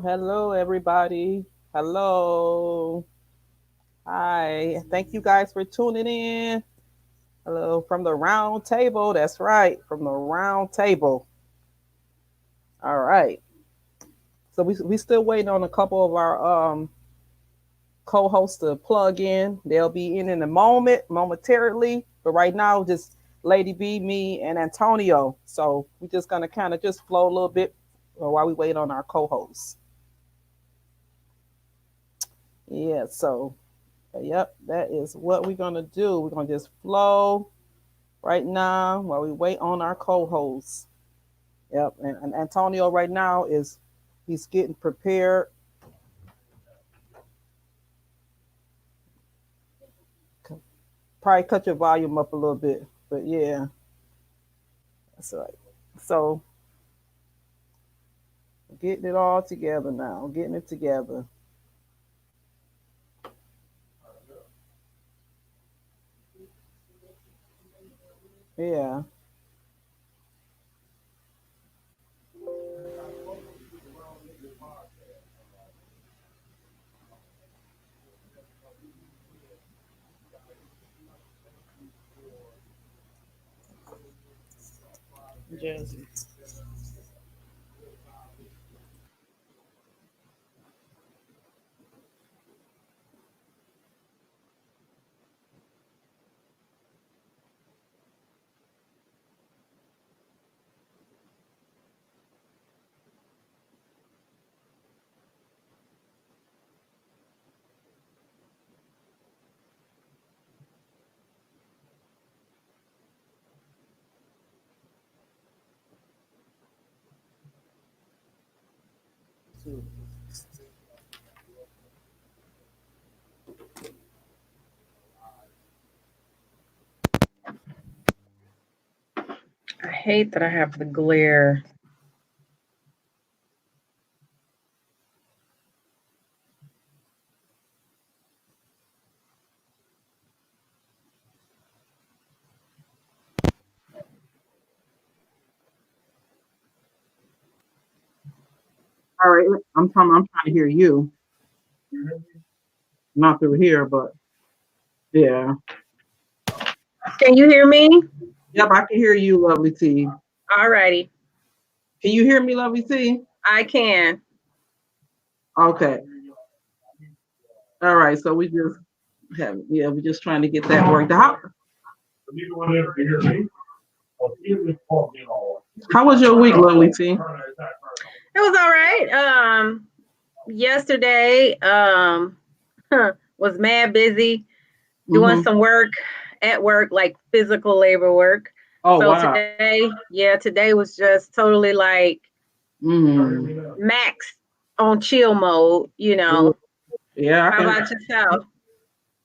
Hello, everybody. Hello. Hi. Thank you guys for tuning in. Hello from the round table. That's right, from the round table. All right. So we still waiting on a couple of our co-hosts to plug in. They'll be in a momentarily. But right now, just Lady B, me, and Antonio. So we're just gonna kind of just flow a little bit while we wait on our co-hosts. Yeah. So yep, that is what we're gonna do. We're gonna just flow right now while we wait on our co-hosts. Yep, and Antonio right now he's getting prepared. Probably cut your volume up a little bit, but yeah, that's right. So getting it all together now, getting it together. Yeah. Jersey. I hate that I have the glare. All right, I'm trying to hear you, not through here, but yeah. Can you hear me? Yep, I can hear you, Lovely T. All righty. Can you hear me, Lovely T? I can. Okay. All right. So we just we're just trying to get that worked out. How was your week, Lovely T? It was all right. Yesterday was mad busy doing some work at work, like physical labor work. Oh So wow. today was just totally like max on chill mode, Yeah, How about yourself?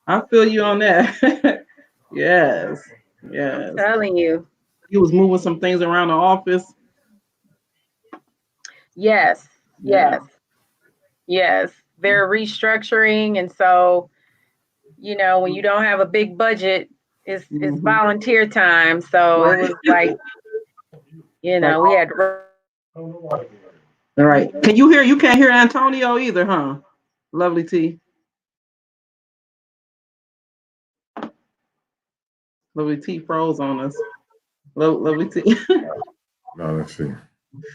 I feel you on that. Yes. Yes. I'm telling you. You was moving some things around the office. Yes, Yeah. yes. They're restructuring, and so when you don't have a big budget, it's volunteer time. So it was like, we had. All right. Can you hear? You can't hear Antonio either, huh? Lovely T. Lovely T froze on us. Lovely T. No, let's see.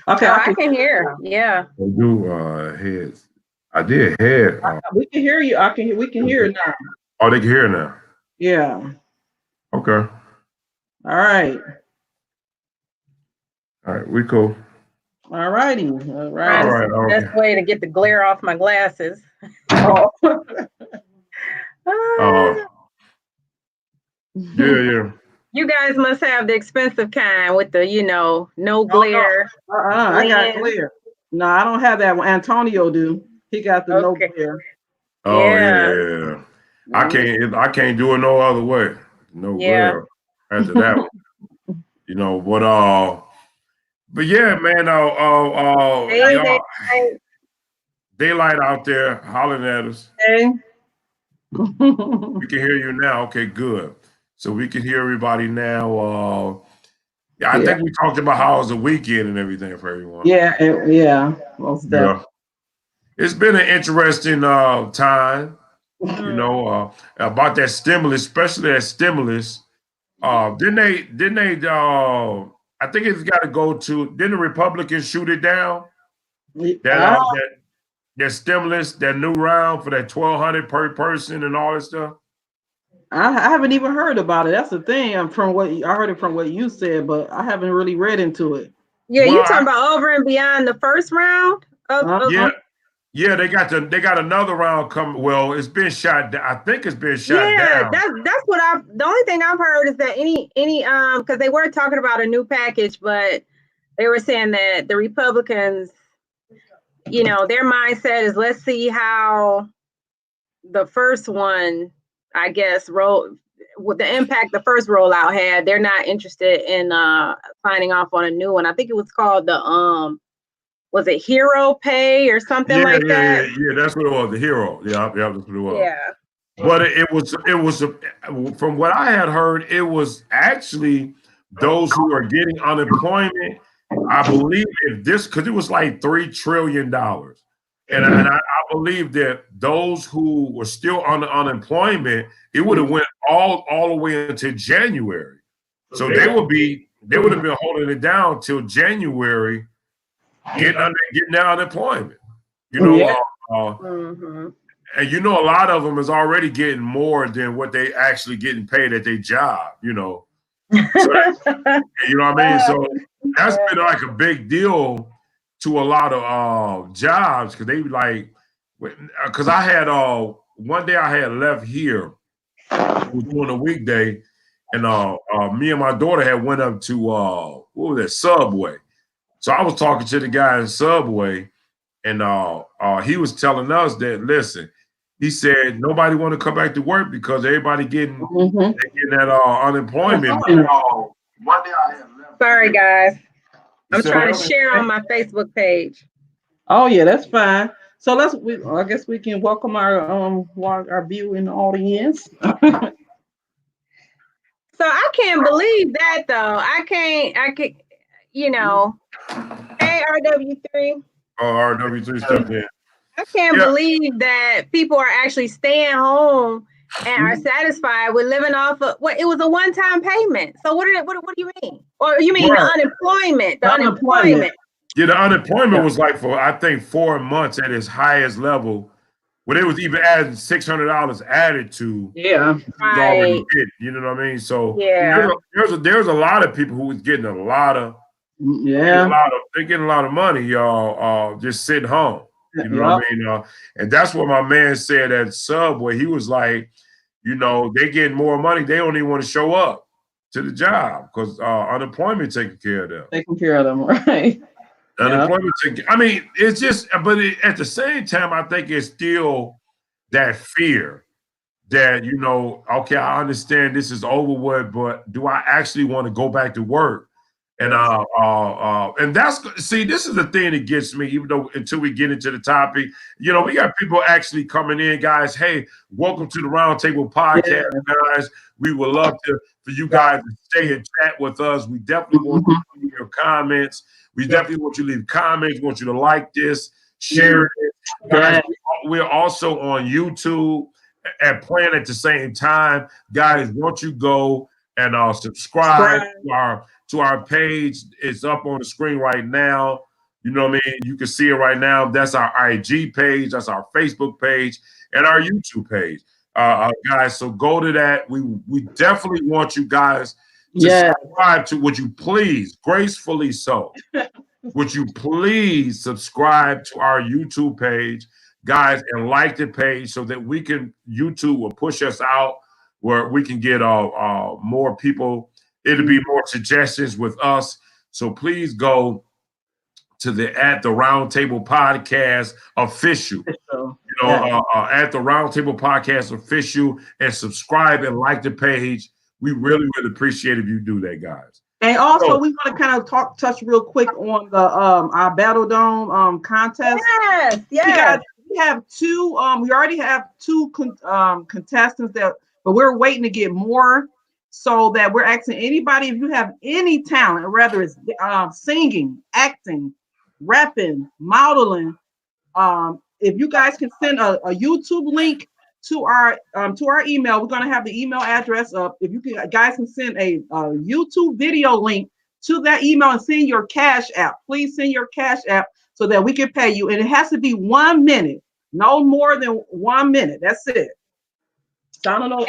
Okay, Oh, I can hear. Yeah. I do heads. I did head. We can hear you. We can hear it now. Oh, they can hear now. Yeah. Okay. All right. All right. We cool. All righty. All right. All right. Best way to get the glare off my glasses. Oh. Yeah. You guys must have the expensive kind with the, no glare. I got glare. No, I don't have that one. Antonio do. He got the no glare. Oh Yeah. yeah. I can't do it no other way. No Yeah. girl. After that one. You know, but yeah, man, Hey, y'all daylight out there hollering at us. hey. We can hear you now. Okay, good. So we can hear everybody now. Yeah, I Yeah, think we talked about how it was the weekend and everything for everyone. yeah, most definitely. Yeah. It's been an interesting time, you Mm. know, about that stimulus, especially that stimulus. Didn't they I think it's got to go to, didn't the Republicans shoot it down? That I, that stimulus, that new round for that 1,200 per person and all that stuff. I haven't even heard about it. That's the thing. From what I heard it from what you said, but I haven't really read into it. Yeah, Well, you talking about over and beyond the first round of yeah, yeah, they got another round coming. Well, it's been shot down. I think it's been shot yeah, down. that's what the only thing I've heard is that any because they were talking about a new package, but they were saying that the Republicans, their mindset is let's see how the first one, I guess, with the impact the first rollout had. They're not interested in signing off on a new one. I think it was called was it Hero Pay or something like that? Yeah. That's what it was. The hero. Yeah, that's what it was. Yeah. But it was from what I had heard, it was actually those who are getting unemployment. I believe because it was like $3 trillion. And I believe that those who were still on the unemployment, it would have went all the way into January. So they would have been holding it down till January, getting out unemployment. You know, Yeah. Mm-hmm. and a lot of them is already getting more than what they actually getting paid at their job. So you know what I mean? So that's been like a big deal to a lot of jobs because they like, because I had one day I had left here, it was during a weekday, and me and my daughter had went up to what was that, Subway. So I was talking to the guy in Subway, and he was telling us that, listen, he said nobody want to come back to work because everybody getting that unemployment. One day I had left. Sorry, guys. I'm So- trying to share on my Facebook page. Oh yeah, that's fine. So I guess we can welcome our viewing audience. So I can't believe that though. I can't, hey RW3. Oh, RW3 stepped in. I can't believe that people are actually staying home and are satisfied with living off of it was a one-time payment. So what do you mean? Or you mean the unemployment? The unemployment. Yeah, the unemployment was like for I think 4 months at its highest level, where they was even adding $600 added to. Yeah, right. You know what I mean? So yeah, there's a lot of people who was getting a lot of they're getting a lot of money, y'all, just sitting home. You know what I mean? And that's what my man said at Subway. He was like, they getting more money. They don't even want to show up to the job because unemployment taking care of them. Taking care of them, right? Unemployment. I mean, it's just, but at the same time, I think it's still that fear that, okay, I understand this is over with, but do I actually want to go back to work? And this is the thing that gets me, even though until we get into the topic, we got people actually coming in, guys. Hey, welcome to the Roundtable Podcast, guys. We would love for you guys to stay and chat with us. We definitely want you to leave your comments. We definitely want you to leave comments. We want you to like this, share it. Guys, we're also on YouTube and playing at the same time. Guys, won't you go and subscribe to our page? It's up on the screen right now. You know what I mean? You can see it right now. That's our IG page. That's our Facebook page and our YouTube page. Guys, so go to that. We definitely want you guys to subscribe to, would you please, gracefully so, would you please subscribe to our YouTube page, guys, and like the page so that YouTube will push us out where we can get more people. It'll be more suggestions with us. So please go to the At the Roundtable Podcast official. At the Roundtable Podcast official, and subscribe and like the page. We really, really appreciate if you do that, guys. And also, we want to kind of touch real quick on the our Battle Dome contest. Yes. We have two. We already have two contestants but we're waiting to get more. So that we're asking anybody, if you have any talent, whether it's singing, acting, rapping, modeling, if you guys can send a YouTube link to our email, we're gonna have the email address up. If you guys can send a YouTube video link to that email and send your Cash App, please send your Cash App so that we can pay you. And it has to be 1 minute, no more than 1 minute. That's it. So I don't know,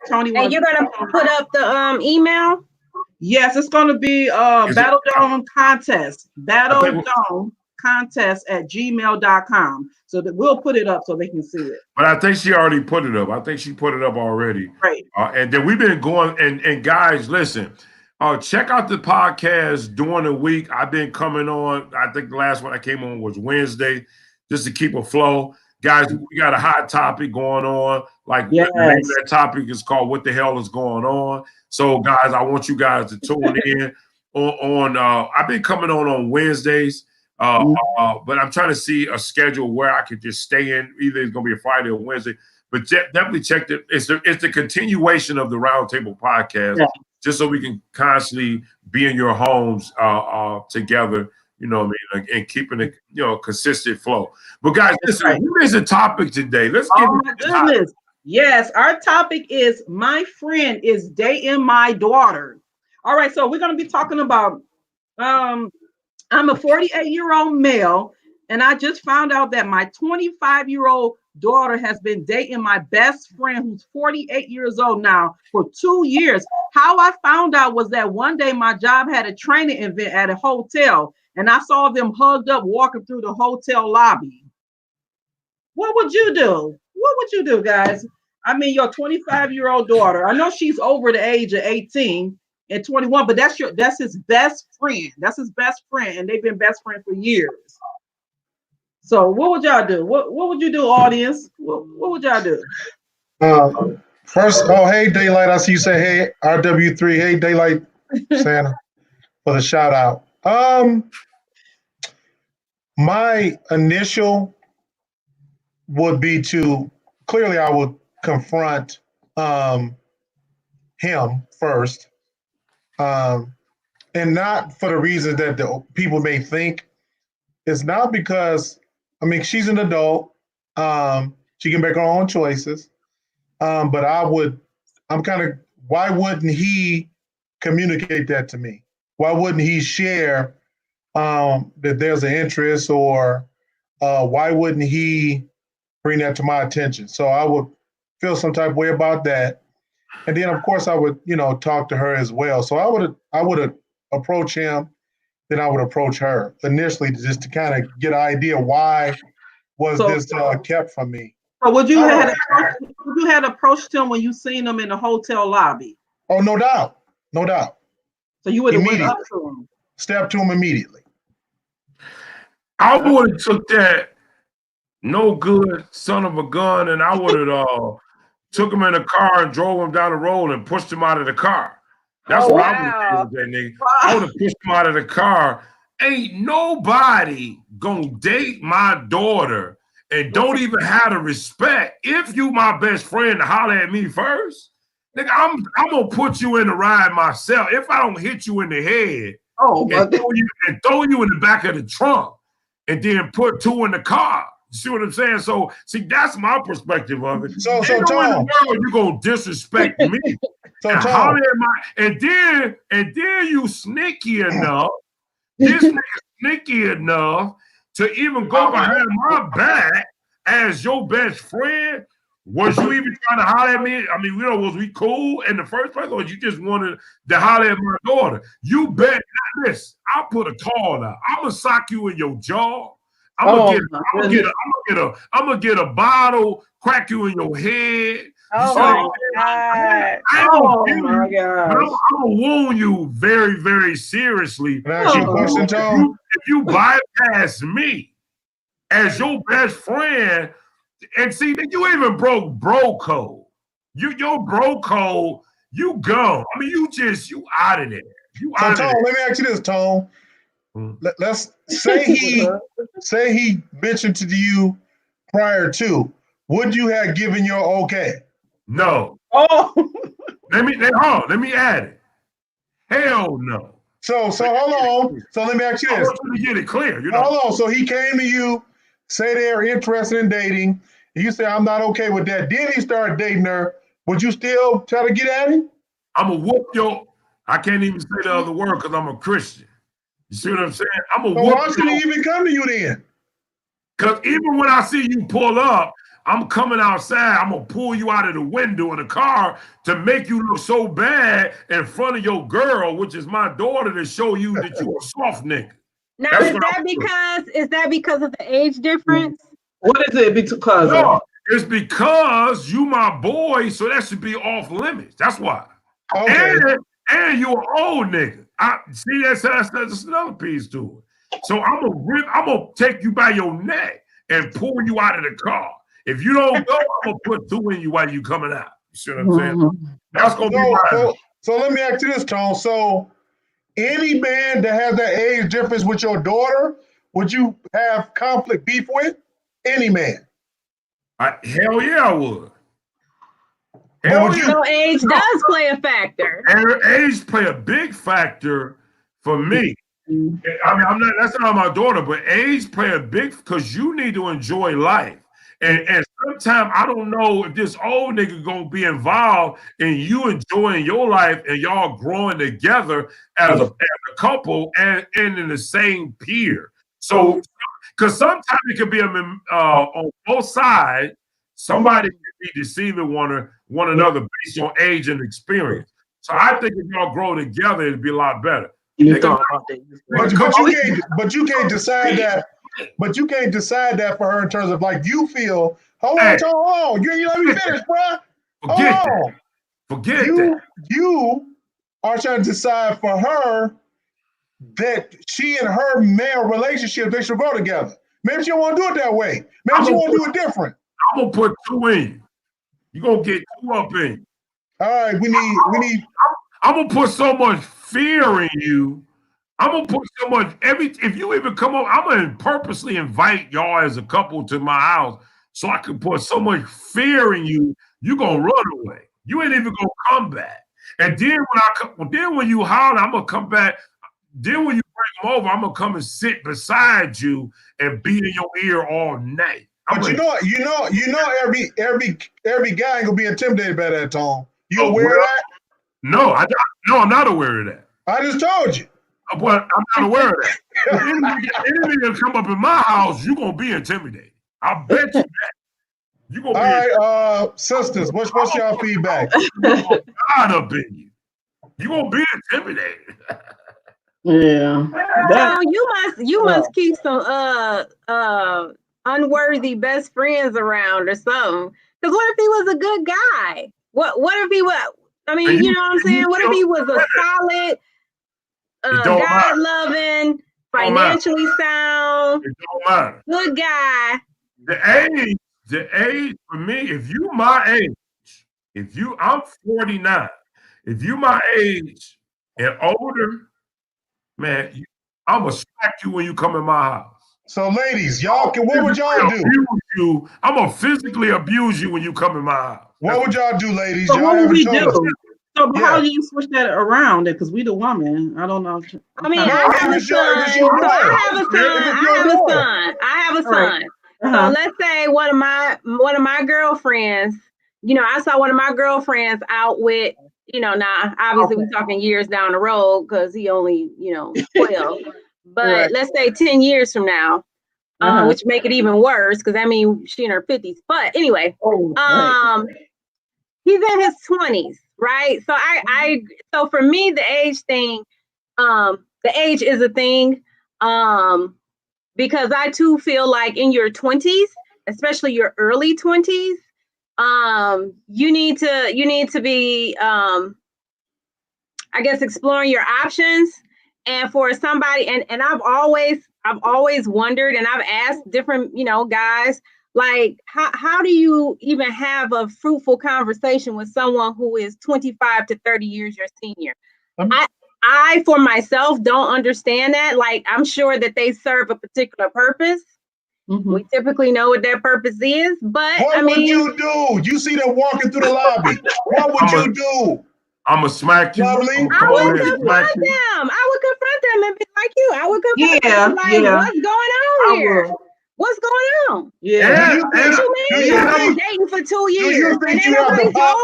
Tony. And you're gonna put up the email? Yes, it's gonna be Battle Dome Contest. Battle Dome Contest at gmail.com. So that we'll put it up so they can see it. But I think she already put it up. I think she put it up already. Right. And then we've been going, and guys, listen, check out the podcast during the week. I've been coming on. I think the last one I came on was Wednesday, just to keep a flow. Guys, we got a hot topic going on. Like that topic is called "What the Hell is Going On?" So, guys, I want you guys to tune in on. I've been coming on Wednesdays, but I'm trying to see a schedule where I could just stay in. Either it's going to be a Friday or Wednesday, but definitely check it. It's the continuation of the Roundtable Podcast, just so we can constantly be in your homes together. You know what I mean? And keeping it, consistent flow. But guys, listen, what is the topic today? Let's get my goodness. Yes, our topic is my friend is dating my daughter. All right, so we're going to be talking about I'm a 48-year-old male, and I just found out that my 25-year-old daughter has been dating my best friend who's 48 years old now for 2 years. How I found out was that one day my job had a training event at a hotel, and I saw them hugged up walking through the hotel lobby. What would you do? What would you do, guys? I mean, your 25-year-old daughter, I know she's over the age of 18 and 21, but that's his best friend. That's his best friend, and they've been best friends for years. So what would y'all do? What would you do, audience? What would y'all do? First, hey, Daylight. I see you say, hey, RW3. Hey, Daylight, Santa, for the shout out. My initial would be clearly I would confront him first, and not for the reasons that the people may think. It's not because, I mean, she's an adult. She can make her own choices. But why wouldn't he communicate that to me? Why wouldn't he share that there's an interest, or why wouldn't he bring that to my attention? So I would feel some type of way about that. And then of course I would, talk to her as well. So I would approach him, then I would approach her initially just to kind of get an idea why was this kept from me. So would you have approached him when you seen him in the hotel lobby? Oh, no doubt. No doubt. So you would have went up to him. Step to him immediately. I would have took that no good son of a gun, and I would have took him in a car and drove him down the road and pushed him out of the car. That's what I would have done with that nigga. I would have pushed him out of the car. Ain't nobody gonna date my daughter and don't even have the respect. If you my best friend to holler at me first, nigga, I'm gonna put you in the ride myself. If I don't hit you in the head and throw you in the back of the trunk and then put two in the car. You see what I'm saying? So, see, that's my perspective of it. So Tom, in the world, you gonna disrespect me. And then you sneaky enough. This nigga sneaky enough to even go behind my back as your best friend. Was you even trying to holler at me? I mean, was we cool in the first place, or you just wanted to holler at my daughter? You bet not this. I'll put a call out. I'm gonna sock you in your jaw. I'm gonna get a bottle, crack you in your head. Oh So, my God. Oh my gosh. I'm gonna wound you very, very seriously. Can I ask you a question, Tom? If you bypass me as your best friend, and see that you even broke bro code. Your bro code, you gone. I mean, you out of there. You So out of Tom, there. let me ask you this, Tom. Let's say he mentioned to you prior to, would you have given your okay? No. Oh. Let me add it. Hell no. So hold on. So let me ask you I this. want you to get it clear. Hold on. So he came to you, say they're interested in dating. And you say, I'm not okay with that. Then he started dating her. Would you still try to get at him? I'm gonna whoop your. I can't even say the other word because I'm a Christian. You see what I'm saying? I'm gonna So whoop why should he even come to you then? Because even when I see you pull up, I'm coming outside. I'm gonna pull you out of the window of the car to make you look so bad in front of your girl, which is my daughter, to show you that you a soft nigga. Now, That's is what that because of the age difference? What is it because No, of? it's because you my boy, so that should be off limits. That's why. Okay. And you an old nigga. I see that's another piece to it. So I'm gonna take you by your neck and pull you out of the car. If you don't go, I'm gonna put two in you while you coming out. You see what I'm saying? That's gonna be my so let me ask you this, Tom. So any man that has that age difference with your daughter, would you have conflict beef with? Any man? Hell yeah, I would. Hell yeah. So age does play a factor. Age play a big factor for me. I mean, that's not my daughter, but age play a big because you need to enjoy life. And sometimes I don't know if this old nigga gonna be involved in you enjoying your life and y'all growing together as a couple and in the same peer. So, because sometimes it could be on both sides. Somebody could be deceiving one another based on age and experience. So I think if y'all grow together, it'd be a lot better. But you can't decide that. But you can't decide that for her in terms of like you feel. Hold on. You let me finish, bro. Forget that. You are trying to decide for her that she and her male relationship they should go together. Maybe she don't want to do it that way. Maybe she want to do it different. I'm gonna put two in you. You're gonna get two up in you. All right, we need. I'm gonna put so much fear in you. I'm gonna put so much if you even come up, I'm gonna purposely invite y'all as a couple to my house so I can put so much fear in you, you're gonna run away. You ain't even gonna come back. And then when you holler, I'm gonna come back. Then when you bring them over, I'm gonna come and sit beside you and be in your ear all night. But you know, every guy ain't gonna be intimidated by that, Tom. You aware of that? No, I'm not aware of that. I just told you. But I'm not aware of that. Any nigga come up in my house, you're gonna be intimidated. I bet you that. You gonna all right, sisters, what's y'all feedback? God up in you. You gonna be intimidated. Yeah. So you must keep some unworthy best friends around or something. Because what if he was a good guy? What if he was? I mean, you know what I'm saying? What if he was a solid, God-loving, financially sound, good guy? The age for me, if you my age, I'm 49. If you my age and older, man, I'm gonna smack you when you come in my house. So, ladies, what would y'all do? I'm gonna physically abuse you when you come in my house. What would y'all do, ladies? So y'all what would we do? So how do you switch that around? Because we the woman. I don't know. I mean, I have a son. I have a son. So let's say one of my girlfriends, I saw one of my girlfriends out with, now obviously we're talking years down the road because he only, 12. But let's say 10 years from now, which make it even worse because that means she in her 50s. But anyway, he's in his 20s, right? So so for me, the age thing, the age is a thing, because I too feel like in your 20s, especially your early 20s, you need to be I guess exploring your options. And for somebody, and I've always wondered, and I've asked different, guys, like how do you even have a fruitful conversation with someone who is 25 to 30 years your senior? I for myself don't understand that. Like, I'm sure that they serve a particular purpose. Mm-hmm. We typically know what their purpose is, but what would you do? You see them walking through the lobby. What would you do? I'm gonna smack you. I would confront them. I would confront them and be like you. I would confront them what's going on here? What's going on? Yeah. What you mean? You've been dating for 2 years. Do you think you have the power?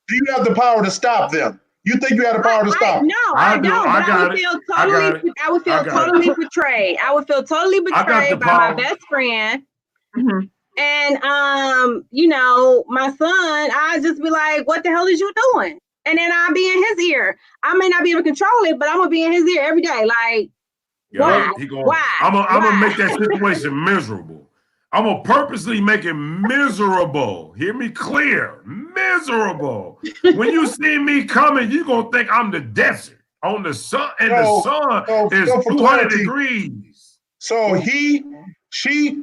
Do you have the power to stop them? You think you have the power to stop? No, I don't. I would feel totally betrayed. I would feel totally betrayed by my best friend. Mm-hmm. And my son, I'd just be like, "What the hell is you doing?" And then I'll be in his ear. I may not be able to control it, but I'm gonna be in his ear every day. Like, why? I'm gonna make that situation miserable. I'm gonna purposely make it miserable. Hear me clear, miserable. When you see me coming, you're gonna think I'm the desert on the sun, and the sun is 200 degrees. So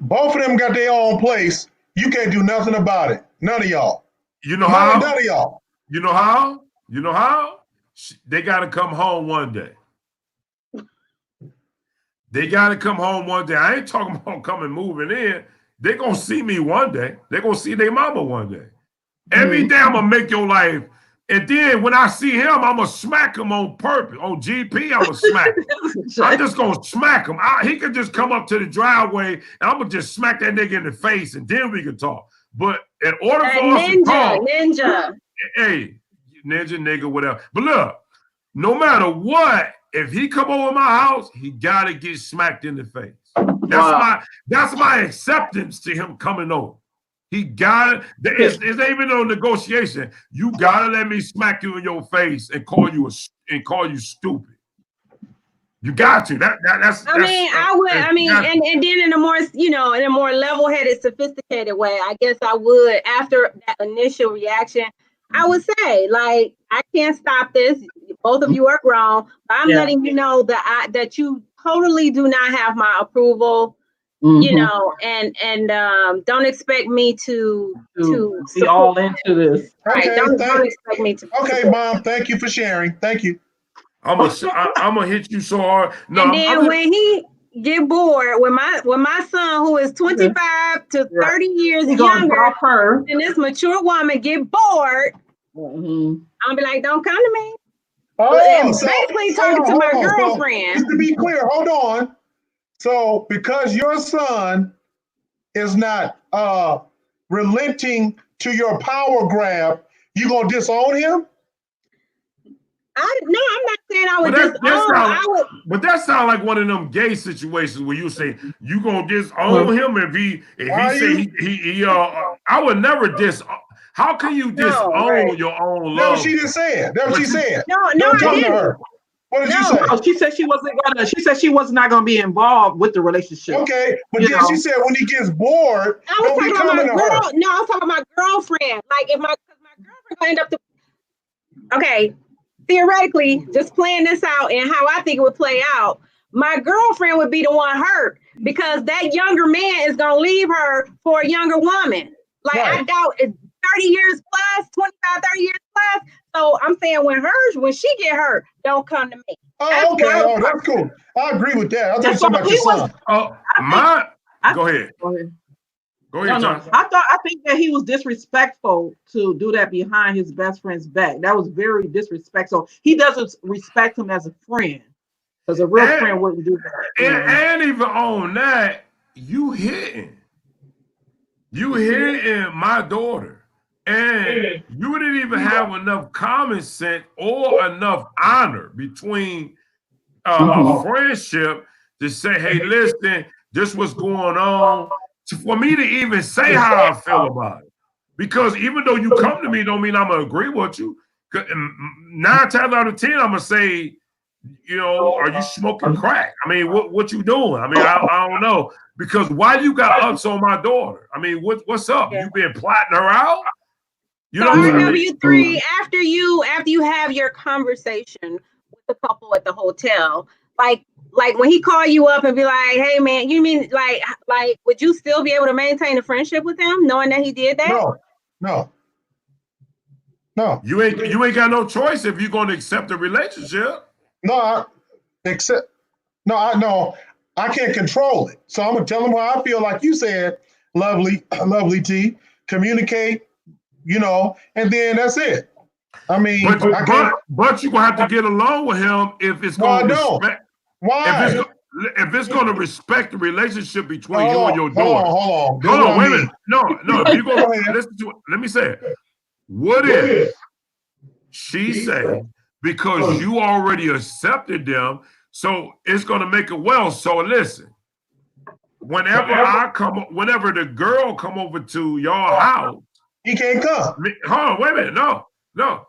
both of them got their own place. You can't do nothing about it. None of y'all. You know how? None of y'all. You know how? You know how? They got to come home one day. They got to come home one day. I ain't talking about coming moving in. They're going to see me one day. They're going to see their mama one day. Every day I'm going to make your life. And then when I see him, I'm going to smack him on purpose. On GP, I'm going to smack him. I'm just going to smack him. He could just come up to the driveway, and I'm going to just smack that nigga in the face, and then we can talk. But in order for us to talk. Hey, ninja, nigga, whatever. But look, no matter what, if he come over my house, he got to get smacked in the face. That's my acceptance to him coming over. He got it. It's even no negotiation. You gotta let me smack you in your face and call you stupid. You got to. I would. And then in a more level-headed, sophisticated way, I guess I would. After that initial reaction, I would say, like, I can't stop this. Both of you are grown, but I'm letting you know that you totally do not have my approval. Mm-hmm. and don't expect me to be all into this. Right? Okay, don't expect me to. Okay, Mom. Thank you for sharing. Thank you. I'm gonna hit you so hard. No, and then when he get bored, when my son, who is 25 to 30 years younger than this mature woman, get bored, I'll be like, "Don't come to me." Basically talking to my girlfriend. Just to be clear, hold on. So because your son is not relenting to your power grab, you gonna disown him? No, I'm not saying I would disown. But that sounds like one of them gay situations where you say you gonna disown him if he I would never disown. How can you disown your own love? No, she didn't say it. That's what she said. No, I didn't. To her. What did you say? No, she said she was not gonna be involved with the relationship. Okay, but then she said when he gets bored, don't be coming to her. No, I was talking about my girlfriend. Like if my girlfriend gonna end up theoretically, just playing this out and how I think it would play out, my girlfriend would be the one hurt because that younger man is gonna leave her for a younger woman. Like I doubt it's 30 years plus, 25, 30 years plus. So I'm saying when she get hurt, don't come to me. Oh, okay. That's cool. I agree with that. I think about your son. Go ahead. Go ahead, John. I think that he was disrespectful to do that behind his best friend's back. That was very disrespectful. He doesn't respect him as a friend. Because a real friend wouldn't do that. And even on that, you hitting my daughter. And you didn't even have enough common sense or enough honor between a friendship to say, hey, listen, this was going on. For me to even say how I feel about it. Because even though you come to me, don't mean I'm going to agree with you. 9 times out of 10, I'm going to say, You know, are you smoking crack? I mean, what you doing? I mean, I don't know. Because why you got ups on my daughter? I mean, what's up? Yeah. You been plotting her out? You So know what I mean? RW3, after you have your conversation with the couple at the hotel, like when he call you up and be like, "Hey man," you mean like would you still be able to maintain a friendship with him knowing that he did that? No. You ain't got no choice if you're going to accept the relationship. No, I can't control it. So I'm gonna tell them how I feel, like you said, lovely T. Communicate, you know, and then that's it. I mean, but you're gonna have to get along with him if it's going to respect. Why? If it's going to respect the relationship between you and your daughter. Hold on, wait a minute. No. If you go listen to it, let me say it. What if she say, because you already accepted them, so it's going to make it well. So listen, whenever whenever the girl come over to your house, he can't come. Hold on, wait a minute. No.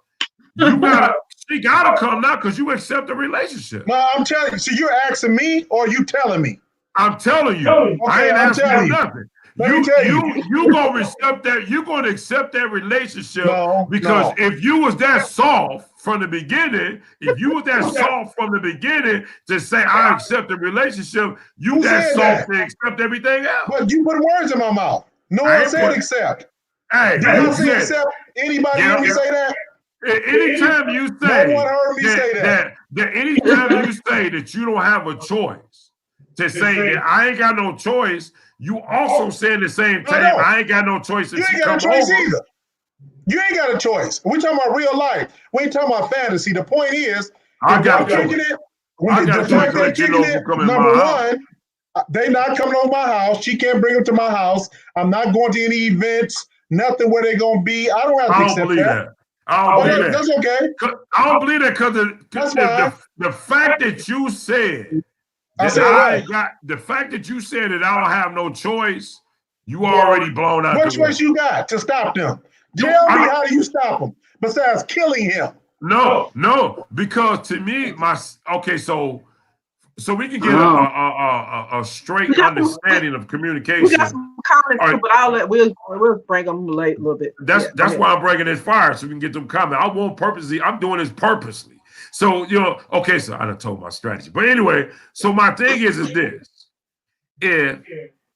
She gotta come now because you accept the relationship. No, I'm telling you. So you're asking me or you telling me? I'm telling you. Okay, I ain't asking you nothing. You gonna accept that? You gonna accept that relationship because if you was that soft from the beginning, to say I accept the relationship, you that soft to accept everything else. But you put words in my mouth. No one said accept. Hey, did I say accept? Anybody hear me say that? Anytime you say no one heard me say that. Anytime you say that you don't have a choice, to say that I ain't got no choice, you also say at the same time, I ain't got no choice. You ain't got a choice either. You ain't got a choice. We're talking about real life. We ain't talking about fantasy. The point is, I got kicking it. The fact they're kicking it, number one, they not coming over my house. She can't bring them to my house. I'm not going to any events, nothing where they're going to be. I don't have to accept that. I don't believe that. That's okay. I don't believe that because the fact that you said the fact that you said that I don't have no choice, you already blown out. What choice you got to stop them? Tell me, how do you stop them besides killing him? No, because to me, so we can get a straight understanding of communication. We got some comments too, but we'll bring them late a little bit. That's why I'm bringing this fire so we can get them comments. I'm doing this purposely. So okay, so I done told my strategy. But anyway, so my thing is this. If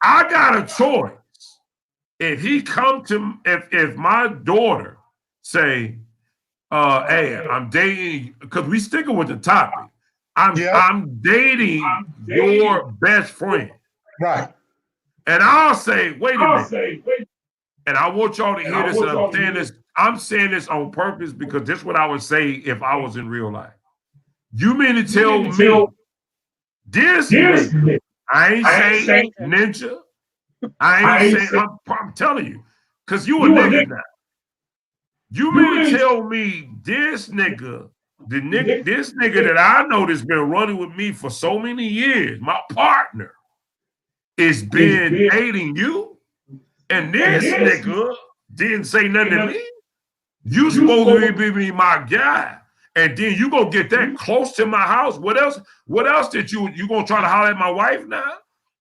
I got a choice, if my daughter say, hey, I'm dating, because we sticking with the topic. I'm dating your best friend. Right. And I'll say, wait a minute. And I want y'all to hear this, and I'm saying this on purpose because this is what I would say if I was in real life. You mean to tell me this nigga, I ain't saying ninja. I ain't saying, I'm telling you, because you a nigga now. You mean to tell me this nigga, this nigga that I know that's been running with me for so many years, my partner, is been dating you, and this nigga didn't say nothing to me? You supposed to be my guy, and then you gonna get that close to my house? What else did you gonna try to holler at my wife now?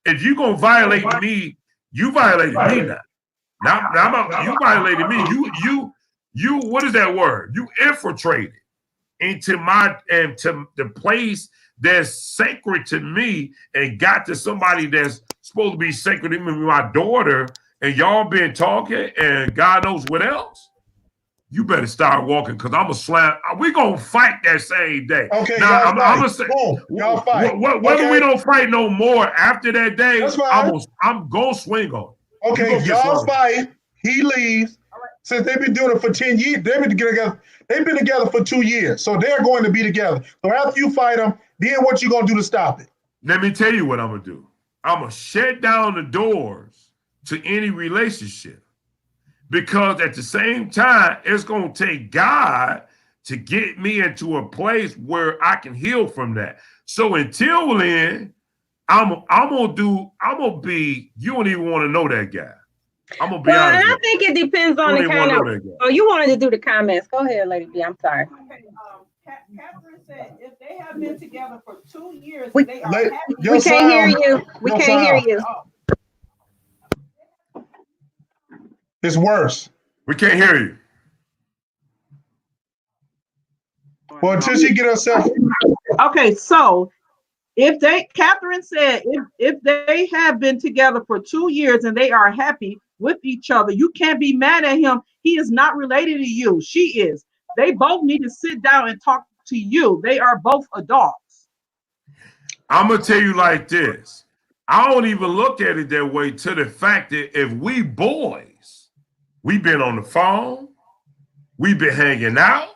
If you gonna violate me, you violated me now. Now you violated me. You what is that word? You infiltrated into the place that's sacred to me and got to somebody that's supposed to be sacred to me, my daughter, and y'all been talking and God knows what else. You better start walking because I'm going to slam. We're going to fight that same day. Okay, now, I'm going to say, y'all fight. Whether we don't fight no more after that day, I'm going to swing on it. Okay, y'all fight. He leaves. Since they've been doing it for 10 years, they've been together for 2 years. So they're going to be together. So after you fight them, then what you going to do to stop it? Let me tell you what I'm going to do. I'm going to shut down the doors to any relationship. Because at the same time, it's going to take God to get me into a place where I can heal from that. So until then, I'm gonna be, you don't even want to know that guy. I'm gonna be honest. And I think it depends on the kind of. Oh, you wanted to do the comments. Go ahead, Lady B. I'm sorry. Okay, Catherine said if they have been together for 2 years, We- they are Let- happy. your We can't hear sound- you. We your can't hear sound. you. It's worse. We can't hear you. Well, until she get herself. Okay, so Catherine said, if they have been together for 2 years and they are happy with each other, you can't be mad at him. He is not related to you. She is. They both need to sit down and talk to you. They are both adults. I'm gonna tell you like this. I don't even look at it that way to the fact that if we boys, we've been on the phone, we've been hanging out,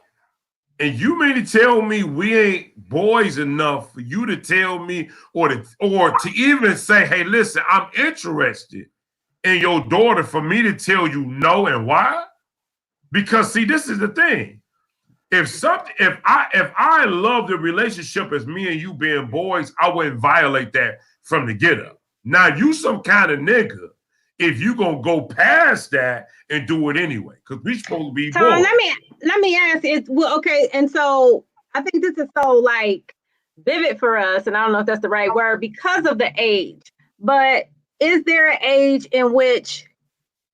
and you mean to tell me we ain't boys enough for you to tell me or to even say, hey, listen, I'm interested in your daughter for me to tell you no and why? Because see, this is the thing. If I love the relationship as me and you being boys, I wouldn't violate that from the get up. Now you some kind of nigga if you gonna go past that and do it anyway, because we supposed to be So boys. let me ask it. Well, okay, and so I think this is so like vivid for us, and I don't know if that's the right word because of the age. But is there an age in which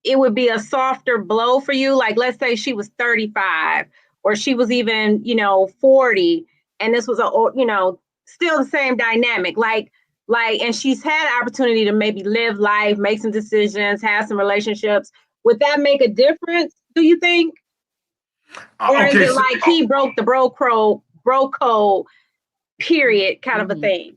it would be a softer blow for you? Like, let's say she was 35, or she was even 40, and this was still the same dynamic. Like, and she's had opportunity to maybe live life, make some decisions, have some relationships. Would that make a difference, do you think? Or is it like he broke the bro code, period, kind of a thing?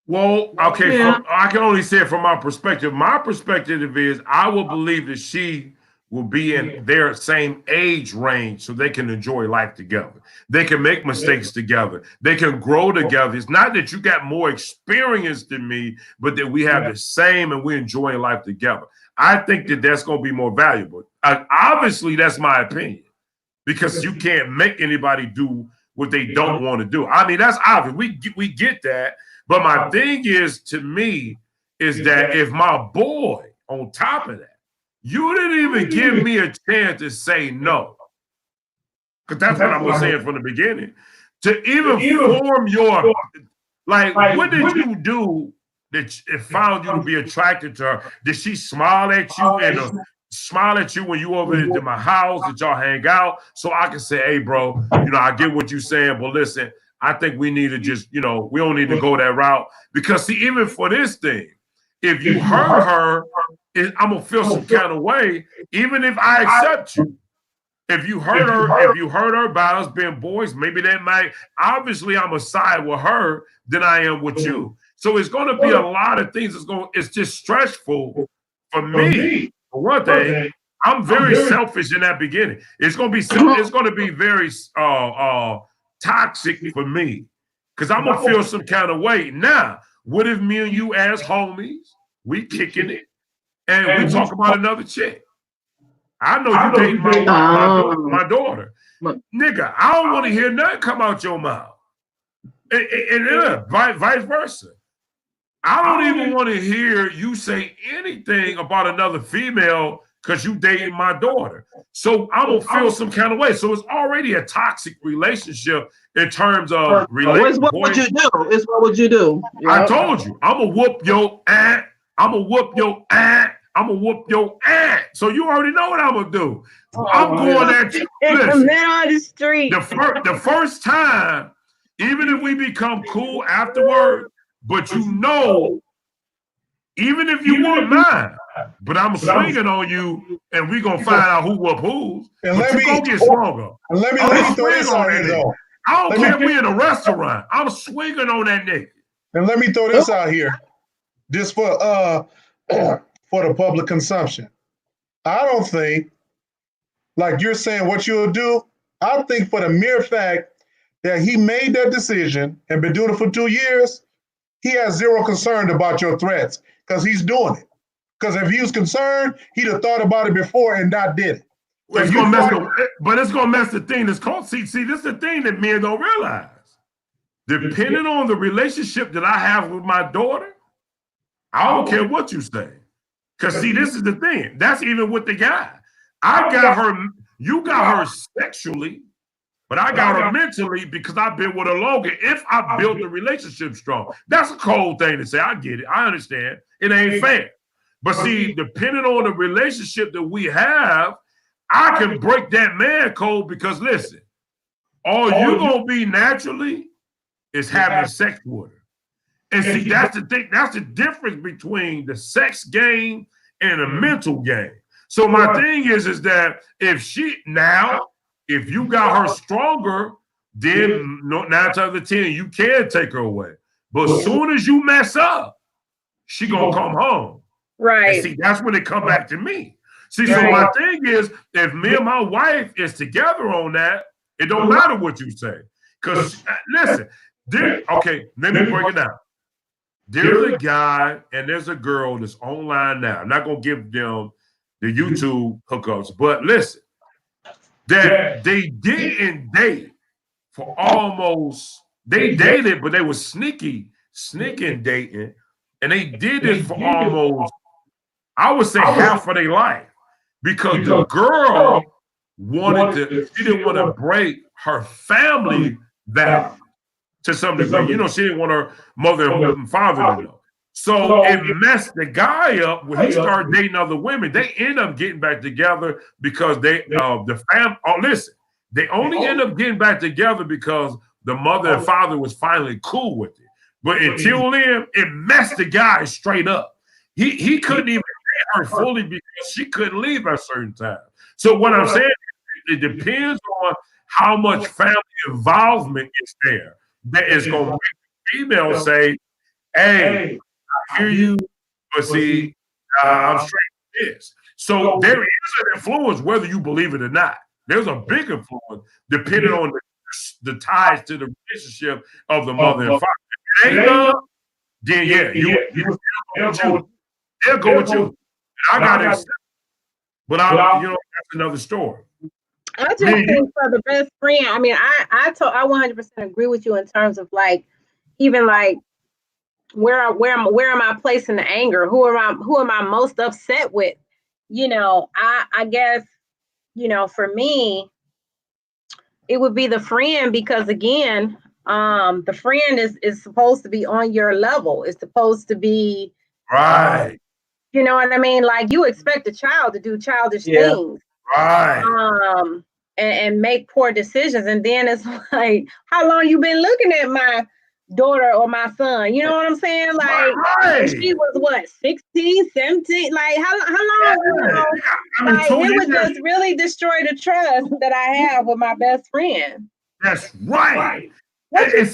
Well, okay, Yeah. I can only say it from my perspective. My perspective is I will believe that she will be in their same age range so they can enjoy life together. They can make mistakes together. They can grow together. It's not that you got more experience than me, but that we have the same and we're enjoying life together. I think that that's going to be more valuable. Obviously, that's my opinion because you can't make anybody do what they don't want to do. I mean, that's obvious. We get that. But my thing is, to me, is that if my boy, on top of that, you didn't even give me a chance to say no, because that's what I was saying from the beginning, to even form your, like, what did you do that it found you to be attracted to her? Did she smile at you and smile at you when you over at my house, that y'all hang out? So I can say, hey, bro, I get what you're saying, but listen, I think we need to just, we don't need to go that route. Because see, even for this thing, if you hurt her, I'm gonna feel some kind of way, even if I accept you. If you hurt her by us being boys, maybe that might, obviously I'm a side with her than I am with you. So it's gonna be a lot of things. It's just stressful for me. For one thing, I'm very selfish in that beginning. It's gonna be very toxic for me because I'm gonna feel some kind of way. Now, what if me and you as homies, we kicking it and we talk about another chick? I know you dating my daughter. Nigga, I don't want to hear nothing come out your mouth. And vice versa. I don't even want to hear you say anything about another female because you dating my daughter. So I'm going to feel some kind of way. So it's already a toxic relationship in terms of What would you do? What would you do? I told you, I'm going to whoop your aunt. I'm going to whoop your aunt. I'm going to whoop your aunt. So you already know what I'm going to do. I'm going at you. In the middle of the street. The first time, even if we become cool afterward, but even if you want mine, but I'm swinging on you, and we're gonna find out who whoop who's. And but you gonna get stronger. Let me throw this out here, though. I don't care if we in a restaurant. I'm swinging on that nigga. And let me throw this out here, just for the public consumption. I don't think, like you're saying, what you'll do. I think for the mere fact that he made that decision and been doing it for 2 years, he has zero concern about your threats because he's doing it. Because if he was concerned, he'd have thought about it before and not did it. But it's gonna mess the thing that's called. See, this is the thing that men don't realize. Depending on the relationship that I have with my daughter, I don't care what you say. Because see, this is the thing. That's even with the guy. You got her sexually, But I got her mentally because I've been with her longer. If I built the relationship strong, that's a cold thing to say. I get it. I understand. It ain't fair. But see, depending on the relationship that we have, I can break that man code because listen, all you're gonna be naturally is having sex with her. And see, that's the thing. That's the difference between the sex game and the mental game. So my thing is that if you got her stronger, then 9 times out of 10, you can take her away. But as soon as you mess up, she gonna come home. Right. And see, that's when it come back to me. See, so my thing is, if me and my wife is together on that, it don't matter what you say. Because listen, okay, let me break it down. There's a guy and there's a girl that's online now. I'm not gonna give them the YouTube hookups, but listen, that they didn't date for almost, they dated, but they were sneaking dating, and they did this for almost, I would say, half of their life, because the girl she didn't want to break her family value to some degree. You know, she didn't want her mother and father to know. So it messed the guy up when he started dating other women. They end up getting back together because they only end up getting back together because the mother and father was finally cool with it. But until then, it messed the guy straight up. He couldn't even date her fully because she couldn't leave at a certain time. So what I'm saying, it depends on how much family involvement is there that is going to make the female say, hey, I hear you, but see, I'm straight with this. So there is an influence whether you believe it or not. There's a big influence depending on the ties to the relationship of the mother and father. If it ain't love, then they'll go with you. And I got to accept it. But that's another story. I just think for the best friend, I mean, I 100% agree with you in terms of like, even like, where am I placing the anger? Who am I most upset with? You know, I guess, you know, for me, it would be the friend, because again, the friend is supposed to be on your level. It's supposed to be right. You know what I mean? Like, you expect a child to do childish things. Right. And make poor decisions. And then it's like, how long you been looking at my daughter or my son? You know what I'm saying? Like, she was what, 16, 17? Like, how long? You know, like, it would just really destroy the trust that I have with my best friend. That's right. What you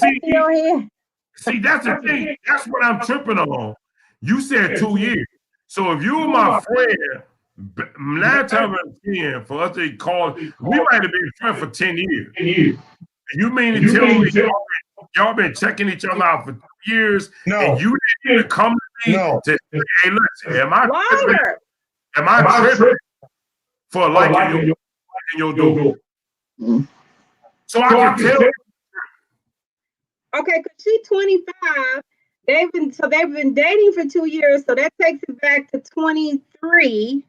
see, that's the thing. That's what I'm tripping on. You said 2 years. So if you were my friend, 9 times out of 10, for us to call, we might have been friends for 10 years. You mean to tell me y'all been checking each other out for 2 years, and you didn't even come to me to say, hey, listen, am I tripping for liking your daughter? So I can tell you. Okay, because she's 25. They've been dating for 2 years, so that takes it back to 23.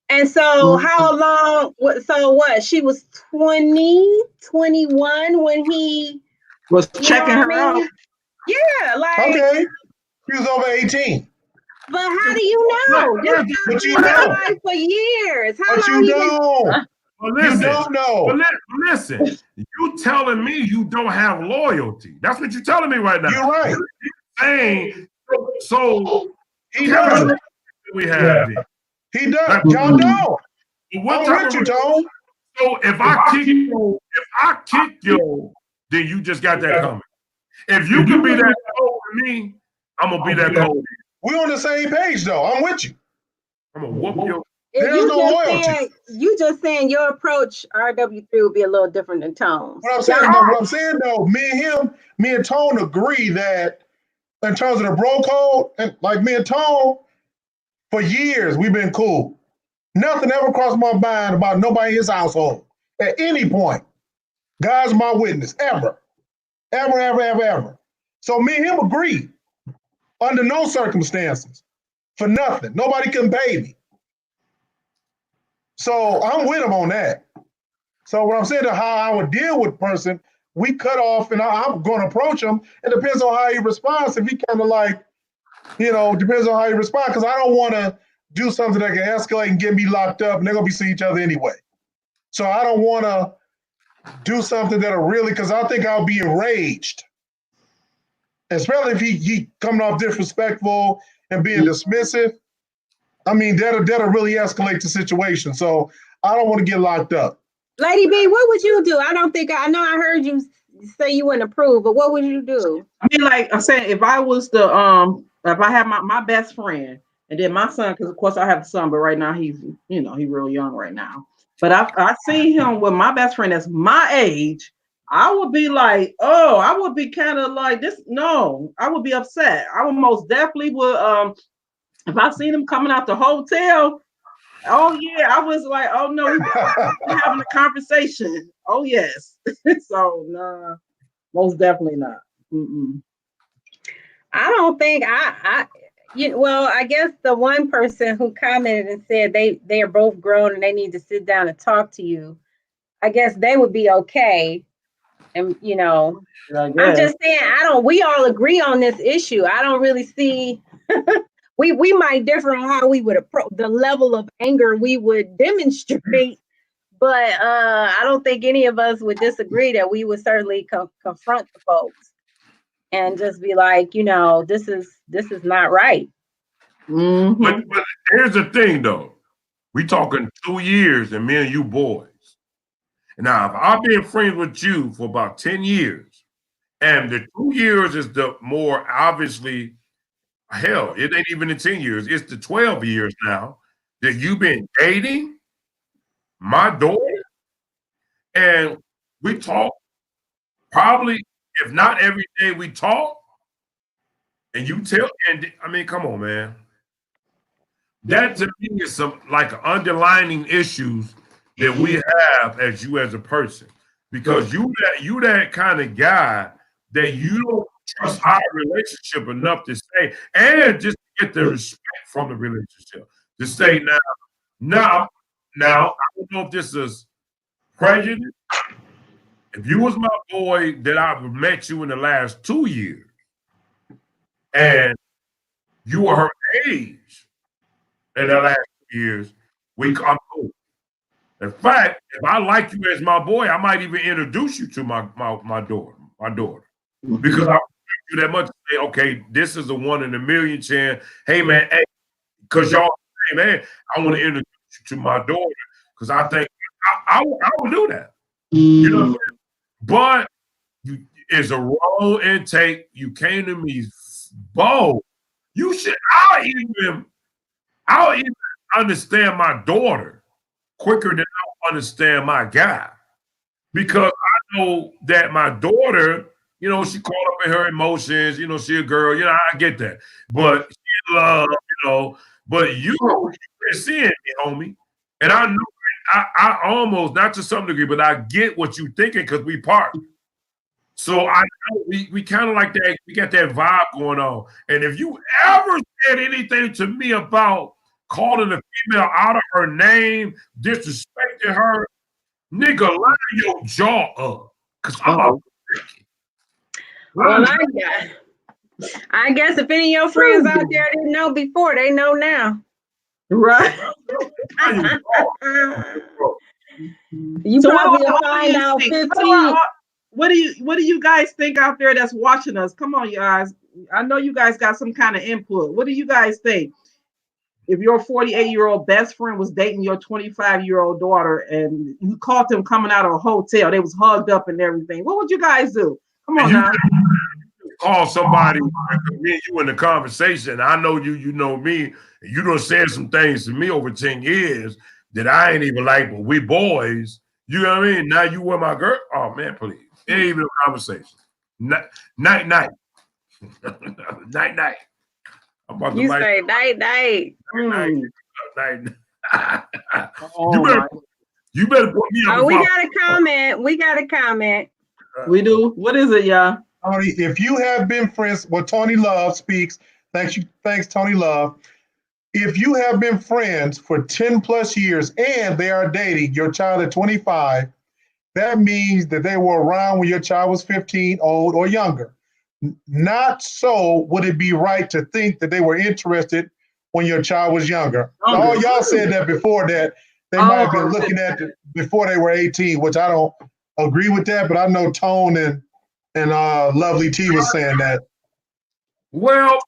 And so how long? So what? She was 20, 21 when he was checking her out. Yeah, like, okay, she was over 18. But how do you know? But you know. Like for years. How but long you don't. You don't know. But listen, you telling me you don't have loyalty. That's what you're telling me right now. You're right. You're saying, so he does. We have it. He does. Y'all don't. I'm with you, Tone. So if I kick you, then you just got that coming. If you can be that cold with me, I'm gonna be that cold. We're on the same page, though. I'm with you. I'm gonna whoop you. There's no loyalty. You just saying your approach, RW3, would be a little different than Tone's. What I'm saying, though, me and Tone agree that in terms of the bro code, and like me and Tone, for years we've been cool. Nothing ever crossed my mind about nobody in his household at any point. God's my witness, ever. Ever. So me and him agree under no circumstances, for nothing. Nobody can pay me. So I'm with him on that. So what I'm saying to how I would deal with person, we cut off and I'm going to approach him. It depends on how he responds. If he kind of like, depends on how he responds. Because I don't want to do something that can escalate and get me locked up, and they're going to be seeing each other anyway. So I don't want to do something that'll really, because I think I'll be enraged. Especially if he coming off disrespectful and being dismissive. I mean, that'll really escalate the situation. So I don't want to get locked up. Lady B, what would you do? I know I heard you say you wouldn't approve, but what would you do? I mean, like I'm saying, if I was if I had my best friend and then my son, because of course I have a son, but right now he's real young right now. But I seen him with my best friend that's my age. I would be like, oh, I would be kind of like this. No, I would be upset. I would most definitely would. If I seen him coming out the hotel, oh yeah, I was like, oh no, we're having a conversation. Oh yes. So nah, most definitely not. Mm-mm. I don't think well, I guess the one person who commented and said they are both grown and they need to sit down and talk to you, I guess they would be okay. And I'm just saying, we all agree on this issue. I don't really see we might differ on how we would approach the level of anger we would demonstrate, but I don't think any of us would disagree that we would certainly confront the folks and just be like, this is not right. Mm-hmm. But here's the thing, though. We talking 2 years, and me and you boys. Now, if I've been friends with you for about 10 years, and the 2 years is the more obviously, hell, it ain't even the 10 years. It's the 12 years now that you've been dating my daughter, and we talk probably, if not every day, we talk, and you tell, and I mean, come on, man. That to me is some like underlining issues that we have as you as a person, because you that kind of guy that you don't trust our relationship enough to say, and just to get the respect from the relationship to say now I don't know if this is prejudice. If you was my boy that I've met you in the last 2 years and you were her age in the last 2 years, I'm cool. In fact, if I like you as my boy, I might even introduce you to my daughter. Because I like you that much to say, okay, this is a 1 in a million chance. Hey man, hey, because y'all say, man, I want to introduce you to my daughter because I think I would do that. You know what I'm saying? But it's a wrong intake. You came to me bold. You should. I'll even understand my daughter quicker than I understand my guy, because I know that my daughter, she caught up in her emotions. She a girl. I get that, but she love. But you've been seeing me, homie, and I know. I almost, not to some degree, but I get what you thinking because we part. So I know we kind of like that. We got that vibe going on. And if you ever said anything to me about calling a female out of her name, disrespecting her, nigga, line your jaw up. Because I'm about to break it. Well, I guess if any of your friends out there didn't know before, they know now. Right. You probably find out 15. What do you guys think out there that's watching us? Come on, you guys. I know you guys got some kind of input. What do you guys think? If your 48-year-old best friend was dating your 25-year-old daughter and you caught them coming out of a hotel, they was hugged up and everything, what would you guys do? Come on now. Call somebody, me and you in the conversation. I know you, you know me, and you done said some things to me over 10 years that I ain't even like, but we boys, you know what I mean? Now you with my girl. Oh man, please. It ain't even a conversation. Night. Night. I'm about to say night. Night. You better put me on. We got a comment. We do. What is it, y'all? Tony, if you have been friends, Tony Love speaks. Thanks, Tony Love. If you have been friends for 10 plus years and they are dating your child at 25, that means that they were around when your child was 15, old, or younger. Not so would it be right to think that they were interested when your child was younger. All y'all said that before that they might have been looking at it before they were 18, which I don't agree with that, but I know Tone and Lovely T was saying that. Well,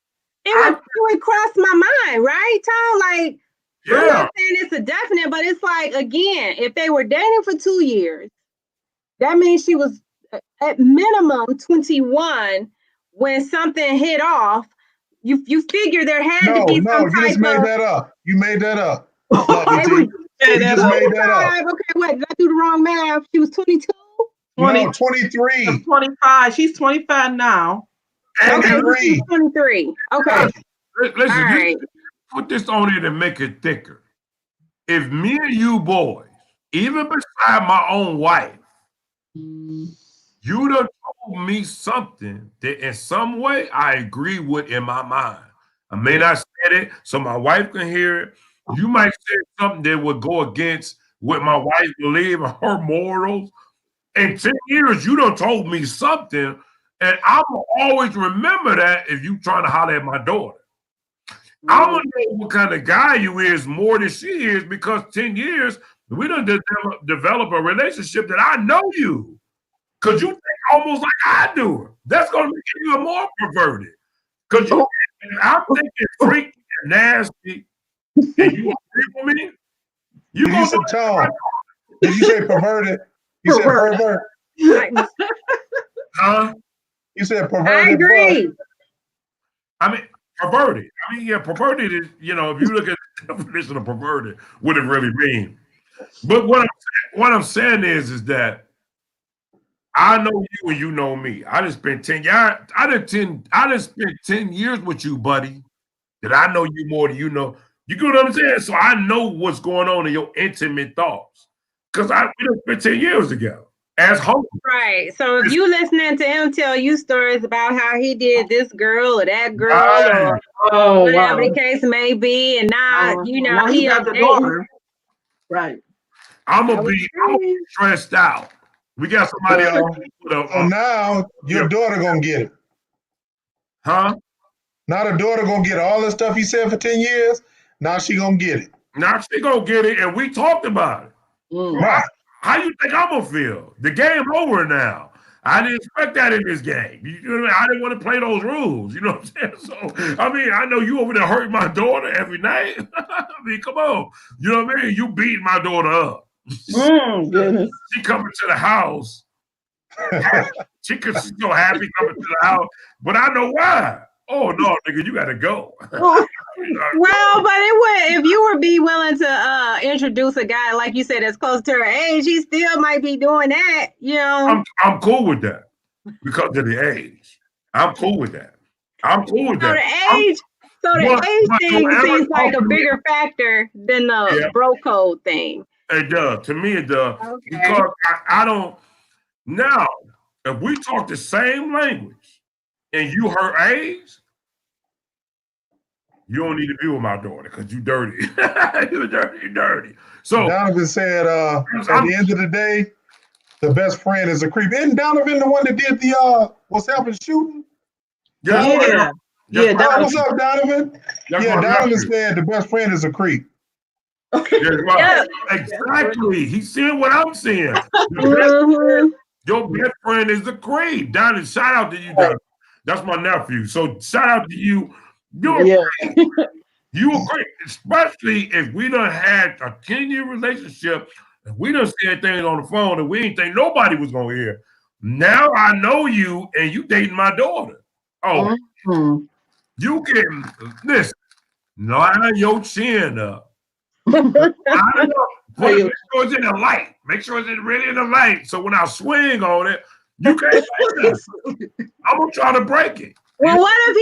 it would cross my mind, right, Tom? Like, yeah. I'm not saying it's a definite, but it's like, again, if they were dating for 2 years, that means she was at minimum 21 when something hit off. You figure there had to be some you just made that up. You made that up. Lovely T. You just made that up. Okay, what? Did I do the wrong math? She was 22? No, 23. 25. She's 25 now. Okay, she's 23. Okay. Listen, all right. Put this on it and make it thicker. If me and you boys, even beside my own wife, you done told me something that in some way I agree with in my mind. I may not say it so my wife can hear it. You might say something that would go against what my wife believes, her morals. In 10 years, you done told me something, and I'm going to always remember that if you trying to holler at my daughter. I'm going to know what kind of guy you is more than she is, because 10 years, we done develop a relationship that I know you. Because you think almost like I do. That's going to make you more perverted. Because I'm thinking freaky and nasty, and you agree with me? You said Tone. Did you say perverted? You said pervert. Huh? You said perverted. I agree. I mean, perverted. I mean, yeah, perverted is, if you look at the definition of perverted, what it really means. But what I'm saying is that I know you and you know me. I just spent 10 years. I done spent 10 years with you, buddy. That I know you more than you know. You get what I'm saying? So I know what's going on in your intimate thoughts. Because we done spent 10 years together as homies. Right. So if you listening to him tell you stories about how he did this girl or that girl or whatever the case may be, and now now he got the daughter. Right. I'm gonna be stressed out. We got somebody else. So now your daughter gonna get it. Huh? Now the daughter gonna get all the stuff he said for 10 years. Now she gonna get it. Now she gonna get it, and we talked about it. Right. How you think I'm gonna feel? The game over now. I didn't expect that in this game. You know what I mean? I didn't want to play those rules. You know what I'm saying? So, I mean, I know you over there hurting my daughter every night. I mean, come on. You know what I mean? You beating my daughter up. Goodness. She coming to the house. She's so happy coming to the house. But I know why. Oh, no, nigga, you got to go. Well, but if you would be willing to introduce a guy, like you said, that's close to her age, he still might be doing that, I'm cool with that because of the age. I'm cool with that. I'm cool with that. The age thing seems like a bigger factor than the bro code thing. It does. To me, it does. Okay. Because I don't. Now, if we talk the same language and you her age, you don't need to be with my daughter because you dirty. You're dirty. So Donovan said, at the end of the day, the best friend is a creep. Isn't Donovan the one that did the what's happened shooting? Yeah. What's up, Donovan? Donovan said the best friend is a creep. Right. Exactly. He's seeing what I'm seeing. Your best friend is a creep. Donovan, shout out to you, Donovan. That's my nephew. So shout out to you. You're great. You're great, especially if we done had a 10-year relationship and we done said things on the phone and we didn't think nobody was gonna hear. Now I know you and you dating my daughter. Oh, you can listen. Line your chin up. Make sure it's in the light. Make sure it's really in the light. So when I swing on it, you can't say that. I'm gonna try to break it. Well, what if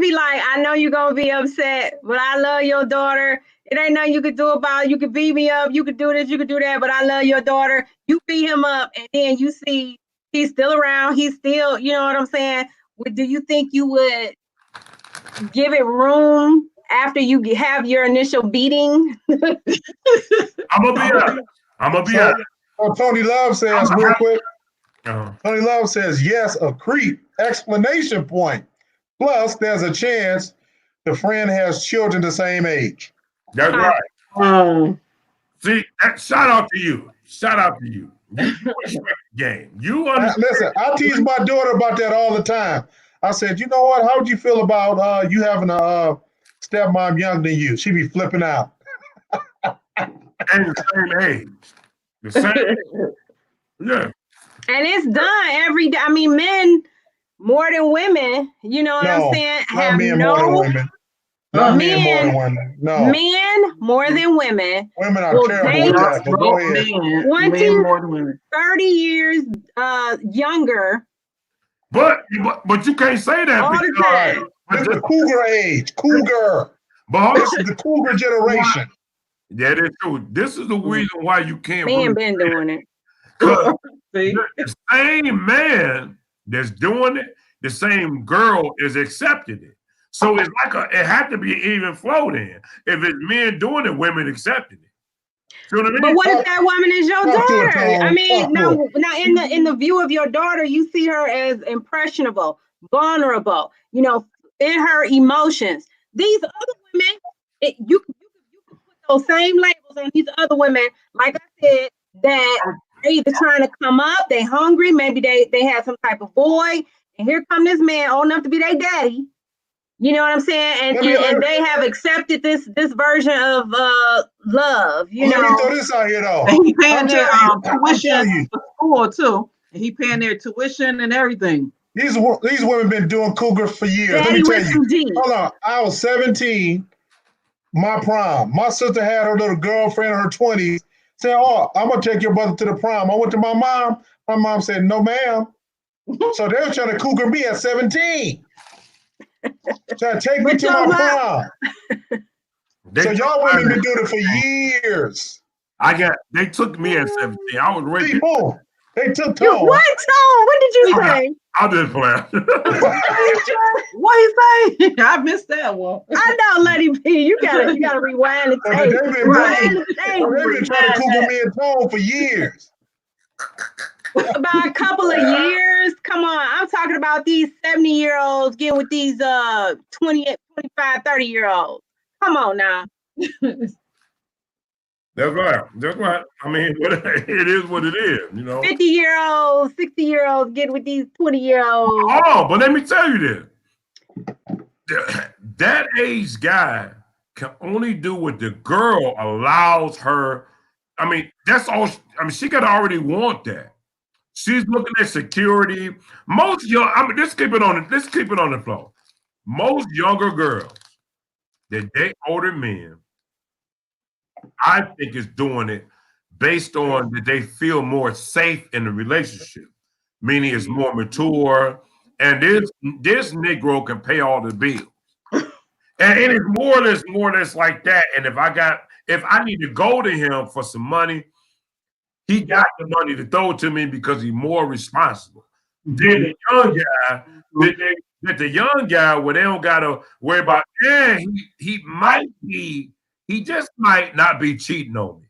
he like, I know you're gonna be upset, but I love your daughter. It ain't nothing you could do about it. You could beat me up, you could do this, you could do that, but I love your daughter. You beat him up, and then you see he's still around, he's still, you know what I'm saying? Do you think you would give it room after you have your initial beating? I'm gonna be honest. Tony Love says real quick. Uh-huh. Tony Love says yes, a creep! Explanation point. Plus, there's a chance the friend has children the same age. That's right. See, shout out to you. Shout out to you. You respect the game. You understand. Listen, I tease my daughter about that all the time. I said, you know what? How would you feel about you having a stepmom younger than you? She be flipping out. And the same age. The same. Yeah. And it's done every day. I mean, men more than women, you know what I'm saying? Not men more than women. Not men more than women. No. Men more than women. Women are terrible with that. But go ahead. Men more than women. 30 years younger. But you can't say that All the time. It's the cougar age. Cougar. But this is the cougar generation. Yeah, that's true. This is the reason why you can't. Man been doing it. The same man that's doing it, the same girl is accepting it. So it's like it had to be even flow then. If it's men doing it, women accepting it. You know what I mean? But what if that woman is your daughter? I mean, now in the view of your daughter, you see her as impressionable, vulnerable, you know, in her emotions. These other women, you can put those same labels on these other women, like I said, that they're either trying to come up, they hungry, maybe they have some type of void, and here come this man old enough to be their daddy. You know what I'm saying? And they have accepted this version of love. You know. Let me throw this out here though. And he paying their tuition for school too. And he paying their tuition and everything. These women been doing cougar for years. Daddy Let me tell you. D. Hold on. I was 17, my prom. My sister had her little girlfriend in her 20s. Said, "Oh, I'm gonna take your brother to the prom." I went to my mom. My mom said, "No, ma'am." So they were trying to cougar me at 17. Trying to take me to my prom. So y'all women been doing it for years. They took me at 17. I was ready. They took Tone. What, Tone? What did you say? I just playing. What he say? I missed that one. I know, Letty B. You gotta rewind the tape. They've been trying to cougar me and Tone for years. About a couple of years. Come on. I'm talking about these 70-year-olds getting with these 20, 25, 30-year-olds. Come on now. That's right. I mean, it is what it is, you know. 50-year-olds, 60-year-olds getting with these 20-year-olds. Oh, but let me tell you this. That age guy can only do what the girl allows her. I mean, that's all. She gotta already want that. She's looking at security. Let's keep it on the floor. Most younger girls that date older men, I think, is doing it based on that they feel more safe in the relationship, meaning it's more mature, and this Negro can pay all the bills. And it's more or less like that. And if I need to go to him for some money, he got the money to throw to me because he's more responsible. Then the young guy, the young guy where they don't gotta worry about, he just might not be cheating on me.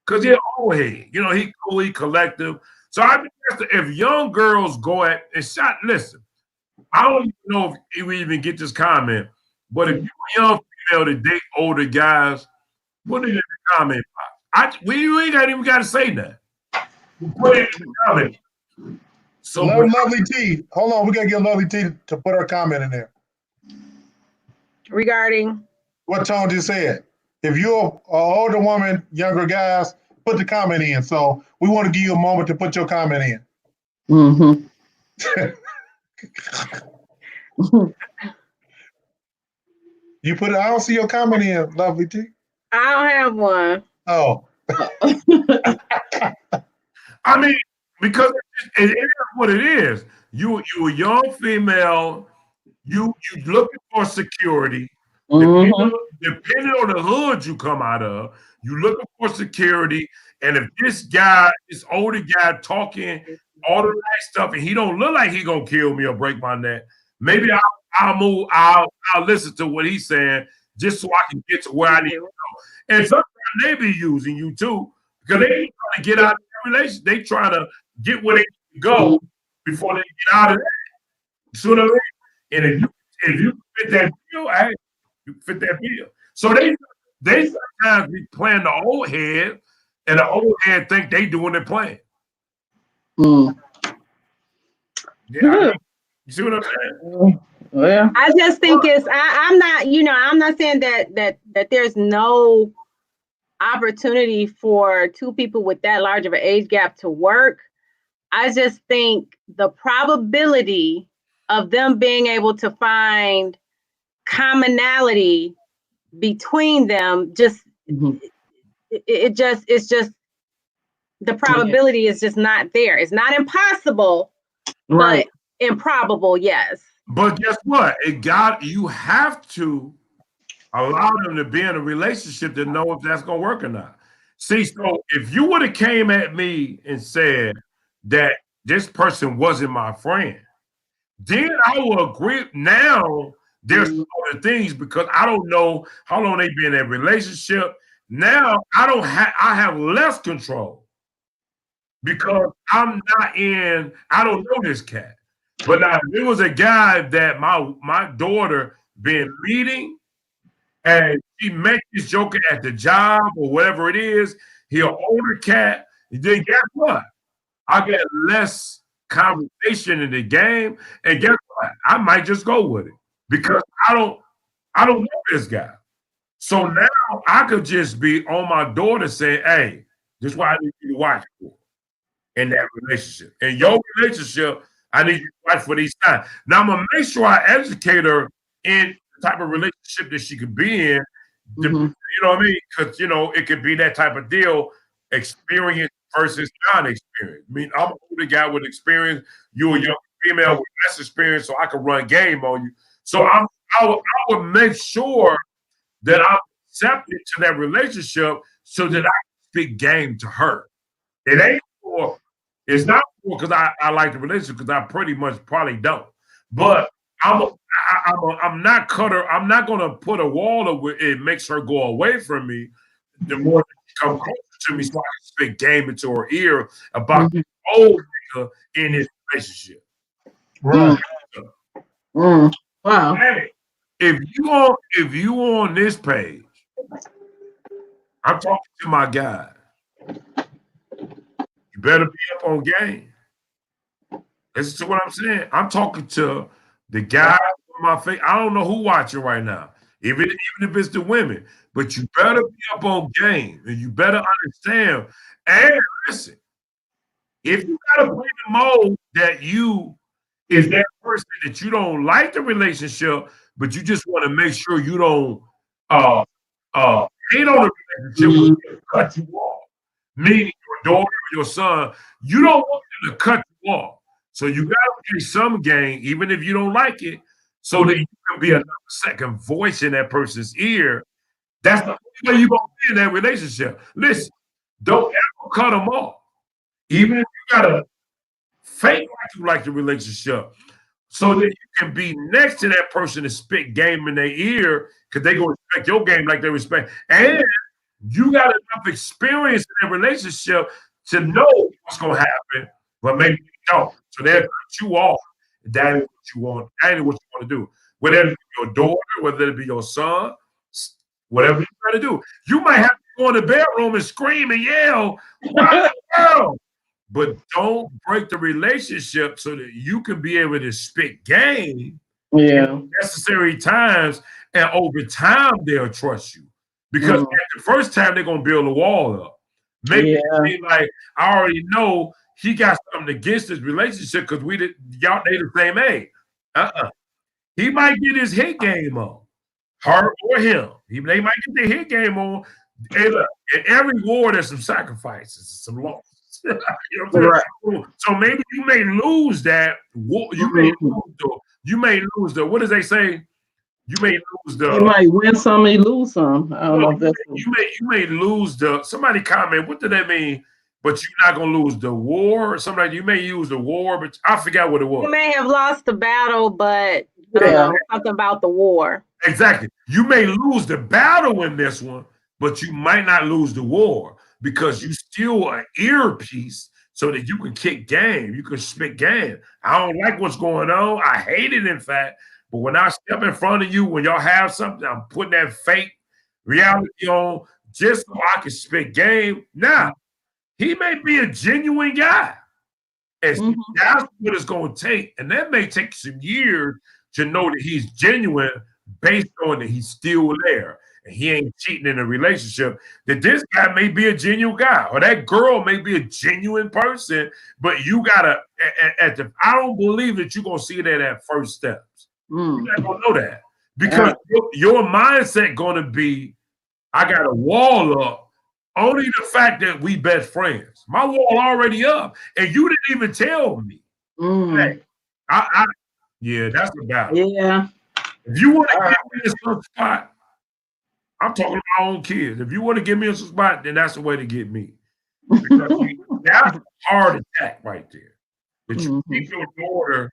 Because he's old head. You know, he cool, he collective. So I think if young girls go at and listen, I don't even know if we even get this comment, but if you're a young female to date older guys, put it in the comment box. We ain't even got to say that. Put it in the comment. So Lovely T. Hold on, we gotta get Lovely T to put her comment in there. Regarding what Tone just said. If you're an older woman, younger guys, put the comment in. So we want to give you a moment to put your comment in. Mm-hmm. You put it, I don't see your comment in, Lovely T. I don't have one. Oh. I mean, because it is what it is. You a young female, you looking for security. Depending on the hood you come out of, you looking for security. And if this older guy talking all the right stuff, and he don't look like he gonna kill me or break my neck, maybe I'll listen to what he's saying just so I can get to where I need to go. And sometimes they be using you too, because they ain't trying to get out relationship. They try to get where they need to go before they get out of that. You see what I mean? And if you fit that bill, hey, you fit that bill. So they sometimes be playing the old head, and the old head think they doing their plan. Mm. Yeah, I mean, you see what I'm saying? Well, I just think I'm not, I'm not saying that there's no opportunity for two people with that large of an age gap to work. I just think the probability of them being able to find commonality between them it's just the probability is just not there. It's not impossible, right. but improbable, yes. But guess what? You have to allow them to be in a relationship to know if that's gonna work or not. See, so if you would have came at me and said that this person wasn't my friend, then I will agree. Now there's other things because I don't know how long they've been in a relationship. Now I have less control because I don't know this cat. But now there was a guy that my daughter been meeting, and she met this joker at the job or whatever it is. He an older cat. Then guess what? I get less conversation in the game, and guess what? I might just go with it because I don't know this guy. So now I could just be on my daughter saying, "Hey, this is what I need you to watch for in that relationship. In your relationship, I need you to watch for these times." Now I'm gonna make sure I educate her in the type of relationship that she could be in. You know what I mean? Because it could be that type of deal, experience versus non-experience. I mean, I'm an older guy with experience. You're a young female with less experience, so I can run game on you. So I would make sure that I'm accepted to that relationship so that I can speak game to her. It ain't for, it's not for because I like the relationship because I pretty much probably don't. But I'm not gonna put a wall where it makes her go away from me. The more that she come closer to me, so I can speak game into her ear about the old nigga in this relationship. Right. Wow. Hey, if you on this page, I'm talking to my guy. You better be up on game. Listen to what I'm saying. I'm talking to the guy on my face. I don't know who watching right now, even if it's the women, but you better be up on game and you better understand. And listen, if you gotta play the mode that you is that person that you don't like the relationship, but you just want to make sure you don't hate on the relationship, cut you off. Meaning your daughter or your son, you don't want them to cut you off. So you gotta play some game, even if you don't like it, so that you can be another second voice in that person's ear. That's the only way you're gonna be in that relationship. Listen, don't ever cut them off. Even if you gotta fake like you like the relationship, so that you can be next to that person and spit game in their ear, because they gonna respect your game like they respect. And you got enough experience in that relationship to know what's gonna happen, but maybe you don't. So they'll cut you off. That is what you want. That is what you want to do. Whether it be your daughter, whether it be your son, whatever you got to do. You might have to go in the bedroom and scream and yell, wow, but don't break the relationship so that you can be able to spit game in necessary times, and over time they'll trust you. Because at the first time they're gonna build a wall up. Maybe like I already know he got something against this relationship because y'all they the same age. He might get his hit game on, her or him. They might get their hit game on. Hey, look, in every war there's some sacrifices, some losses. You know what I'm saying? So maybe you may lose that. You may lose the. What does they say? You may lose the. You might win some, you lose some. I don't know if that's. You may lose the. Somebody comment. What did that mean? But you're not gonna lose the war or something. You may use the war, but I forgot what it was. You may have lost the battle, but something about the war. Exactly. You may lose the battle in this one, but you might not lose the war because you still an earpiece so that you can kick game, you can spit game. I don't like what's going on. I hate it, in fact. But when I step in front of you, when y'all have something, I'm putting that fake reality on just so I can spit game. Now, he may be a genuine guy. And that's what it's going to take. And that may take some years to know that he's genuine based on that he's still there. And he ain't cheating in a relationship, that this guy may be a genuine guy, or that girl may be a genuine person, but you gotta I don't believe that you're gonna see that at first steps. You're not gonna know that because your mindset gonna be, I got a wall up, only the fact that we best friends. My wall already up, and you didn't even tell me. Hey, yeah, that's the battle. Yeah. If you want to get me in some spot, I'm talking to my own kids. If you want to get me in some spot, then that's the way to get me. Because that's a hard attack right there. That you keep your daughter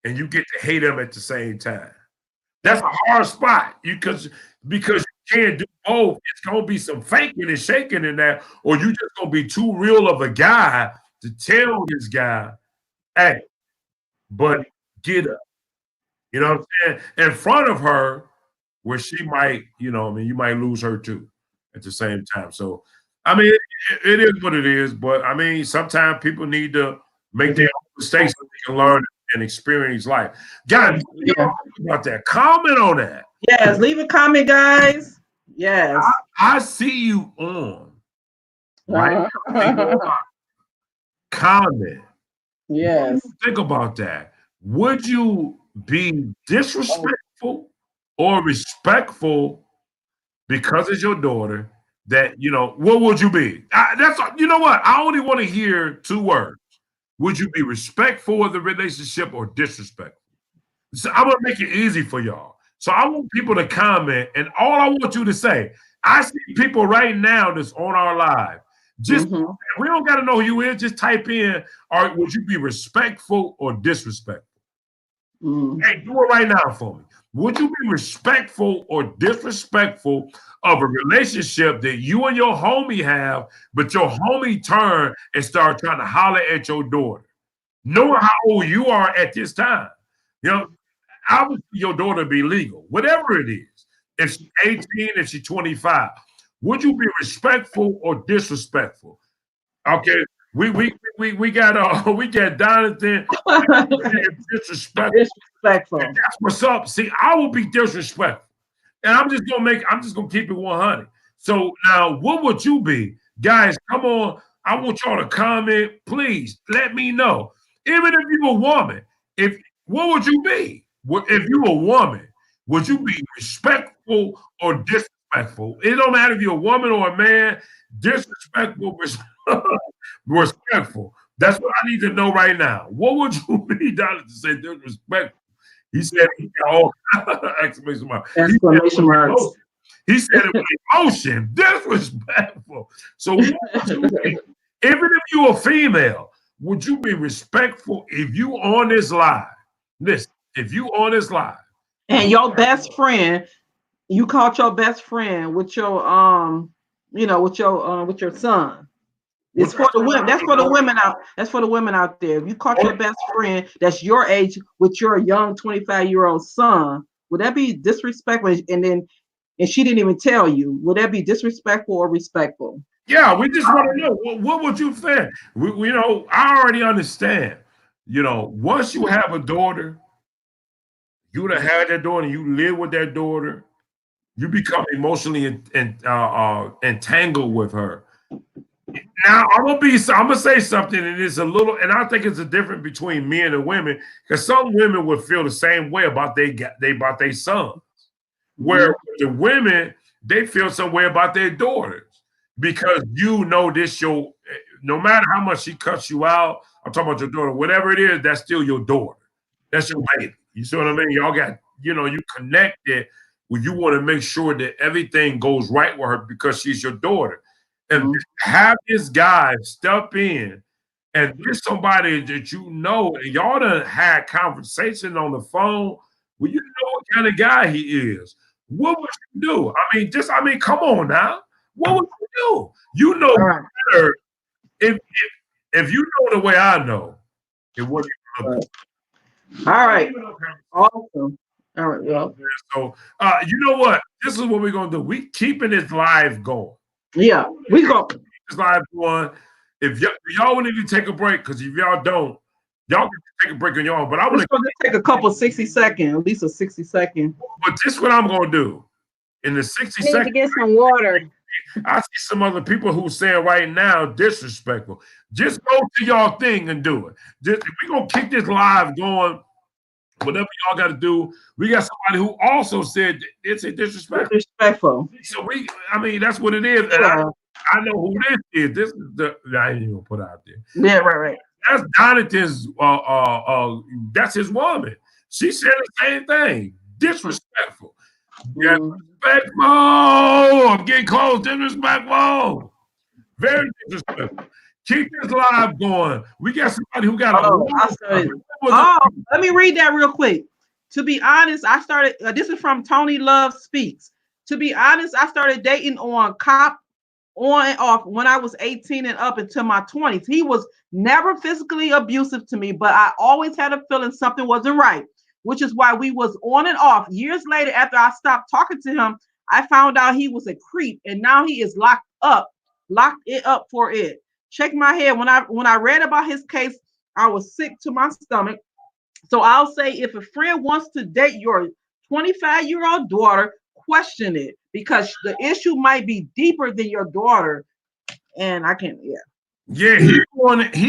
and you get to hate them at the same time. That's a hard spot. Because you can't do both. It's gonna be some faking and shaking in that, or you just gonna be too real of a guy to tell this guy, hey, buddy, get up. You know what I'm saying? In front of her, where she might, you might lose her too at the same time. So, I mean, it is what it is. But I mean, sometimes people need to make their own mistakes so they can learn and experience life. Guys, about that. Comment on that. Yes, leave a comment, guys. Yes. I see you on. Right? Comment. Yes. Think about that. Would you be disrespectful or respectful because it's your daughter? That, what would you be? You know what? I only want to hear two words. Would you be respectful of the relationship or disrespectful? So I'm going to make it easy for y'all. So I want people to comment, and all I want you to say, I see people right now that's on our live. Just we don't got to know who you is. Just type in, would you be respectful or disrespectful? Hey, do it right now for me. Would you be respectful or disrespectful of a relationship that you and your homie have, but your homie turn and start trying to holler at your daughter, knowing how old you are at this time? Obviously your daughter be legal, whatever it is. If she's 18, if she's 25, would you be respectful or disrespectful? Okay, we got Donathan. Disrespectful. And that's what's up. See, I will be disrespectful, and I'm just gonna keep it 100. So now, what would you be, guys? Come on, I want y'all to comment. Please let me know. Even if you're a woman, what would you be? If you're a woman, would you be respectful or disrespectful? It don't matter if you're a woman or a man. Disrespectful, respectful. That's what I need to know right now. What would you be, Donald, to say disrespectful? He said he got all exclamation marks. He said it with emotion, disrespectful. So what would you be? Even if you're a female, would you be respectful if you on this live? Listen, if you on this live and your best friend, you caught your best friend with your with your son. It's for the women. That's for the women out. That's for the women out there. If you caught your best friend that's your age with your young 25-year-old son, would that be disrespectful? And she didn't even tell you. Would that be disrespectful or respectful? Yeah, we just want to know what would you think? I already understand. Once you have a daughter, you done had that daughter, you live with that daughter, you become emotionally entangled with her. Now I'm gonna say something, and it's a little, and I think it's a difference between men and women, because some women would feel the same way about their sons, where the women, they feel some way about their daughters, because this no matter how much she cuts you out, I'm talking about your daughter, whatever it is, that's still your daughter, that's your baby. You see what I mean? Y'all got you connected. Well, you want to make sure that everything goes right with her because she's your daughter. And have this guy step in, and there's somebody that and y'all done had conversation on the phone. Well, you know what kind of guy he is. What would you do? Come on now. What would you do. You know right. better if you know the way I know, it wouldn't even look good. All right. Awesome. All right. Well, So you know what? This is what we're gonna do. We keeping this live going. yeah, we go. This live going. If y'all want to take a break, because if y'all don't, y'all can take a break on your own. But I want to take a couple 60-second, at least a 60-second. But this is what I'm gonna do. In the 60 I need to seconds, get some water. I see some other people who saying right now disrespectful. Just go to y'all thing and do it. Just we're gonna keep this live going. Whatever y'all got to do, we got somebody who also said it's a disrespectful. Disrespectful. So I mean, that's what it is. And Yeah. I know who this is. This is I ain't even gonna put it out there. Yeah, right. That's Donatan's. That's his woman. She said the same thing. Disrespectful. Disrespectful. I'm getting close. Disrespectful. Very disrespectful. Keep this live going. We got somebody who got let me read that real quick. To be honest, I started. This is from Tony Love Speaks. To be honest, I started dating on and off when I was 18 and up into my 20s. He was never physically abusive to me, but I always had a feeling something wasn't right, which is why we was on and off. Years later, after I stopped talking to him, I found out he was a creep, and now he is locked it up for it. Shake my head. When I read about his case, I was sick to my stomach. So I'll say, if a friend wants to date your 25-year-old daughter, question it, because the issue might be deeper than your daughter. And I can't. Yeah, he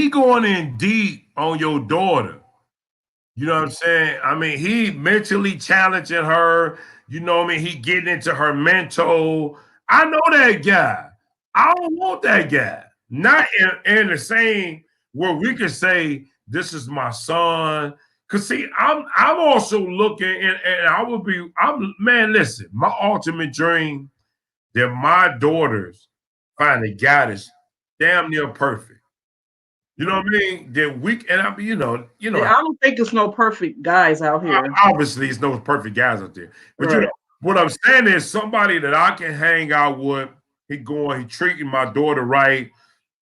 going in deep on your daughter. You know what I'm saying? I mean, he mentally challenging her. You know what I mean? He getting into her mental. I know that guy. I don't want that guy. Not in the same where we can say this is my son. Cause see, I'm also looking and man, listen, my ultimate dream that my daughters find a guy that's damn near perfect. You know what I mean? That we and I don't think there's no perfect guys out here. Obviously, there's no perfect guys out there. But right. What I'm saying is somebody that I can hang out with. He treating my daughter right.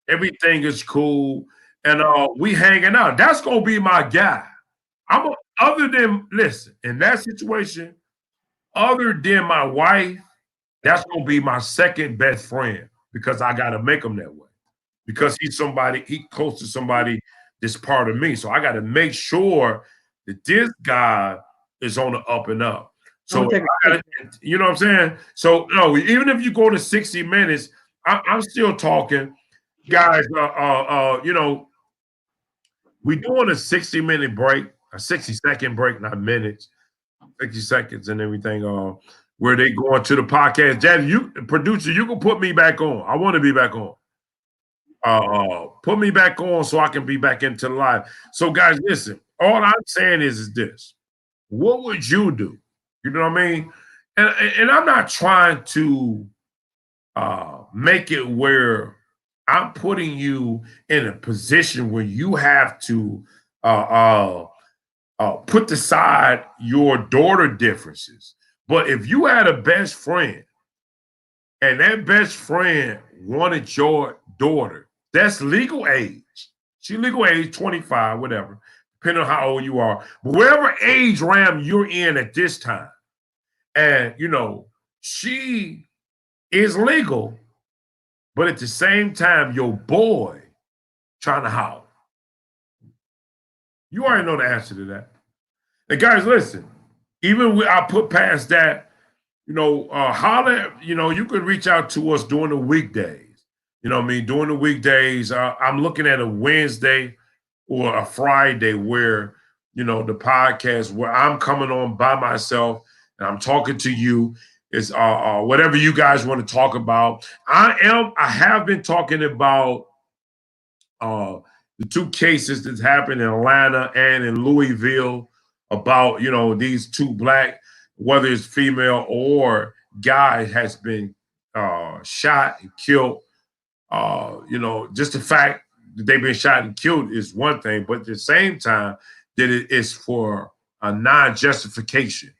Everything is cool, and we hanging out. That's gonna be my guy. In that situation, other than my wife, that's gonna be my second best friend because I gotta make him that way. Because he's close to somebody that's part of me. So I gotta make sure that this guy is on the up and up. So you know what I'm saying? So no, even if you go to 60 minutes, I'm still talking. Guys, we're doing a 60-minute break, a 60-second break, not minutes, 60 seconds and everything, where they go into the podcast. Jazzy, producer, you can put me back on. I want to be back on. Put me back on so I can be back into the live. So, guys, listen, all I'm saying is this. What would you do? You know what I mean? And I'm not trying to make it where I'm putting you in a position where you have to put aside your daughter differences. But if you had a best friend and that best friend wanted your daughter, that's legal age. She legal age, 25, whatever, depending on how old you are. But whatever age ram you're in at this time, and, she is legal, but at the same time, your boy trying to holler. You already know the answer to that. And guys, listen, even I put past that, holler, you can reach out to us during the weekdays. You know what I mean? During the weekdays, I'm looking at a Wednesday or a Friday where, the podcast where I'm coming on by myself and I'm talking to you. It's whatever you guys want to talk about. I have been talking about the two cases that's happened in Atlanta and in Louisville about, these two black, whether it's female or guy, has been shot and killed. Just the fact that they've been shot and killed is one thing, but at the same time that it is for a non-justification.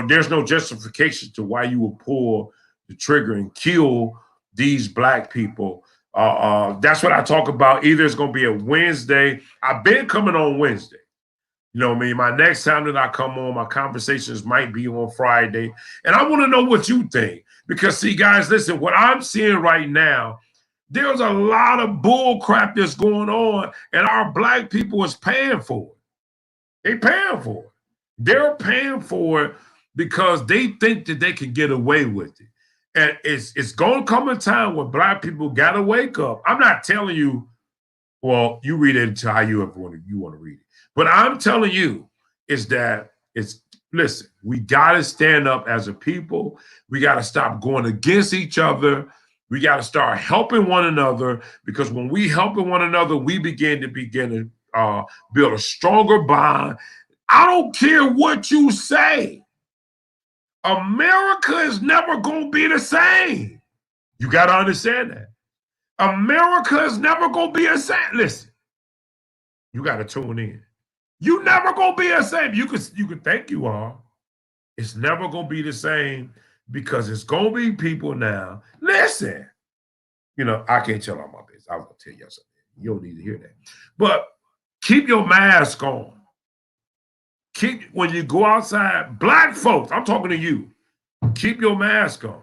There's no justification to why you would pull the trigger and kill these black people. That's what I talk about. Either it's going to be a Wednesday. I've been coming on Wednesday. You know what I mean? My next time that I come on, my conversations might be on Friday. And I want to know what you think. Because, see, guys, listen, what I'm seeing right now, there's a lot of bull crap that's going on, and our black people is paying for it. They paying for it. They're paying for it because they think that they can get away with it. And it's going to come a time when black people got to wake up. I'm not telling you, well, you read it to how you want to read it. But I'm telling you is that listen, we got to stand up as a people. We got to stop going against each other. We got to start helping one another, because when we helping one another, we begin to build a stronger bond. I don't care what you say. America is never going to be the same. You got to understand that. America is never going to be the same. Listen, you got to tune in. You never going to be the same. You can think you are. It's never going to be the same, because it's going to be people now. Listen, I can't tell all my business. I was going to tell you something. You don't need to hear that. But keep your mask on. When you go outside, black folks, I'm talking to you, keep your mask on.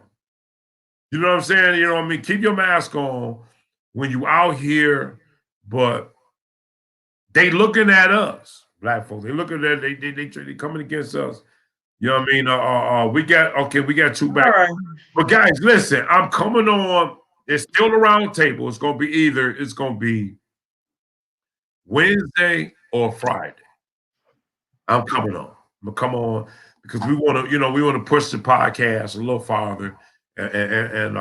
You know what I'm saying? You know what I mean? Keep your mask on when you out here, but they looking at us, black folks. They looking at, they coming against us. You know what I mean? We got two back. Right. But guys, listen, I'm coming on. It's still a round table. It's going to be Wednesday or Friday. I'm coming on. I'm gonna come on because we want to push the podcast a little farther and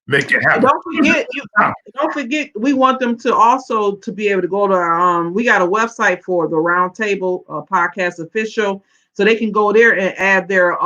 make it happen. Don't forget, we want them to also to be able to go to we got a website for the Roundtable Podcast Official, so they can go there and add their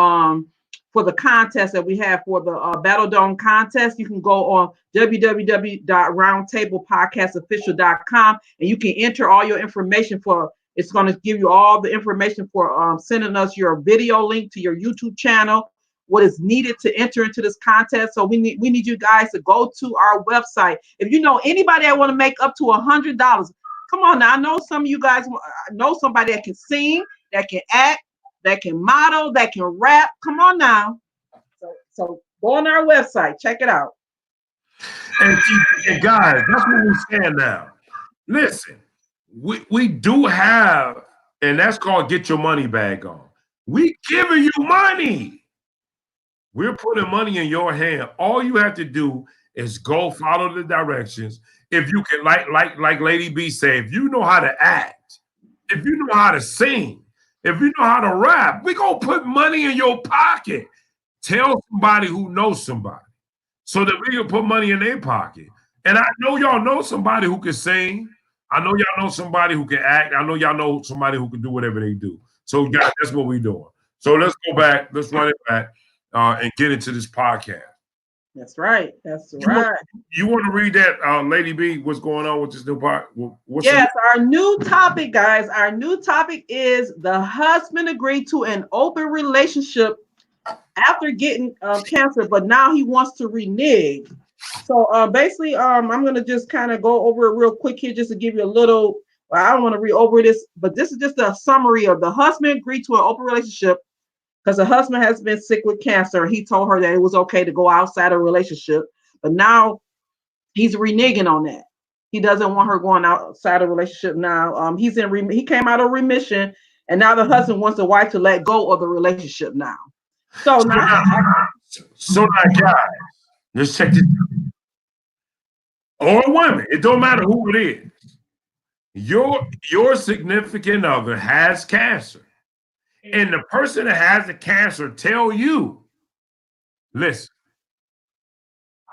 for the contest that we have for the Battle Dome contest. You can go on www.roundtablepodcastofficial.com and you can enter all your information for. It's going to give you all the information for sending us your video link to your YouTube channel, what is needed to enter into this contest. So we need you guys to go to our website. If you know anybody that want to make up to $100, come on now. I know some of you guys know somebody that can sing, that can act, that can model, that can rap. Come on now. So go on our website, check it out. And guys, that's what we're saying now. Listen. We do have, and that's called get your money bag on. We giving you money. We're putting money in your hand. All you have to do is go follow the directions. If you can, like Lady B said, if you know how to act, if you know how to sing, if you know how to rap, we gonna put money in your pocket. Tell somebody who knows somebody so that we can put money in their pocket. And I know y'all know somebody who can sing. I know y'all know somebody who can act. I know y'all know somebody who can do whatever they do. So, guys, that's what we're doing. So let's go back. Let's run it back and get into this podcast. That's right. You want to read that, Lady B? What's going on with this new part? Our new topic, guys. Our new topic is the husband agreed to an open relationship after getting cancer, but now he wants to renege. So basically, I'm going to just kind of go over it real quick here just to give you a little, I don't want to read over this, but this is just a summary of the husband agreed to an open relationship because the husband has been sick with cancer. He told her that it was okay to go outside a relationship, but now he's reneging on that. He doesn't want her going outside a relationship now. He came out of remission, and now the husband wants the wife to let go of the relationship now. So now guys, let's check this out. Or women, it don't matter who it is. Your significant other has cancer. And the person that has the cancer tell you, listen,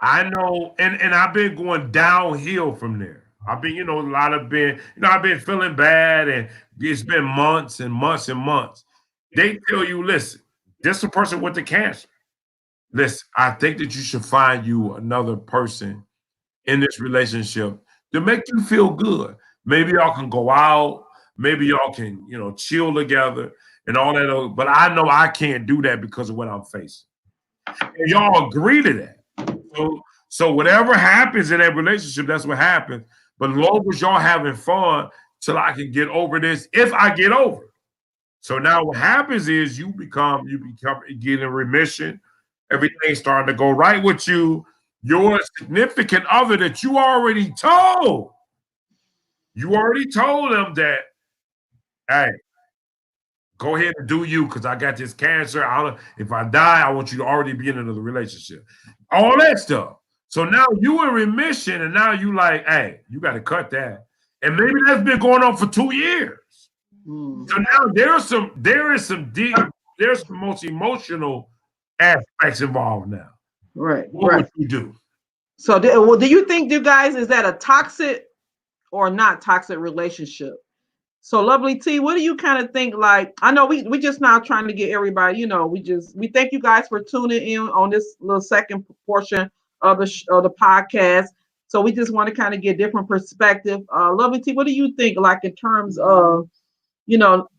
I know, and I've been going downhill from there. I've been, I've been feeling bad, and it's been months and months and months. They tell you, listen, this is a person with the cancer. Listen, I think that you should find you another person in this relationship to make you feel good. Maybe y'all can go out. Maybe y'all can, chill together and all that. But I know I can't do that because of what I'm facing. And y'all agree to that. So whatever happens in that relationship, that's what happens. But long as y'all having fun till I can get over this, if I get over it. So now what happens is you get in remission. Everything's starting to go right with you. Your significant other that you already told them that, hey, go ahead and do you because I got this cancer. If I die, I want you to already be in another relationship. All that stuff. So now you in remission, and now you like, hey, you got to cut that. And maybe that's been going on for 2 years. So now there's some most emotional aspects involved now. Right. What right. would you do? So do you think, you guys, is that a toxic or not toxic relationship? So Lovely T, what do you kind of think? Like, I know we just now trying to get everybody, we thank you guys for tuning in on this little second portion of the podcast. So we just want to kind of get different perspective. Lovely T, what do you think, like in terms of,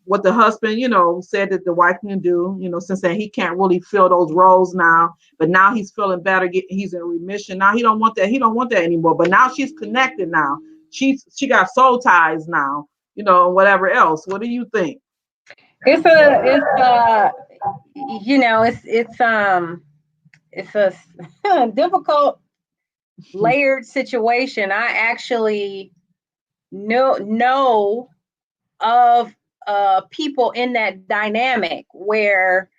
what the husband, said that the wife can do, since that he can't really fill those roles now, but now he's feeling better, he's in remission. Now he don't want that anymore. But now she's connected now. She got soul ties now. Whatever else. What do you think? It's a difficult layered situation. I actually know of people in that dynamic where,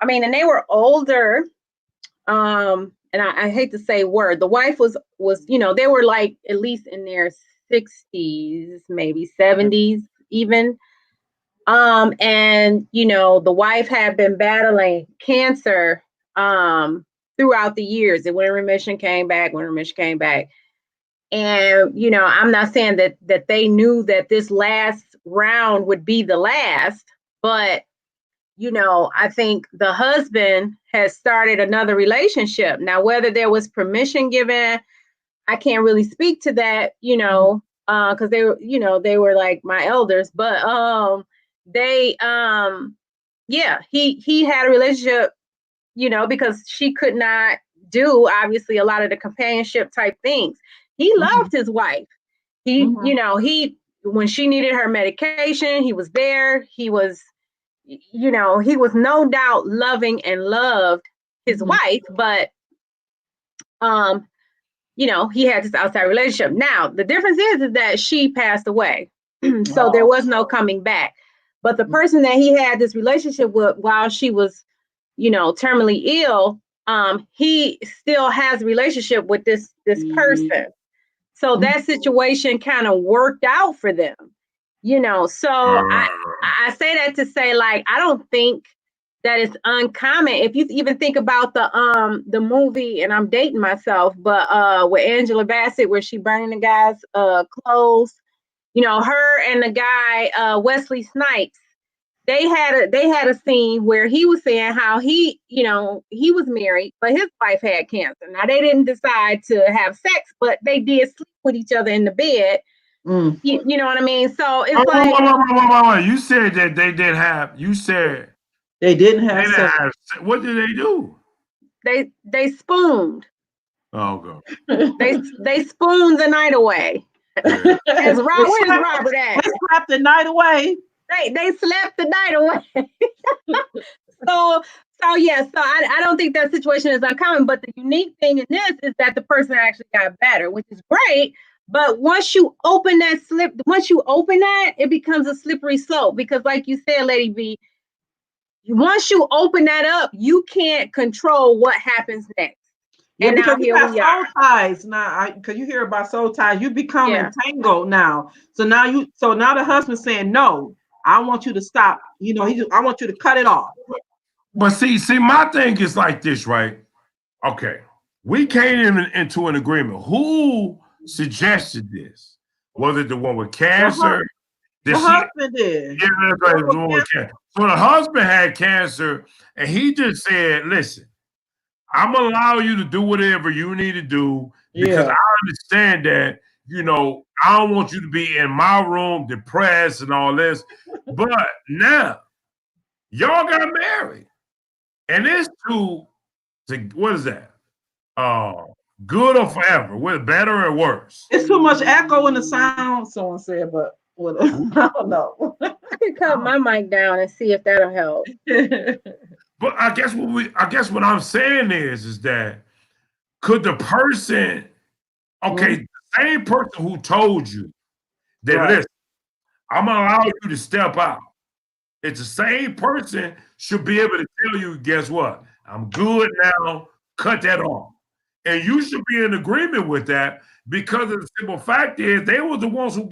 and they were older, and I hate to say word. The wife was they were like at least in their 60s, maybe 70s even. And the wife had been battling cancer throughout the years. It went in remission, came back, And I'm not saying that they knew that this last round would be the last, but I think the husband has started another relationship. Now, whether there was permission given, I can't really speak to that, because they were like my elders, but he had a relationship, because she could not do obviously a lot of the companionship type things. He loved his wife. He, when she needed her medication, he was there. He was, he was no doubt loving and loved his wife, but he had this outside relationship. Now, the difference is that she passed away. So there was no coming back. But the person that he had this relationship with while she was, terminally ill, he still has a relationship with this person. So that situation kind of worked out for them, So I say that to say, like, I don't think that it's uncommon. If you even think about the movie, and I'm dating myself, but with Angela Bassett, where she burning the guy's clothes, her and the guy Wesley Snipes, they had a scene where he was saying how he was married, but his wife had cancer. Now they didn't decide to have sex, but they did sleep with each other in the bed. You know what I mean? So it's like you said that they didn't have. You said they didn't have sex. What did they do? They spooned. Oh, God. They spooned the night away. Where's Robert at? They slept the night away. They slept the night away. So I don't think that situation is uncommon. But the unique thing in this is that the person actually got better, which is great. But once you open that, it becomes a slippery slope, because like you said, Lady B, once you open that up, you can't control what happens next. Yeah, and because you have soul ties now, because you hear about soul ties, you become entangled now. So now the husband's saying, no, I want you to stop. I want you to cut it off. But see, my thing is like this, right? Okay, we came into an agreement. Who suggested this? Was it the one with cancer? The husband did. Yeah, the one with cancer. So the husband had cancer, and he just said, listen, I'm gonna allow you to do whatever you need to do, because I understand that, I don't want you to be in my room depressed and all this. But now y'all got married, and it's what is that? good or forever, with better or worse. It's too much echo in the sound, someone said, but what, I don't know. I can cut my mic down and see if that'll help. But I guess what I'm saying is that could the person, okay, the same person who told you that, listen, I'm gonna allow you to step out. It's the same person should be able to tell you, guess what? I'm good now, cut that off. And you should be in agreement with that, because of the simple fact is they were the ones who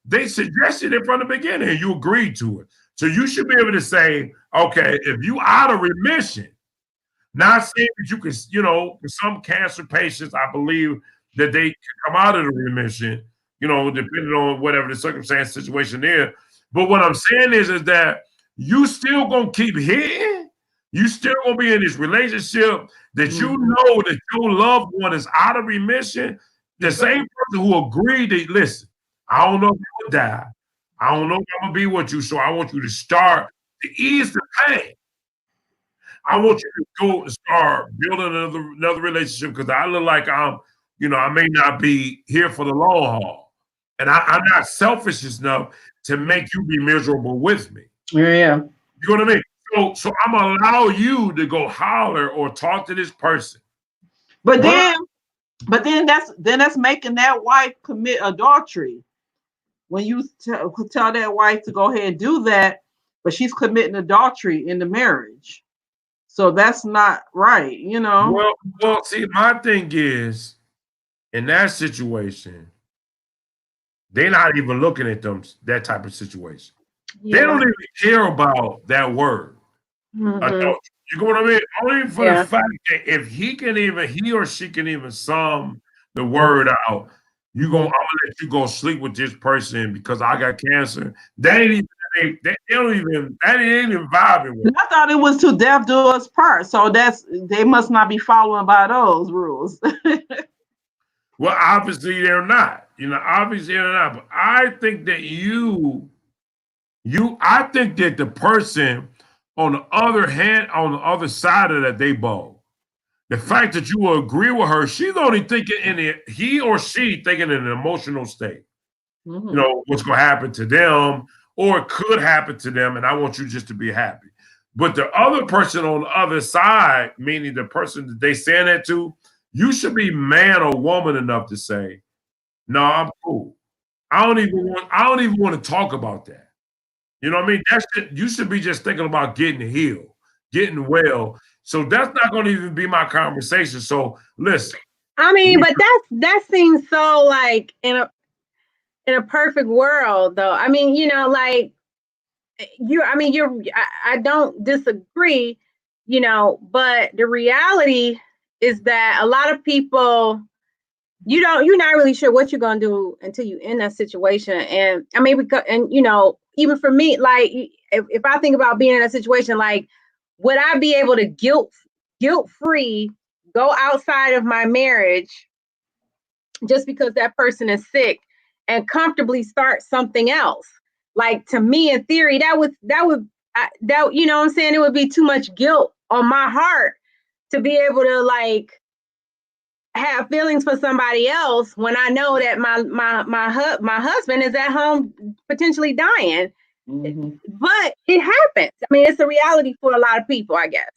they suggested it from the beginning and you agreed to it. So you should be able to say, okay, if you out of remission, not saying that you can, for some cancer patients, I believe that they can come out of the remission, depending on whatever the circumstance situation is. But what I'm saying is that you still gonna keep hitting. You still gonna be in this relationship that you know that your loved one is out of remission. The same person who agreed that, listen, I don't know if you will die. I don't know if I'm gonna be with you, so I want you to start to ease the pain. I want you to go and start building another relationship, because I look like I may not be here for the long haul. And I'm not selfish enough to make you be miserable with me. Yeah. You know what I mean? So I'm gonna allow you to go holler or talk to this person. But then that's making that wife commit adultery. When you tell that wife to go ahead and do that, but she's committing adultery in the marriage. So that's not right, Well, see, my thing is, in that situation, they're not even looking at that type of situation. Yeah. They don't even care about that word. Adultery. You know what I mean? Only for the fact that if he or she can even sum the word out, I'm gonna let you go sleep with this person because I got cancer. That ain't even vibing with. I thought it was to death do us part. So they must not be following by those rules. Well, obviously they're not. Obviously they're not. But I think that I think that the person on the other side of that, they bow. The fact that you will agree with her, she's only thinking he or she thinking in an emotional state. What's going to happen to them, or it could happen to them, and I want you just to be happy. But the other person on the other side, meaning the person that they saying that to, you should be man or woman enough to say, no, I'm cool. I don't even want to talk about that. You know what I mean? You should be just thinking about getting healed, getting well. So that's not going to even be my conversation. So listen. I mean, but that seems so like in a perfect world, though. I mean, like I don't disagree, but the reality is that a lot of people, you're not really sure what you're going to do until you're in that situation. And I mean, even for me, like if I think about being in a situation, like, would I be able to guilt-free go outside of my marriage just because that person is sick and comfortably start something else? Like, to me, in theory, that would you know what I'm saying? It would be too much guilt on my heart to be able to like have feelings for somebody else when I know that my husband is at home potentially dying. But it happens. I mean, it's a reality for a lot of people, I guess.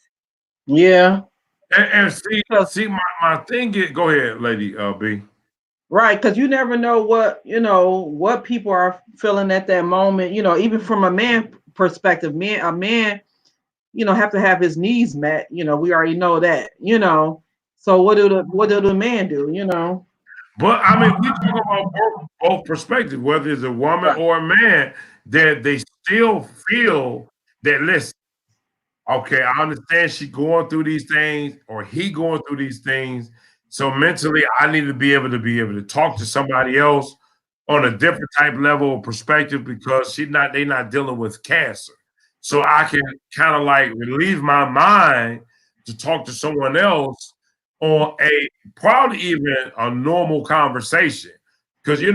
Yeah. And see, my thing is, go ahead, Lady B. Right, because you never know what people are feeling at that moment. Even from a man perspective, a man, have to have his needs met. We already know that. So what do the man do? But I mean, we talk about both perspectives, whether it's a woman or a man, that they still feel that, listen, okay, I understand she going through these things or he going through these things. So mentally, I need to be able to talk to somebody else on a different type level of perspective, because they're not dealing with cancer. So I can kind of like relieve my mind to talk to someone else on probably even a normal conversation. Because you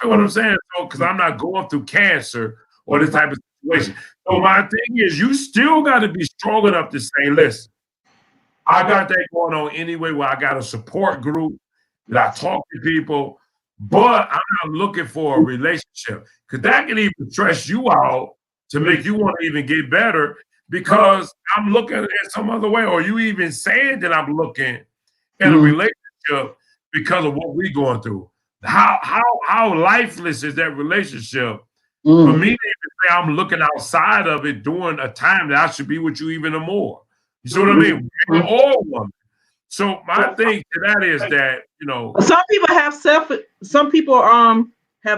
feel what I'm saying? Because I'm not going through cancer or this type of situation. So my thing is, you still got to be strong enough to say, listen, I got that going on anyway, where I got a support group that I talk to people, but I'm not looking for a relationship because that can even stress you out to make you want to even get better because I'm looking at some other way, or you even saying that I'm looking at a relationship because of what we're going through. How lifeless is that relationship for me to even say I'm looking outside of it during a time that I should be with you even more? You see what I mean? Man or woman. So my thing to that is that, you know, some people have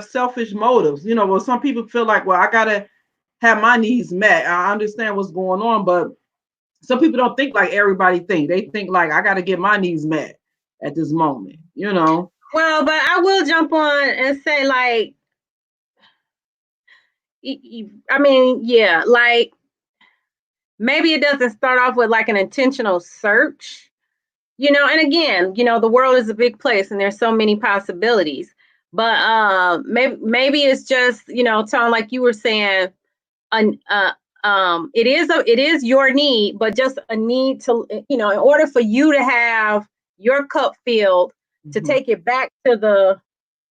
selfish motives, you know. Well, some people feel like, well, I gotta have my needs met. I understand what's going on, but some people don't think like everybody think. They think like, I gotta get my needs met at this moment, you know. Well, but I will jump on and say, like, I mean, yeah, like maybe it doesn't start off with like an intentional search, you know. And again, you know, the world is a big place and there's so many possibilities. But maybe it's just, you know, Tom, like you were saying, it is your need, but just a need to, you know, in order for you to have your cup filled, to take it back to the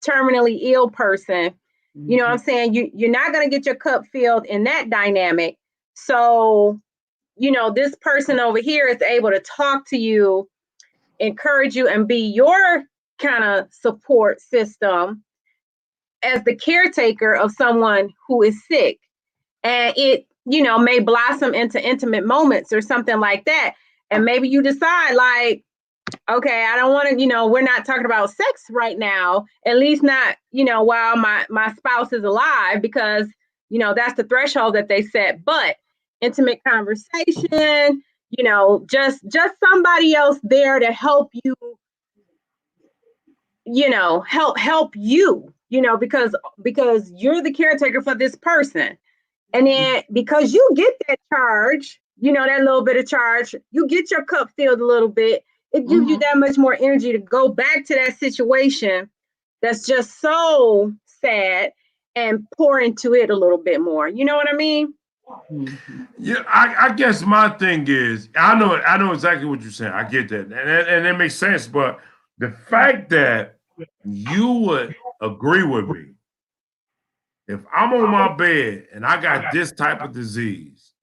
terminally ill person, you know what I'm saying? You're not going to get your cup filled in that dynamic. So, you know, this person over here is able to talk to you, encourage you, and be your kind of support system as the caretaker of someone who is sick. And it, you know, may blossom into intimate moments or something like that. And maybe you decide like, okay, I don't want to, you know, we're not talking about sex right now, at least not, you know, while my spouse is alive, because, you know, that's the threshold that they set. But intimate conversation, you know, just somebody else there to help you, you know, help you, you know, because you're the caretaker for this person. And then because you get that charge, you know, that little bit of charge, you get your cup filled a little bit. It gives you that much more energy to go back to that situation that's just so sad and pour into it a little bit more. You know what I mean? Yeah, I guess my thing is, I know exactly what you're saying. I get that, and it makes sense. But the fact that you would agree with me, if I'm on my bed and I got this type of disease,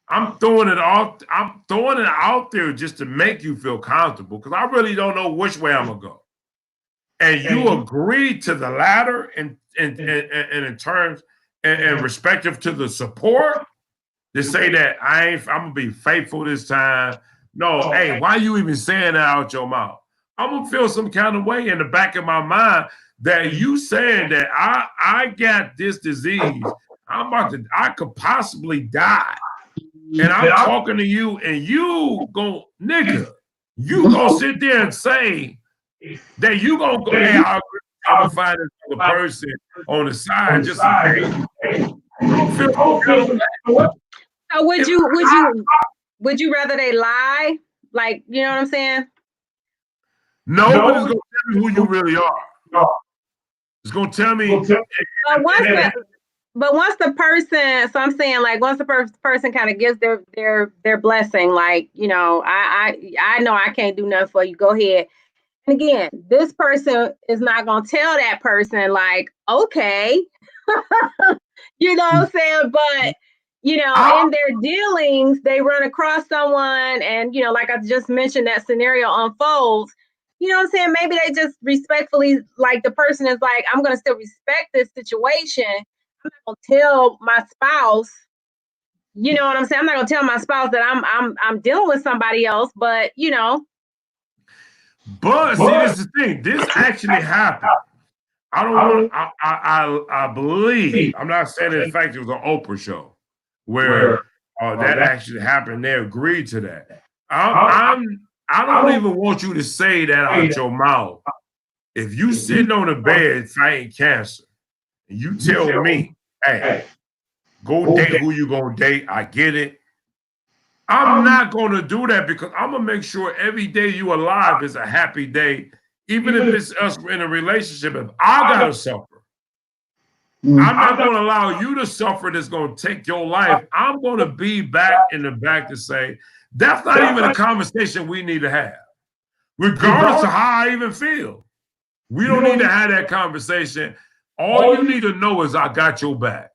I'm throwing it out there just to make you feel comfortable because I really don't know which way I'm gonna go. And you agree to the latter and in terms and respective to the support to say that I'm gonna be faithful this time. No, hey, why you even saying that out your mouth? I'm gonna feel some kind of way in the back of my mind that you saying that I got this disease. I could possibly die. And I'm talking to you, and you go, nigga, you gonna sit there and say that you gonna go, hey, I'm gonna find another person on the side just in case. So would you rather they lie? Like, you know what I'm saying? No, but it's gonna tell me who you really are. It's gonna tell me. But once the person, so I'm saying, like, once the person kind of gives their blessing, like, you know, I know I can't do nothing for you. Go ahead. And again, this person is not gonna tell that person, like, okay, you know what I'm saying? But you know, in their dealings, they run across someone, and you know, like I just mentioned, that scenario unfolds. You know what I'm saying? Maybe they just respectfully, like the person is like, I'm gonna still respect this situation. I'm not gonna tell my spouse, you know what I'm saying? I'm not gonna tell my spouse that I'm dealing with somebody else, but you know. But see, this is the thing. This actually happened. I don't want. I believe. I'm not saying in fact it was an Oprah show where that actually happened. They agreed to that. I don't even want you to say that out your mouth. If you sitting on the bed fighting cancer, and you tell me, hey, go date who you gonna date. I get it. I'm not gonna do that because I'm gonna make sure every day you alive is a happy day, even if it's us in a relationship. If I gotta suffer, I'm not gonna allow you to suffer. That's gonna take your life. I'm gonna be back in the back to say, That's not even a conversation we need to have. Regardless of how I even feel. We don't need to have that conversation. All you need to know is I got your back.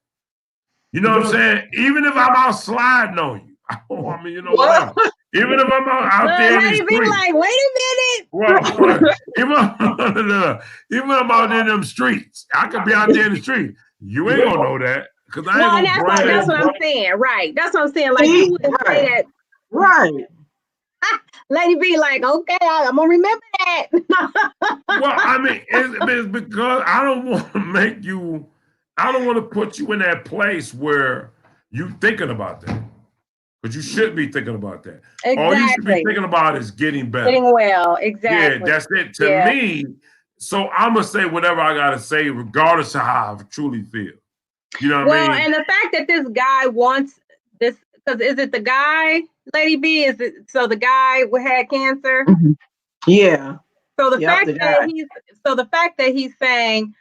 You know what I'm saying? Even if I'm out sliding on you. I mean, you know what? Even if I'm out there in the street. Be like, wait a minute. Well, even if I'm out there in them streets, I could be out there in the street. You ain't gonna know that. Because I ain't gonna that's what I'm saying. Right. That's what I'm saying. Like, you wouldn't say that. Right. Lady B like, okay, I'm gonna remember that. Well, I mean, it's because I don't want to make you, I don't want to put you in that place where you thinking about that. But you should be thinking about that. Exactly. All you should be thinking about is getting better. Getting well, exactly. Yeah, that's it. To me, so I'm going to say whatever I got to say, regardless of how I truly feel. You know what I mean? Well, and the fact that this guy wants this, because is it the guy, Lady B? Is it so the guy who had cancer? Mm-hmm. Yeah. So the fact that he's saying,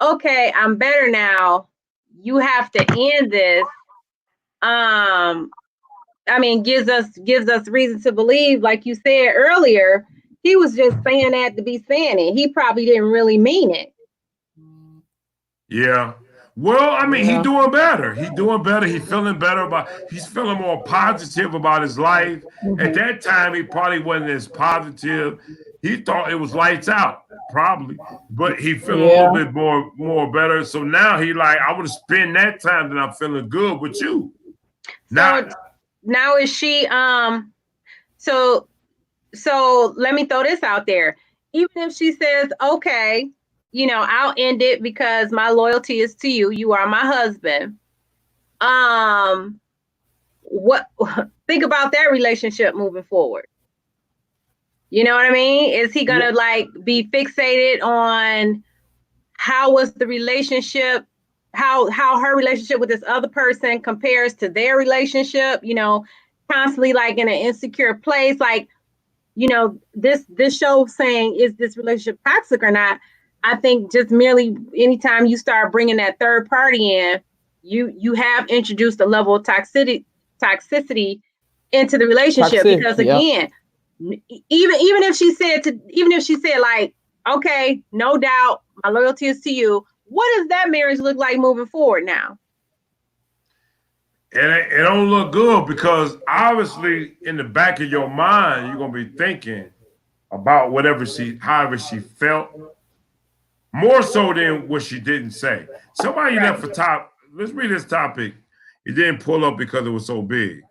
okay, I'm better now. You have to end this. I mean, gives us reason to believe, like you said earlier, he was just saying that to be saying it. He probably didn't really mean it. Yeah. Well, I mean, he's doing better. He's doing better. He's feeling better he's feeling more positive about his life. At that time, he probably wasn't as positive. He thought it was lights out, probably, but he feel a little bit more better. So now he like, I want to spend that time that I'm feeling good with you. Now is she so let me throw this out there. Even if she says, okay, you know, I'll end it because my loyalty is to you. You are my husband. What think about that relationship moving forward? You know what I mean? Is he gonna like be fixated on how was the relationship, how her relationship with this other person compares to their relationship, you know, constantly like in an insecure place, like, you know, this show saying, is this relationship toxic or not? I think just merely anytime you start bringing that third party in, you have introduced a level of toxicity into the relationship. Because again, even if she said like, okay, no doubt, my loyalty is to you. What does that marriage look like moving forward now? It don't look good because obviously in the back of your mind, you're gonna be thinking about however she felt, more so than what she didn't say. Somebody left for top. Let's read this topic. It didn't pull up because it was so big.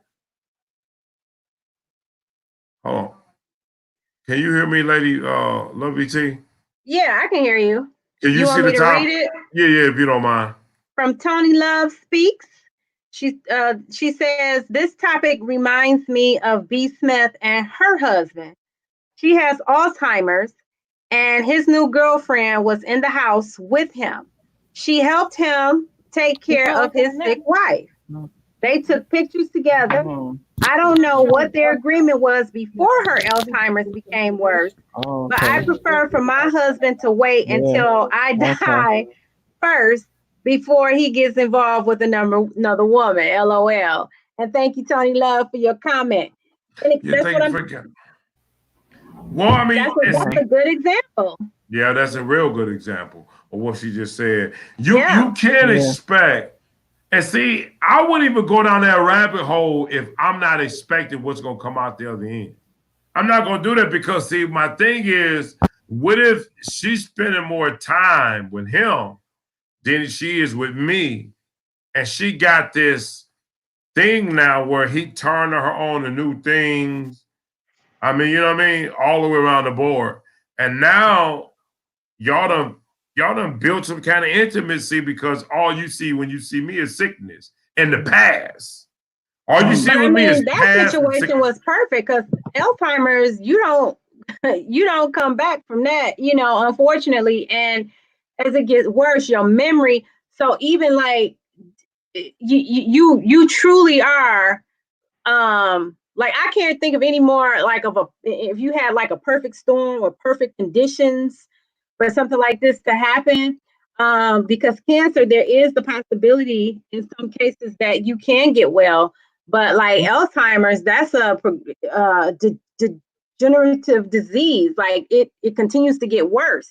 Hold on. Can you hear me, Lady Lovey T? Yeah, I can hear you. Can you see the top? Read it? Yeah, if you don't mind. From Tony Love Speaks. She says, this topic reminds me of B. Smith and her husband. She has Alzheimer's and his new girlfriend was in the house with him. She helped him take care of his sick wife. They took pictures together. I don't know what their agreement was before her Alzheimer's became worse, but I prefer for my husband to wait until I die first before he gets involved with another woman, LOL. And thank you, Tony Love, for your comment. Well, I mean, that's a good example. Yeah, that's a real good example of what she just said. You can't expect, and see, I wouldn't even go down that rabbit hole if I'm not expecting what's going to come out the other end. I'm not going to do that because, see, my thing is, what if she's spending more time with him than she is with me, and she got this thing now where he turned her on to new things. I mean, you know what I mean? All the way around the board. And now y'all done built some kind of intimacy because all you see when you see me is sickness in the past. All you see with me is that situation was perfect because Alzheimer's, you don't come back from that, you know, unfortunately. And as it gets worse, your memory. So even like you truly are like, I can't think of any more like if you had like a perfect storm or perfect conditions for something like this to happen, because cancer, there is the possibility in some cases that you can get well, But like Alzheimer's, that's a degenerative disease. Like it continues to get worse.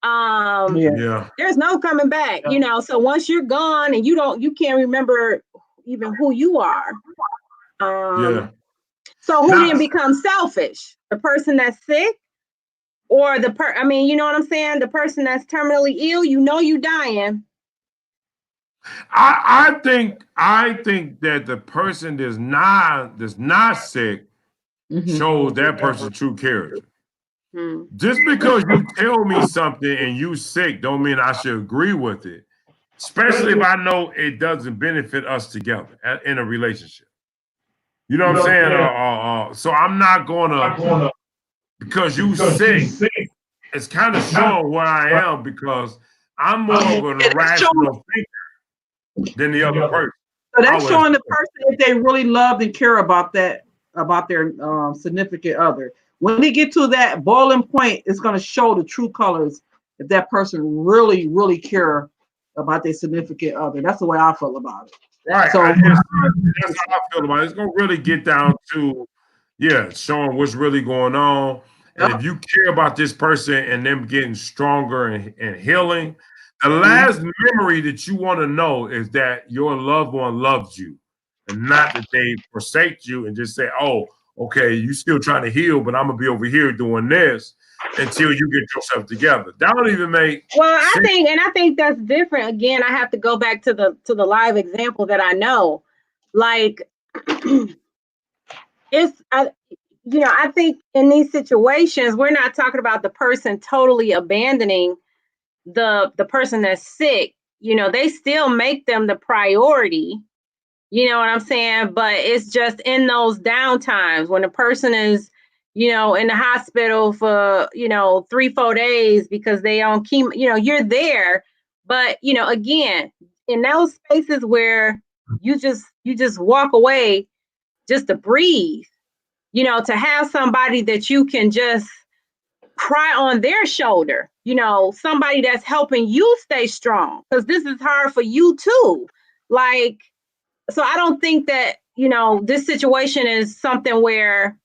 Yeah. There's no coming back, you know. So once you're gone and you can't remember even who you are. Yeah. So who Now- then becomes selfish? The person that's sick, or I mean, you know what I'm saying? The person that's terminally ill, you know, you dying. I think that the person that's not sick shows that person's true character. Just because you tell me something and you sick don't mean I should agree with it, especially if I know it doesn't benefit us together in a relationship. You know what I'm saying? So I'm not gonna, because you sick, it's kind of showing where I am, because I'm more of an irrational thinker than the other person. So that's showing the person if they really loved and care about their significant other. When they get to that boiling point, it's going to show the true colors if that person really, really care about their significant other. That's the way I feel about it. Right. So that's how I feel about it. It's gonna really get down to, showing what's really going on. And if you care about this person and them getting stronger and healing, the last memory that you want to know is that your loved one loves you, and not that they forsake you and just say, "Oh, okay, you still trying to heal, but I'm gonna be over here doing this until you get yourself together." That don't even make sense. I think that's different. Again, I have to go back to the live example that I know. Like I think in these situations, we're not talking about the person totally abandoning the person that's sick. You know, they still make them the priority. You know what I'm saying? But it's just in those downtimes when the person is, in the hospital for, 3-4 days because they on chemo, you're there. But, again, in those spaces where you just walk away just to breathe, to have somebody that you can just cry on their shoulder, somebody that's helping you stay strong, because this is hard for you too. Like, so I don't think that, this situation is something where,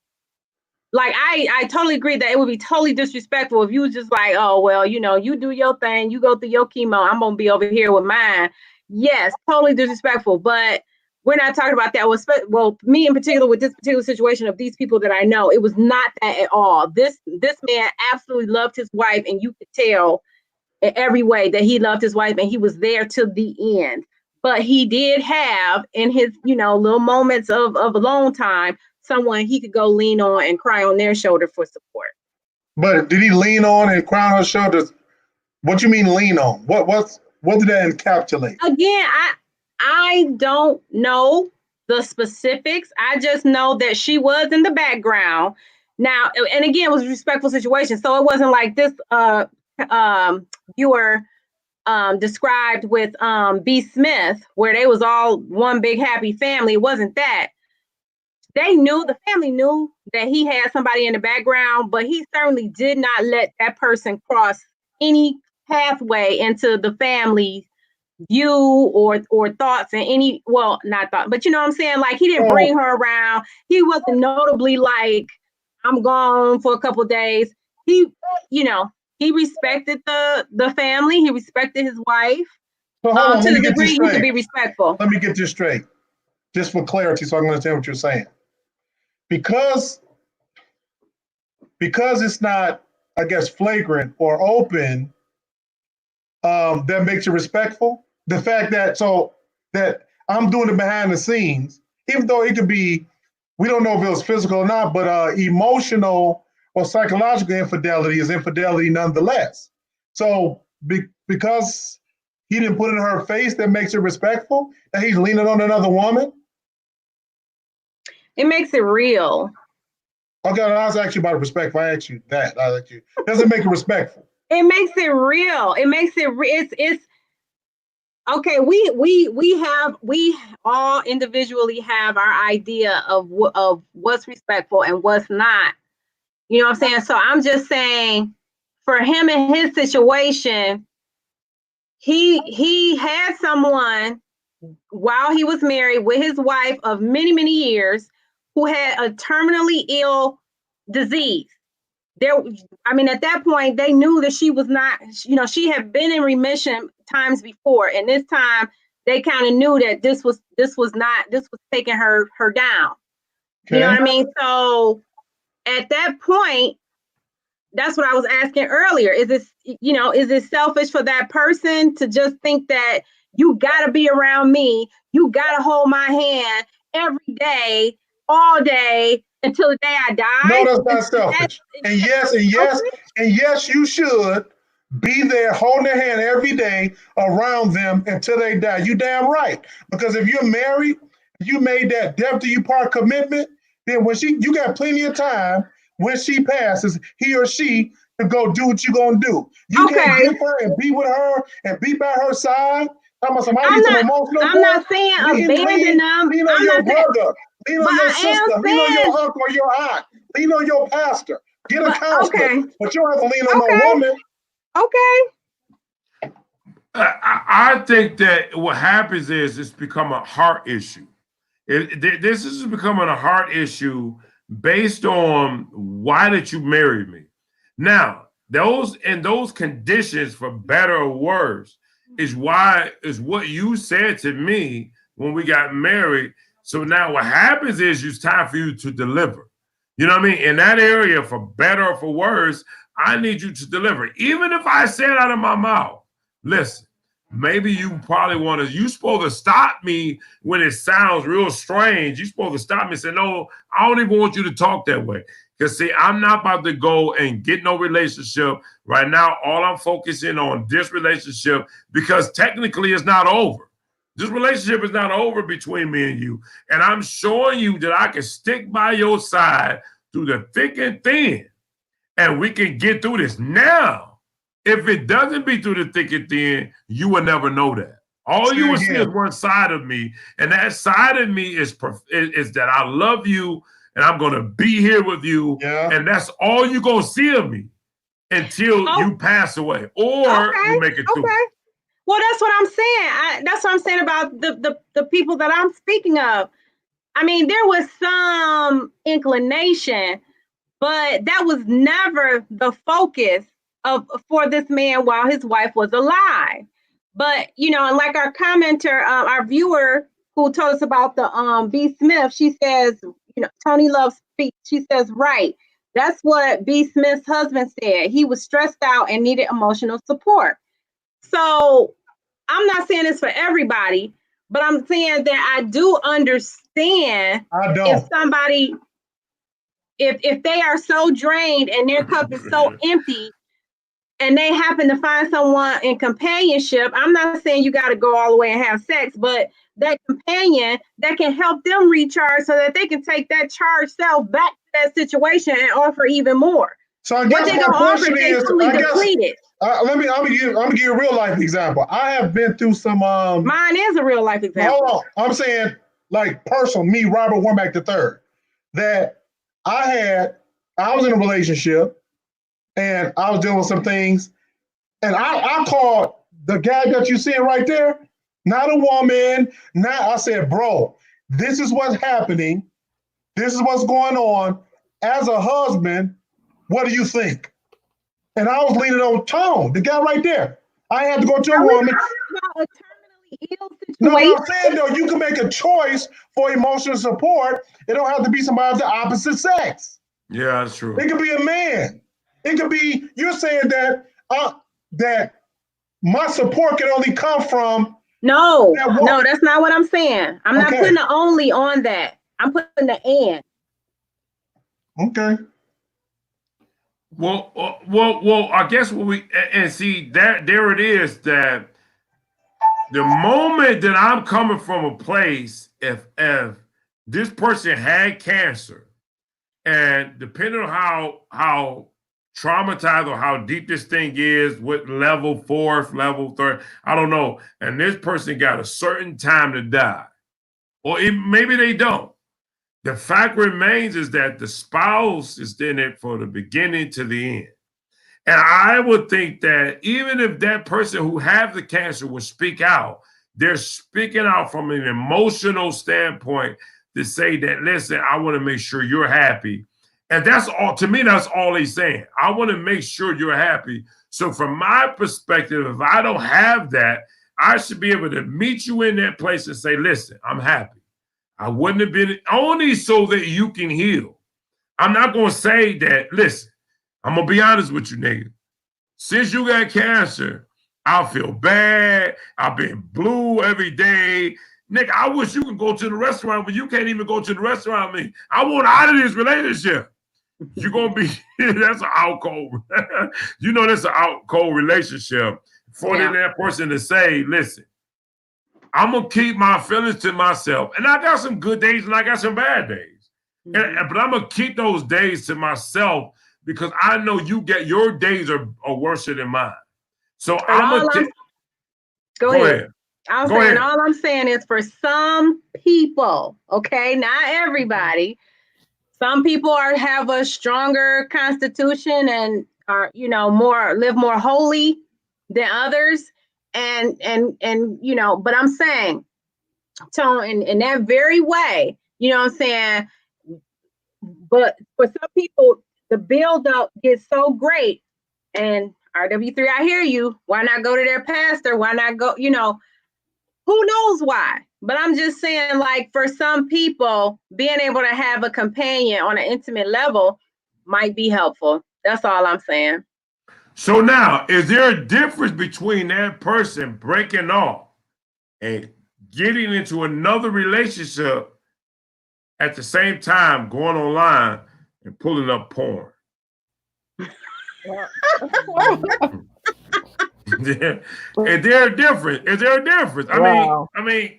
like, I totally agree that it would be totally disrespectful if you was just like, oh, well, you do your thing, you go through your chemo, I'm going to be over here with mine. Yes, totally disrespectful. But we're not talking about that. Well, me in particular, with this particular situation of these people that I know, it was not that at all. This man absolutely loved his wife, and you could tell in every way that he loved his wife, and he was there to the end. But he did have, in his, little moments of alone time, someone he could go lean on and cry on their shoulder for support. But did he lean on and cry on her shoulders? What you mean lean on? What did that encapsulate? Again, I don't know the specifics. I just know that she was in the background. Now, and again, it was a respectful situation. So it wasn't like this viewer described with B. Smith, where they was all one big happy family. It wasn't that. The family knew that he had somebody in the background, but he certainly did not let that person cross any pathway into the family view or thoughts, and not thought, but you know what I'm saying? Like, he didn't bring her around. He wasn't notably like, I'm gone for a couple of days. He respected the family. He respected his wife. So to the degree you can be respectful. Let me get this straight, just for clarity, so I can understand what you're saying. Because it's not, I guess, flagrant or open, that makes you respectful. The fact that I'm doing it behind the scenes, even though it could be, we don't know if it was physical or not, but emotional or psychological infidelity is infidelity nonetheless. So because he didn't put it in her face, that makes it respectful, that he's leaning on another woman. It makes it real. Okay, I was actually about respectful. I asked you that. Does it make it respectful? It makes it real. It makes it it's okay. We all individually have our idea of what's respectful and what's not. You know what I'm saying? So I'm just saying, for him in his situation, he had someone while he was married with his wife of many, many years, who had a terminally ill disease. I mean, at that point, they knew that she was not, she had been in remission times before. And this time they kind of knew that this was taking her down. Okay. You know what I mean? So at that point, that's what I was asking earlier. Is it selfish for that person to just think that you got to be around me, you got to hold my hand every day, all day, until the day I die? No, that's not selfish. And yes, you should be there holding their hand every day around them until they die. You damn right. Because if you're married, you made that death do you part commitment, then you got plenty of time when she passes, he or she to go do what you're gonna do. You can't give her and be with her and be by her side. I'm not saying abandon them. Lean on your brother, lean on your sister, lean on your uncle or your aunt, lean on your pastor. Get a counselor, but you don't have to lean on no woman. Okay. I think that what happens is it's become a heart issue. This is becoming a heart issue based on why did you marry me? Now, those conditions, for better or worse, is what you said to me when we got married. So now what happens is it's time for you to deliver. You know what I mean? In that area, for better or for worse, I need you to deliver. Even if I said out of my mouth, listen, maybe you're supposed to stop me when it sounds real strange. You're supposed to stop me and say, no, I don't even want you to talk that way. Because see, I'm not about to go and get no relationship right now. All I'm focusing on this relationship, because technically it's not over. This relationship is not over between me and you. And I'm showing you that I can stick by your side through the thick and thin. And we can get through this. Now, if it doesn't be through the thick and thin, you will never know that. All you will see is one side of me. And that side of me is that I love you and I'm going to be here with you. Yeah. And that's all you're going to see of me until you pass away or you make it through. Well, that's what I'm saying. That's what I'm saying about the people that I'm speaking of. I mean, there was some inclination, but that was never the focus for this man while his wife was alive. But, and like our commenter, our viewer who told us about the B. Smith, she says, Tony loves speech. She says, right. That's what B. Smith's husband said. He was stressed out and needed emotional support. So I'm not saying this for everybody, but I'm saying that I do understand if somebody, if they are so drained and their cup is so empty and they happen to find someone in companionship, I'm not saying you got to go all the way and have sex, but that companion that can help them recharge so that they can take that charged self back to that situation and offer even more. So I guess my question is, I'm gonna give you a real life example. I have been through some. Mine is a real life example. Hold on, I'm saying like personal, me, Robert Warmack III, that I was in a relationship and I was dealing with some things, and I called the guy that you seeing right there, not a woman. I said, bro, this is what's happening. This is what's going on. As a husband, what do you think? And I was leaning on Tone, the guy right there. I had to go to a woman. No, I'm saying though, you can make a choice for emotional support. It don't have to be somebody of the opposite sex. Yeah, that's true. It could be a man. It could be, you're saying that that my support can only come from. No, that's not what I'm saying. I'm not putting the only on that. I'm putting the and. Okay. Well, I guess there it is, that the moment that I'm coming from a place, if this person had cancer, and depending on how traumatized or how deep this thing is, what level 4th, level 3rd, I don't know, and this person got a certain time to die, or maybe they don't. The fact remains is that the spouse is in it for the beginning to the end. And I would think that even if that person who has the cancer would speak out, they're speaking out from an emotional standpoint to say that, listen, I want to make sure you're happy. And that's all, to me, that's all he's saying. I want to make sure you're happy. So from my perspective, if I don't have that, I should be able to meet you in that place and say, listen, I'm happy. I wouldn't have been, only so that you can heal. I'm not going to say that, listen, I'm going to be honest with you, nigga. Since you got cancer, I feel bad. I've been blue every day. Nigga, I wish you could go to the restaurant, but you can't even go to the restaurant with me. I want out of this relationship. You're going to be, that's an out cold. You know, that's an out cold relationship. For that person to say, listen, I'm going to keep my feelings to myself. And I got some good days and I got some bad days. Mm-hmm. But I'm going to keep those days to myself because I know your days are worse than mine. So I'm going to go ahead. All I'm saying is for some people, okay, not everybody. Some people have a stronger constitution and are, live more holy than others. And but I'm saying, Tone, in that very way, you know what I'm saying? But for some people, the build-up gets so great. And RW3, I hear you. Why not go to their pastor? Why not go, who knows why? But I'm just saying, like, for some people, being able to have a companion on an intimate level might be helpful. That's all I'm saying. So now, is there a difference between that person breaking off and getting into another relationship at the same time going online and pulling up porn? Is there a difference? I mean,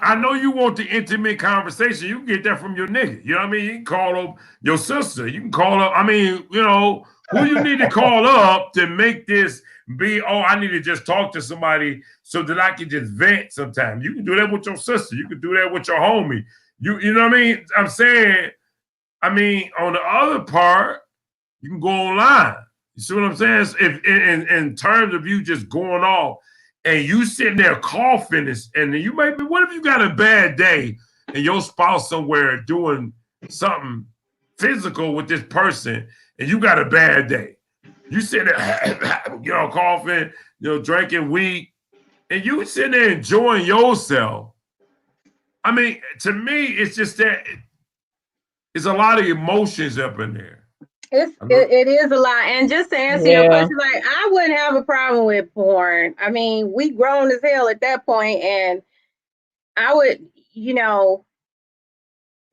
I know you want the intimate conversation. You can get that from your nigga. You know what I mean? You can call up your sister. You can call up, who you need to call up to make this be, I need to just talk to somebody so that I can just vent sometimes. You can do that with your sister. You can do that with your homie. You know what I mean? I'm saying, on the other part, you can go online. You see what I'm saying? If in terms of you just going off and you sitting there coughing and you might be, what if you got a bad day and your spouse somewhere doing something physical with this person and you got a bad day? You sitting there, coughing, drinking weed, and you sitting there enjoying yourself. To me, it's just that it's a lot of emotions up in there. It is a lot. And just to answer your question, like, I wouldn't have a problem with porn. We grown as hell at that point, and I would,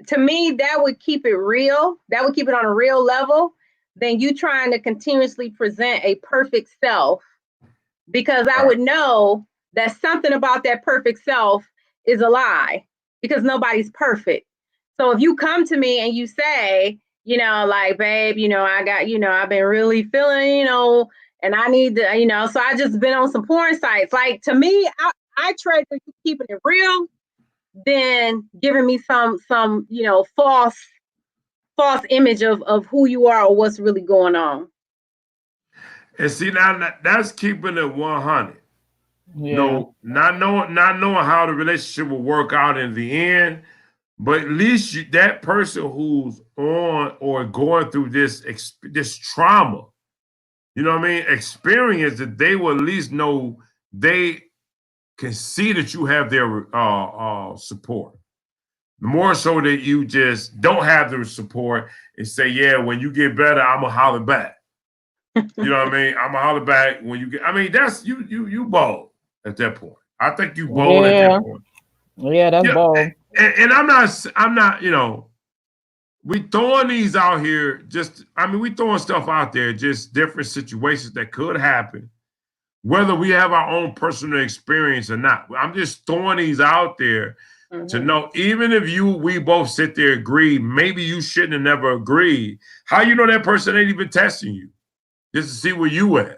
to me, that would keep it real. That would keep it on a real level than you trying to continuously present a perfect self, because I would know that something about that perfect self is a lie, because nobody's perfect. So if you come to me and you say, like, babe, I got, I've been really feeling, and I need to, so I just been on some porn sites. Like, to me, I trade for you keeping it real than giving me some false image of who you are or what's really going on. And see, now that's keeping it 100. Yeah. Not knowing how the relationship will work out in the end. But at least that person who's on or going through this trauma, experience, that they will at least know they can see that you have their support. More so that you just don't have the support and say, yeah, when you get better, I'm going to holler back. You know what I mean? I'm going to holler back when you get, that's you bold at that point. I think you bold at that point. Yeah, that's bold. And I'm not, we throwing these out here we throwing stuff out there, just different situations that could happen, whether we have our own personal experience or not. I'm just throwing these out there to know, even if we both sit there agree, maybe you shouldn't have never agreed. How you know that person ain't even testing you? Just to see where you at.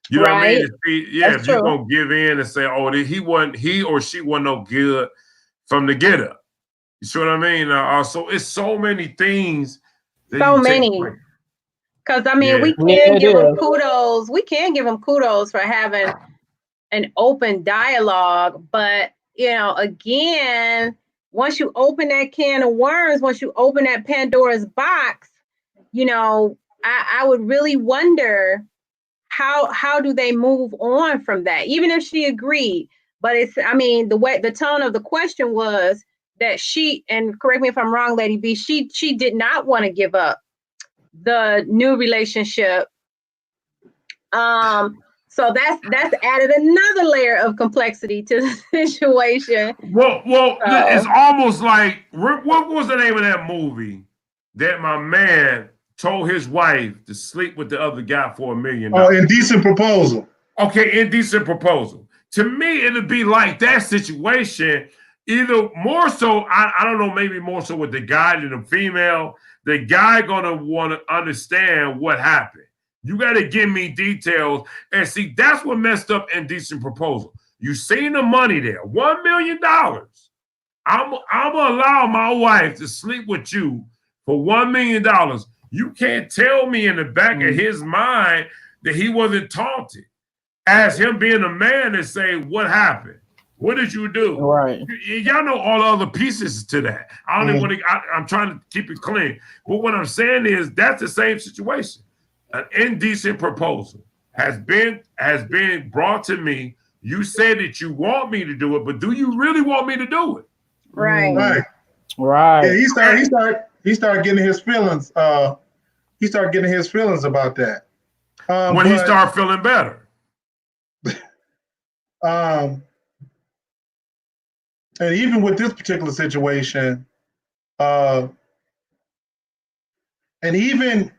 You know what I mean? If you're going to give in and say, he or she wasn't no good from the get up. You see what I mean? So it's so many things. So many. Because we can give them kudos. We can give them kudos for having an open dialogue, but you know, again, once you open that can of worms, once you open that Pandora's box, you know, I would really wonder how do they move on from that, even if she agreed. But it's, I mean, the tone of the question was that she, and correct me if I'm wrong, Lady B, she did not want to give up the new relationship. So that's added another layer of complexity to the situation. Well, it's almost like, what was the name of that movie that my man told his wife to sleep with the other guy for $1 million? Oh, Indecent Proposal. Okay, Indecent Proposal. To me, it'd be like that situation. Either more so, I don't know, maybe more so with the guy than the female. The guy gonna want to understand what happened. You got to give me details. And see, that's what messed up Indecent Proposal. You seen the money there, $1 million. I'm gonna allow my wife to sleep with you for $1 million. You can't tell me in the back of his mind that he wasn't taunted. As him being a man and say, what happened? What did you do? Right. Y'all know all the other pieces to that. I don't even want to, I'm trying to keep it clean. But what I'm saying is that's the same situation. An indecent proposal has been brought to me. You say that you want me to do it, but do you really want me to do it? Right. Yeah, he started getting his feelings. He started getting his feelings about that. When he started feeling better. And even with this particular situation, and even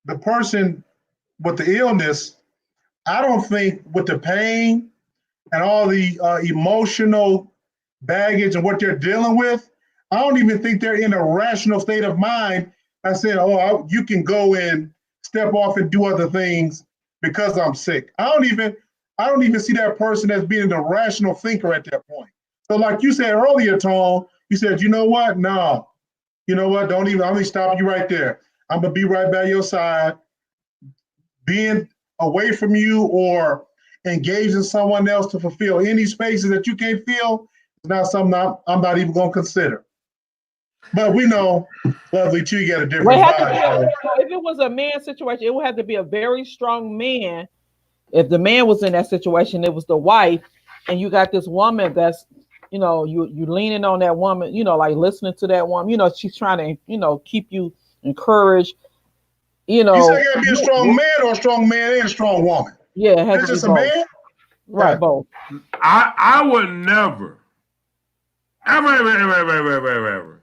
the person with the illness, I don't think with the pain and all the emotional baggage and what they're dealing with, I don't even think they're in a rational state of mind. I said, oh, you can go and step off and do other things because I'm sick. I don't even see that person as being a rational thinker at that point. So like you said earlier, Tom, you said, you know what? No, you know what? I'm gonna stop you right there. I'm gonna be right by your side. Being away from you or engaging someone else to fulfill any spaces that you can't fill is not something I'm not even gonna consider. But we know, Lovely Tree got a different vibe. If it was a man situation, it would have to be a very strong man. If the man was in that situation, it was the wife, and you got this woman that's, you know, you leaning on that woman, you know, like listening to that woman, you know, she's trying to, you know, keep you encouraged, you know. You said you gotta be a strong man or a strong man and a strong woman. Yeah, it has That's to just be a both. man? Right, Yeah. both. I would never, ever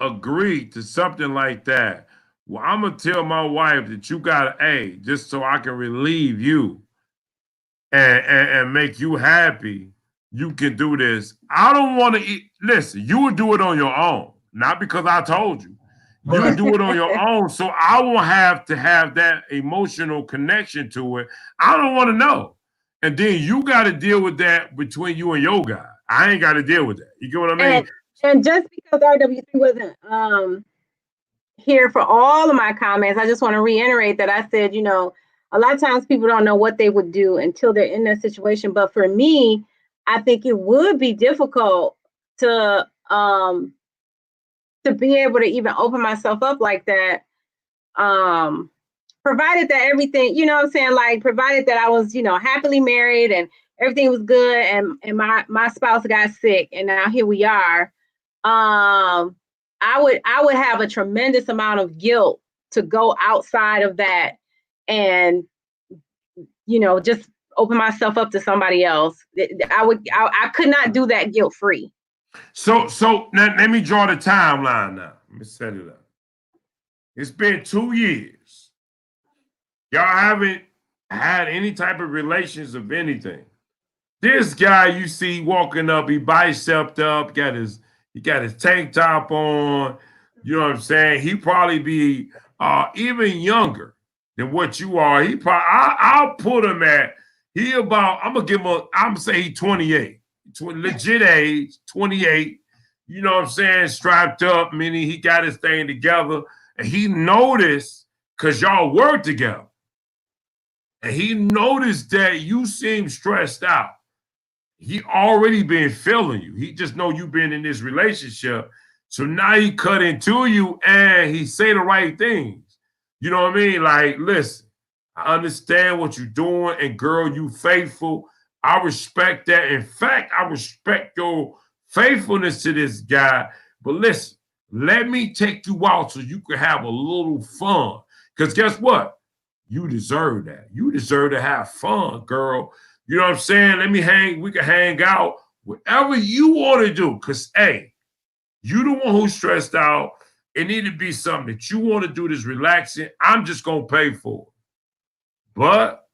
agree to something like that. Well, I'm gonna tell my wife that you got just so I can relieve you and make you happy. You can do this. I don't want to eat. Listen, you would do it on your own, not because I told you. You would do it on your own, so I won't have to have that emotional connection to it. I don't want to know. And then you got to deal with that between you and your guy. I ain't got to deal with that. You get what I mean? And just because RWC wasn't here for all of my comments, I just want to reiterate that I said, you know, a lot of times people don't know what they would do until they're in that situation. But for me, I think it would be difficult to be able to even open myself up like that. Provided that everything, you know what I'm saying? Like, provided that I was, you know, happily married and everything was good and my spouse got sick and now here we are. I would have a tremendous amount of guilt to go outside of that and, you know, just open myself up to somebody else. I could not do that guilt free. So now let me draw the timeline now. Let me set it up. It's been 2 years. Y'all haven't had any type of relations of anything. This guy you see walking up, he biceped up, he got his tank top on. You know what I'm saying? He probably be even younger than what you are. He probably I'll put him at I'm gonna say he's 28. Legit age, 28. You know what I'm saying? Strapped up, meaning he got his thing together. And he noticed, because y'all work together, and he noticed that you seem stressed out. he already been feeling you. He just know you been in this relationship. So now he cut into you and he say the right things. You know what I mean? Like, listen, I understand what you're doing, and girl, you faithful. I respect that. In fact, I respect your faithfulness to this guy. But listen, let me take you out so you can have a little fun. Because guess what? You deserve that. You deserve to have fun, girl. You know what I'm saying? Let me hang. We can hang out. Whatever you want to do. Because, hey, you the one who's stressed out. It need to be something that you want to do that's relaxing. I'm just going to pay for it. But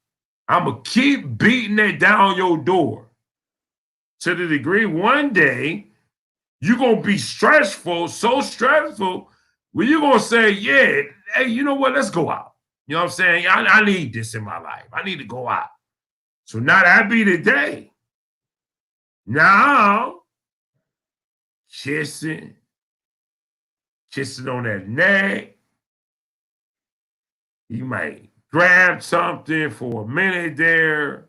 I'm going to keep beating that down your door to the degree one day you're going to be stressful, so stressful, where you're going to say, yeah, hey, you know what? Let's go out. You know what I'm saying? I need this in my life. I need to go out. So now that be the day. Now, kissing on that neck. You might grab something for a minute there.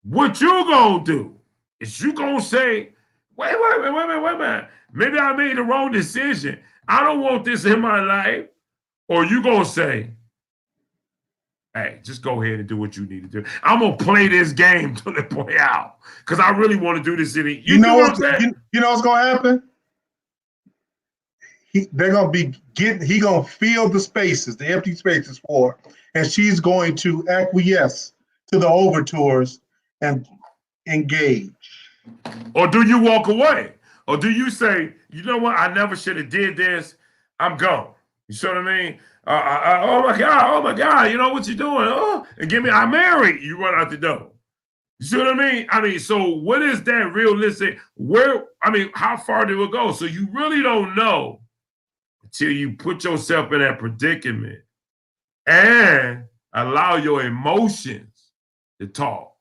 What you gonna do is you gonna say, wait a minute. Maybe I made the wrong decision. I don't want this in my life. Or you gonna say, hey, just go ahead and do what you need to do. I'm gonna play this game till it play out. Because I really want to do this in it. You know what's gonna happen? They're gonna be he gonna fill the spaces, the empty spaces for her, and she's going to acquiesce to the overtures and engage. Or do you walk away? Or do you say, you know what? I never should have did this. I'm gone. You see what I mean? Oh my God, you know what you're doing? Oh, and I'm married. You run out the door. You see what I mean? I mean, so what is that realistic? How far do it go? So you really don't know until you put yourself in that predicament and allow your emotions to talk.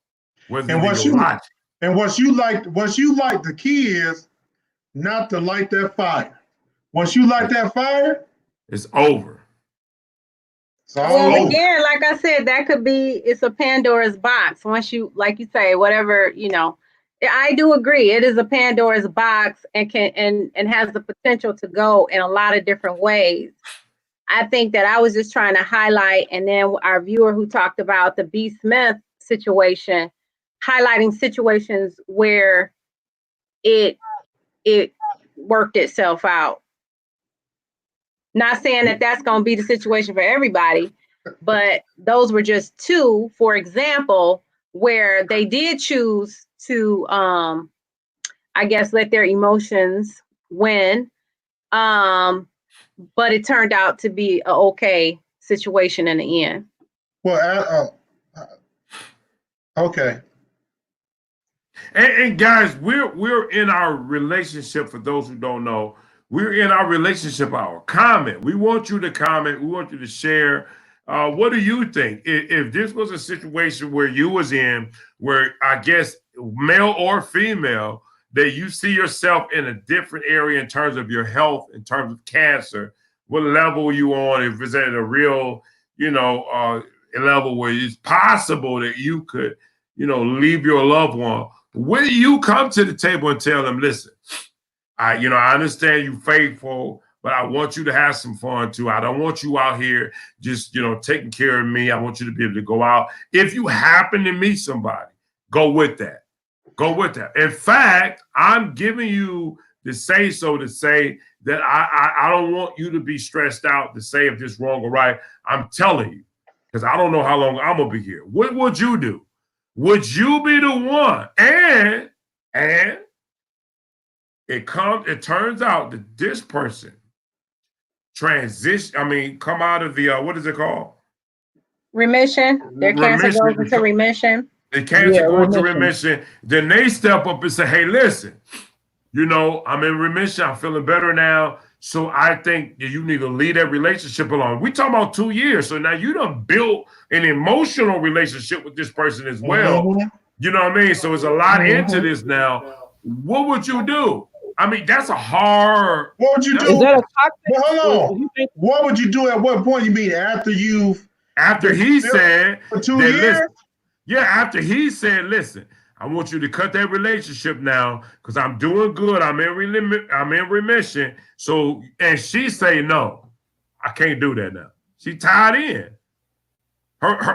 And what you like, the key is not to light that fire. Once you light that fire, it's over. Well, again, like I said, that could be, it's a Pandora's box. Once you, like you say, whatever, you know, I do agree. It is a Pandora's box and has the potential to go in a lot of different ways. I think that I was just trying to highlight, and then our viewer who talked about the B. Smith situation, highlighting situations where it worked itself out. Not saying that that's going to be the situation for everybody, but those were just two, for example, where they did choose to, I guess, let their emotions win. But it turned out to be an okay situation in the end. Well, okay. And guys, we're in our relationship. For those who don't know, we're in our relationship hour. Comment. We want you to comment. We want you to share. What do you think? If this was a situation where you was in, where I guess male or female, that you see yourself in a different area in terms of your health, in terms of cancer, what level are you on? If it's at a real, a level where it's possible that you could, leave your loved one, when you come to the table and tell them, listen, I understand you faithful, but I want you to have some fun too. I don't want you out here just, taking care of me. I want you to be able to go out. If you happen to meet somebody, go with that. Go with that. In fact, I'm giving you the say-so to say that I don't want you to be stressed out to say if this is wrong or right. I'm telling you, because I don't know how long I'm going to be here. What would you do? Would you be the one? And it turns out that this person come out of the, what is it called? Remission. Their cancer goes into remission. The cancer goes into remission. Then they step up and say, hey, listen, I'm in remission. I'm feeling better now. So I think that you need to leave that relationship alone. We talking about 2 years. So now you done built an emotional relationship with this person as well. Mm-hmm. You know what I mean? So there's a lot into this now. What would you do? I mean, that's a hard. What would you do? Is that a toxic? Hold on. What would you do at what point? You mean after he said for 2 years? After he said, listen, I I want you to cut that relationship now because I'm doing good. I'm in remission. So, and she say, no, I can't do that now. She tied in.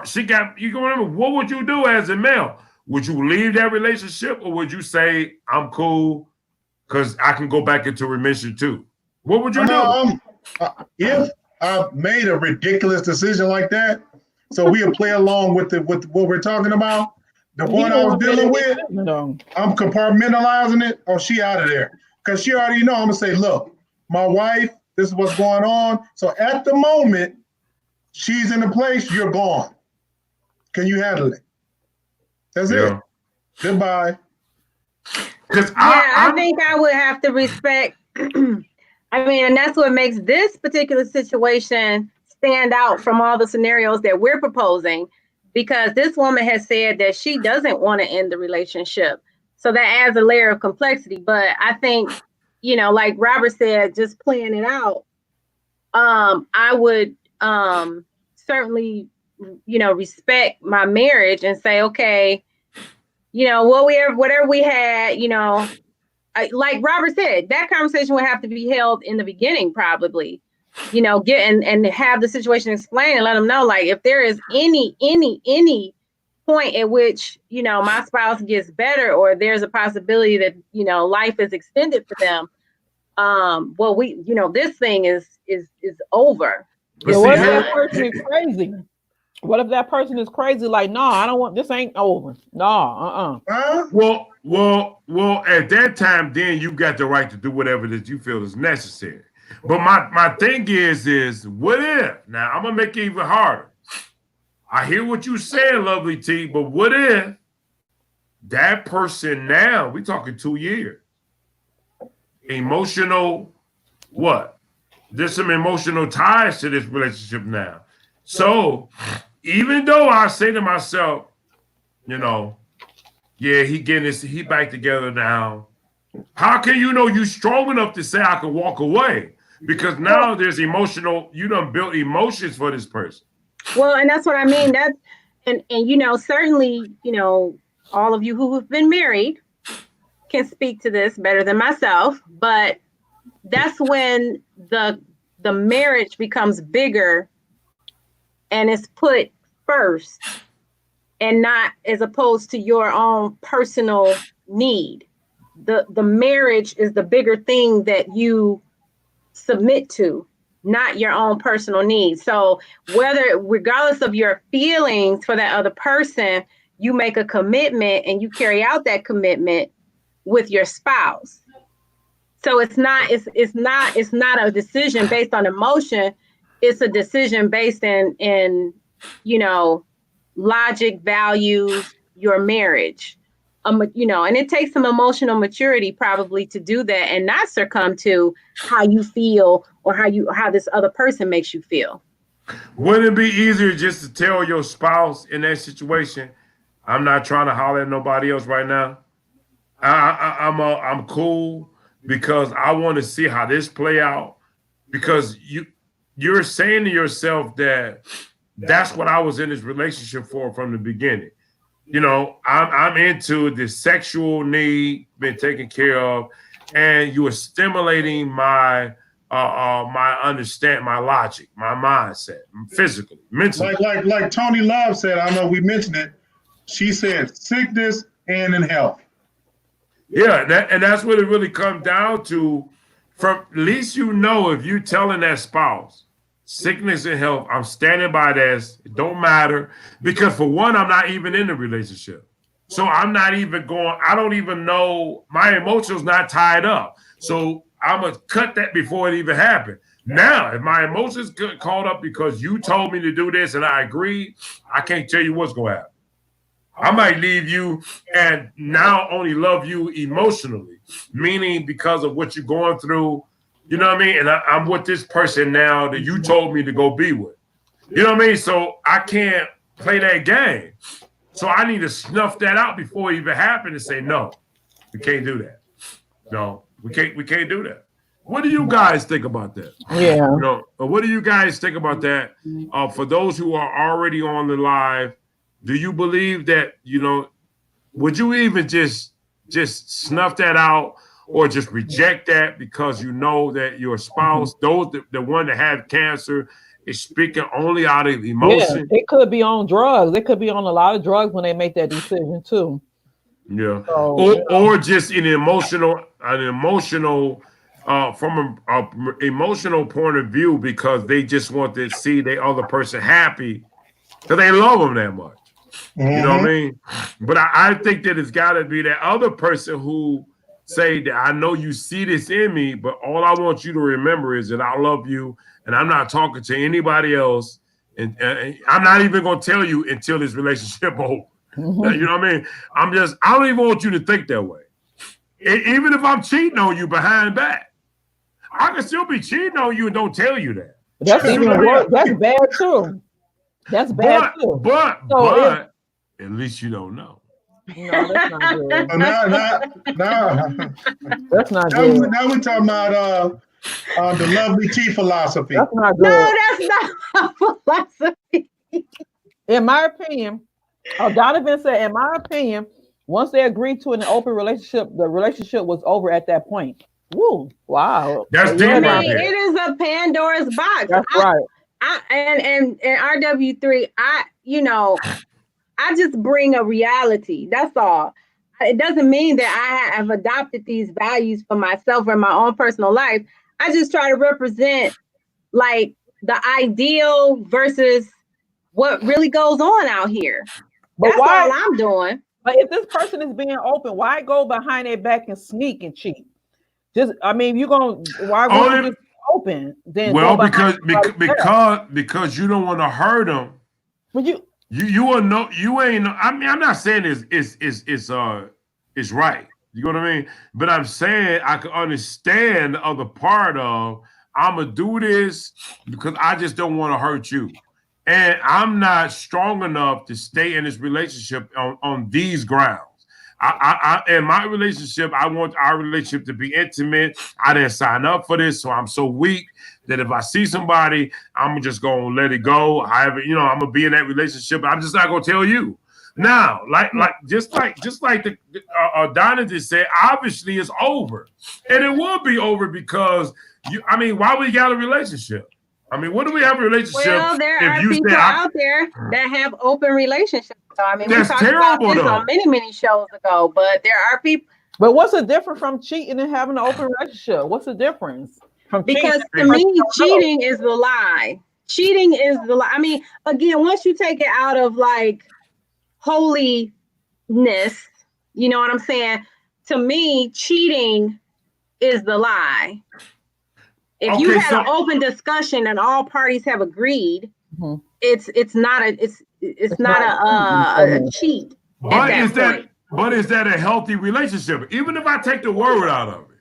She got, you can remember, what would you do as a male? Would you leave that relationship or would you say, I'm cool because I can go back into remission too? What would you do? If I made a ridiculous decision like that, so we'll play along with what we're talking about. The one I was dealing with, I'm compartmentalizing it, or she out of there. Because she already know I'm going to say, look, my wife, this is what's going on. So at the moment, she's in the place, you're gone. Can you handle it? That's it. Goodbye. I think I would have to respect. I mean, and that's what makes this particular situation stand out from all the scenarios that we're proposing, because this woman has said that she doesn't want to end the relationship. So that adds a layer of complexity. But I think, you know, like Robert said, just playing it out, I would certainly, you know, respect my marriage and say, okay, you know, whatever we had, you know, like Robert said, that conversation would have to be held in the beginning, probably, you know, and have the situation explained and let them know, like, if there is any point at which, you know, my spouse gets better, or there's a possibility that, you know, life is extended for them, well, you know, this thing is over. Yeah, what if that person is crazy? What if that person is crazy? Like, no, I don't want, this ain't over. No, Well, at that time, then you got the right to do whatever that you feel is necessary. But my thing is what if? Now, I'm going to make it even harder. I hear what you saying, Lovely T, but what if that person now, we talking 2 years, emotional, what? There's some emotional ties to this relationship now. So even though I say to myself, you know, yeah, he back together now. How can you know you strong enough to say I can walk away? Because now there's emotional, you done built emotions for this person. Well, and that's what I mean. That's and you know, certainly, you know, all of you who have been married can speak to this better than myself, but that's when the marriage becomes bigger and it's put first, and not as opposed to your own personal need. The marriage is the bigger thing that you submit to, not your own personal needs. So regardless of your feelings for that other person, you make a commitment and you carry out that commitment with your spouse. So it's not a decision based on emotion. It's a decision based in you know, logic, values, your marriage. You know, and it takes some emotional maturity probably to do that and not succumb to how you feel or how this other person makes you feel. Wouldn't it be easier just to tell your spouse in that situation, I'm not trying to holler at nobody else right now. I'm cool because I want to see how this play out, because you're saying to yourself that that's what I was in this relationship for from the beginning. You know, I'm into the sexual need, been taken care of, and you are stimulating my understand, my logic, my mindset, physically, mentally. Like Tony Love said, I know we mentioned it. She said sickness and in health. Yeah, that's what it really comes down to. From at least, you know, if you're telling that spouse, sickness and health, I'm standing by this. It don't matter. Because for one, I'm not even in the relationship. So I'm not even going, I don't even know, my emotions not tied up. So I'm going to cut that before it even happened. Now, if my emotions get caught up because you told me to do this and I agreed, I can't tell you what's going to happen. I might leave you and now only love you emotionally, meaning because of what you're going through. You know what I mean? And I'm with this person now that you told me to go be with. You know what I mean? So I can't play that game. So I need to snuff that out before it even happened and say, no, we can't do that. No, we can't do that. What do you guys think about that? Yeah. You know, what do you guys think about that? For those who are already on the live, do you believe that, you know, would you even just snuff that out or just reject that because you know that your spouse, the one that had cancer, is speaking only out of emotion? Yeah, it could be on drugs. They could be on a lot of drugs when they make that decision too. Yeah, So, or just an emotional from an emotional point of view because they just want to see the other person happy because they love them that much. You know what I mean? But I think that it's got to be that other person who say that I know you see this in me, but all I want you to remember is that I love you and I'm not talking to anybody else. And I'm not even going to tell you until this relationship over. You know what I mean? I don't even want you to think that way. Even if I'm cheating on you behind back, I can still be cheating on you and don't tell you that. That's even worse. That's bad too. That's bad too. But at least you don't know. No, that's not good. That's not good. Now we're talking about the lovely tea philosophy. That's not good. No, that's not philosophy. In my opinion, Donovan said, in my opinion, once they agreed to an open relationship, the relationship was over at that point. Woo! Wow. That's deep. I mean, it is a Pandora's box. That's right. And RW3, I just bring a reality. That's all. It doesn't mean that I have adopted these values for myself or my own personal life. I just try to represent like the ideal versus what really goes on out here. That's all I'm doing. But if this person is being open, why go behind their back and sneak and cheat? You're gonna why would you open? Then because you don't want to hurt them. But you ain't. I mean, I'm not saying it's right. You know what I mean? But I'm saying I can understand the other part of I'm gonna do this because I just don't want to hurt you. And I'm not strong enough to stay in this relationship on these grounds. In my relationship, I want our relationship to be intimate. I didn't sign up for this, so I'm so weak that if I see somebody, I'm just gonna let it go. However, I'm gonna be in that relationship. I'm just not gonna tell you. Now, just like the Donna just said, obviously it's over, and it will be over because why we got a relationship? I mean, what do we have a relationship? Well, there are people out there that have open relationships. So, I mean, we talked about this on many shows ago, but there are people. But what's the difference from cheating and having an open relationship? What's the difference? Because to me, cheating is the lie. Cheating is the lie. I mean, again, once you take it out of like holiness, you know what I'm saying? To me, cheating is the lie. If you had an open discussion and all parties have agreed, it's not a cheat. But is that a healthy relationship? Even if I take the word out of it,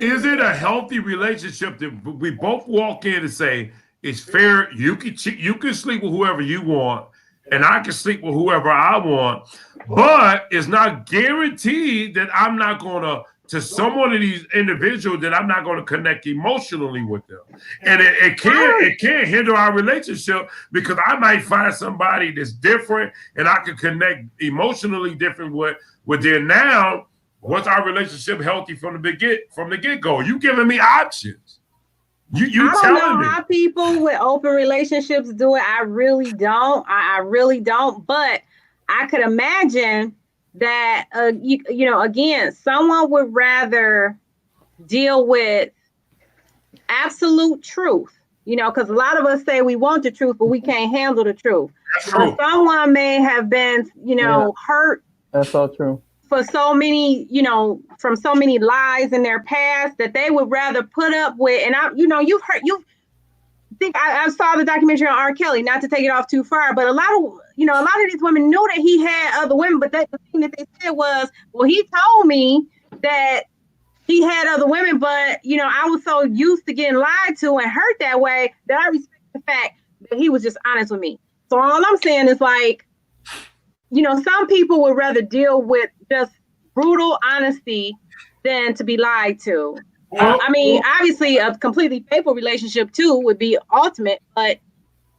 is it a healthy relationship that we both walk in and say it's fair? You can cheat, you can sleep with whoever you want, and I can sleep with whoever I want, but it's not guaranteed that I'm not gonna. To some of these individuals that I'm not going to connect emotionally with them. And it can't hinder our relationship because I might find somebody that's different and I can connect emotionally different with them. Now, what's our relationship healthy from the get-go? You giving me options. You I don't know how people with open relationships do it. I really don't. I really don't. But I could imagine that again, someone would rather deal with absolute truth, because a lot of us say we want the truth, but we can't handle the truth. So someone may have been, hurt. That's so true. For so many, from so many lies in their past that they would rather put up with. And I saw the documentary on R. Kelly, not to take it off too far, but a lot of these women knew that he had other women, but the thing that they said was, well, he told me that he had other women, but I was so used to getting lied to and hurt that way that I respect the fact that he was just honest with me. So all I'm saying is like, some people would rather deal with just brutal honesty than to be lied to. Obviously, a completely faithful relationship too would be ultimate, but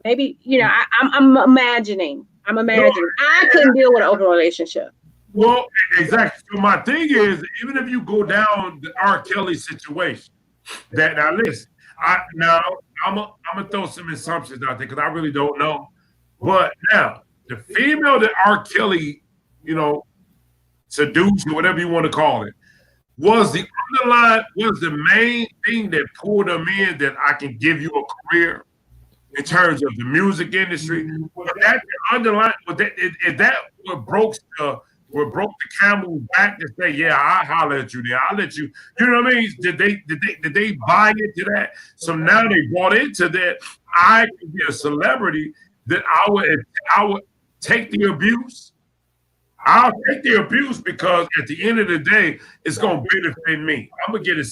maybe I'm imagining. I couldn't deal with an open relationship. Well, exactly. So my thing is, even if you go down the R. Kelly situation, that now listen, I'm gonna throw some assumptions out there because I really don't know. But now the female that R. Kelly, you know, seduced or whatever you want to call it, was the main thing that pulled them in that I can give you a career in terms of the music industry. Was that the underlying? Is that what broke the camel's back to say, yeah, I'll holler at you there. I'll let you. You know what I mean? Did they buy into that? So now they bought into that. I can be a celebrity that I would take the abuse. I'll take the abuse because at the end of the day, it's going to benefit me. I'm going to get a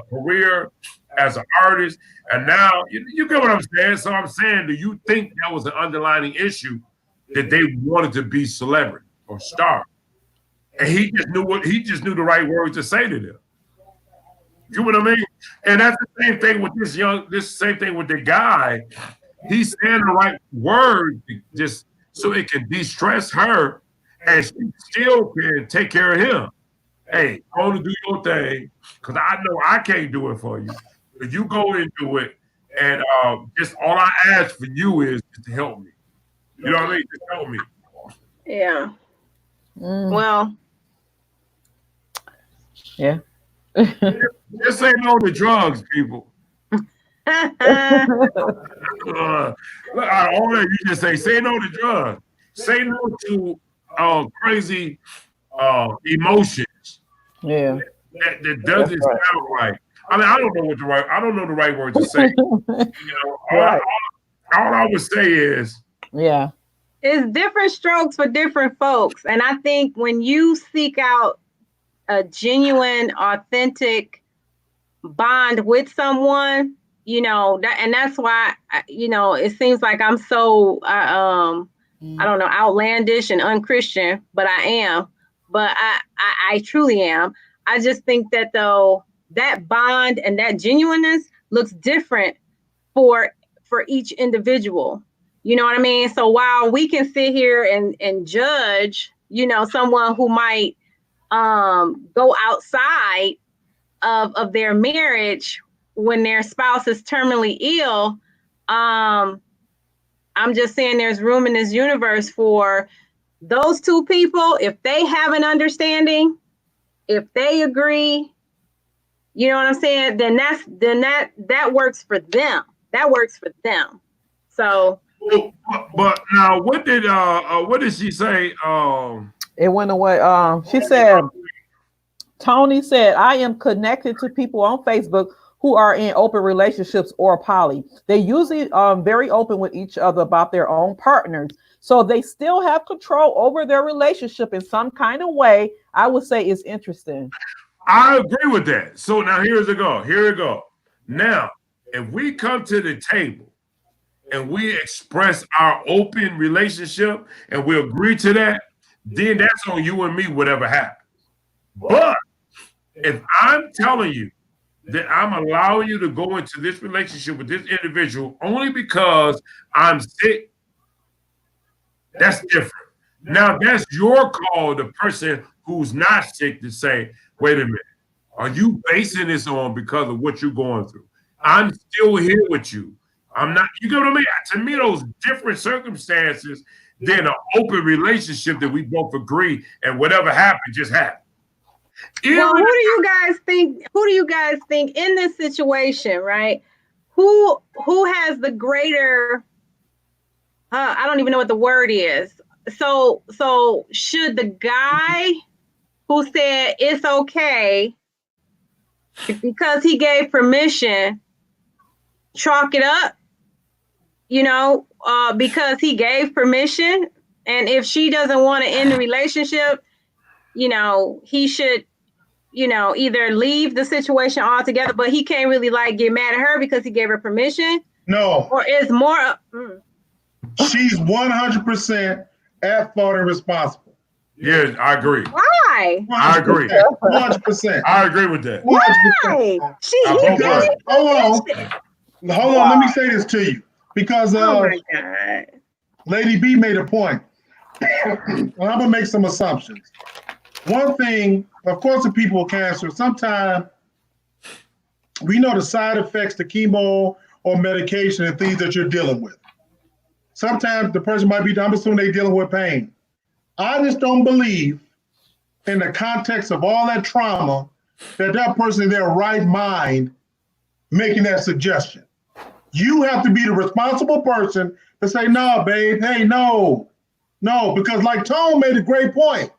career as an artist. And now, you get what I'm saying? So I'm saying, do you think that was an underlying issue that they wanted to be celebrity or star? And he just knew the right words to say to them. You know what I mean? And that's the same thing with this same thing with the guy. He's saying the right words just so it can de-stress her. And she still can take care of him. Hey, go to do your thing, because I know I can't do it for you. But you go and do it, and just all I ask for you is to help me. You know what I mean? Just help me. Yeah. Well. Yeah. Just say no to drugs, people. Look, all that you just say no to drugs. Say no to crazy emotions. Yeah. That doesn't sound right. I mean, I don't know the right word to say. You know, all I would say is, yeah, it's different strokes for different folks. And I think when you seek out a genuine, authentic bond with someone, you know, and that's why, you know, it seems like I'm so I don't know, outlandish and unchristian, but I am. But I truly am. I just think that though that bond and that genuineness looks different for each individual. You know what I mean? So while we can sit here and judge, you know, someone who might go outside of their marriage when their spouse is terminally ill, I'm just saying there's room in this universe for those two people. If they have an understanding, if they agree, you know what I'm saying, then that works for them. That works for them. So. But now, what did she say? It went away. She said, Tony said, I am connected to people on Facebook who are in open relationships or poly. They usually very open with each other about their own partners. So they still have control over their relationship in some kind of way. I would say it's interesting. I agree with that. So now here we go. Now, if we come to the table and we express our open relationship and we agree to that, then that's on you and me, whatever happens. But if I'm telling you that I'm allowing you to go into this relationship with this individual only because I'm sick, that's different. Now, that's your call, the person who's not sick, to say, wait a minute, are you basing this on because of what you're going through? I'm still here with you. I'm not, you get what I mean? To me, those different circumstances than an open relationship that we both agree and whatever happened, just happened. Well, who do you guys think in this situation, right? Who has the greater, I don't even know what the word is. So should the guy who said it's okay because he gave permission chalk it up, you know, because he gave permission, and if she doesn't want to end the relationship, you know, he should, you know, either leave the situation altogether, but he can't really like get mad at her because he gave her permission. No. Or is more. She's 100% at fault and responsible. Yes, I agree. Why? 100%, I agree. 100%. I agree with that. 100%. Why? Hold on. Let me say this to you, because oh my God. Lady B made a point. I'm gonna make some assumptions. One thing, of course, the people with cancer, sometimes we know the side effects to chemo or medication and things that you're dealing with. Sometimes the person might be, I'm assuming they're dealing with pain. I just don't believe, in the context of all that trauma, that person in their right mind making that suggestion. You have to be the responsible person to say, no, babe, hey, no, because like Tone made a great point.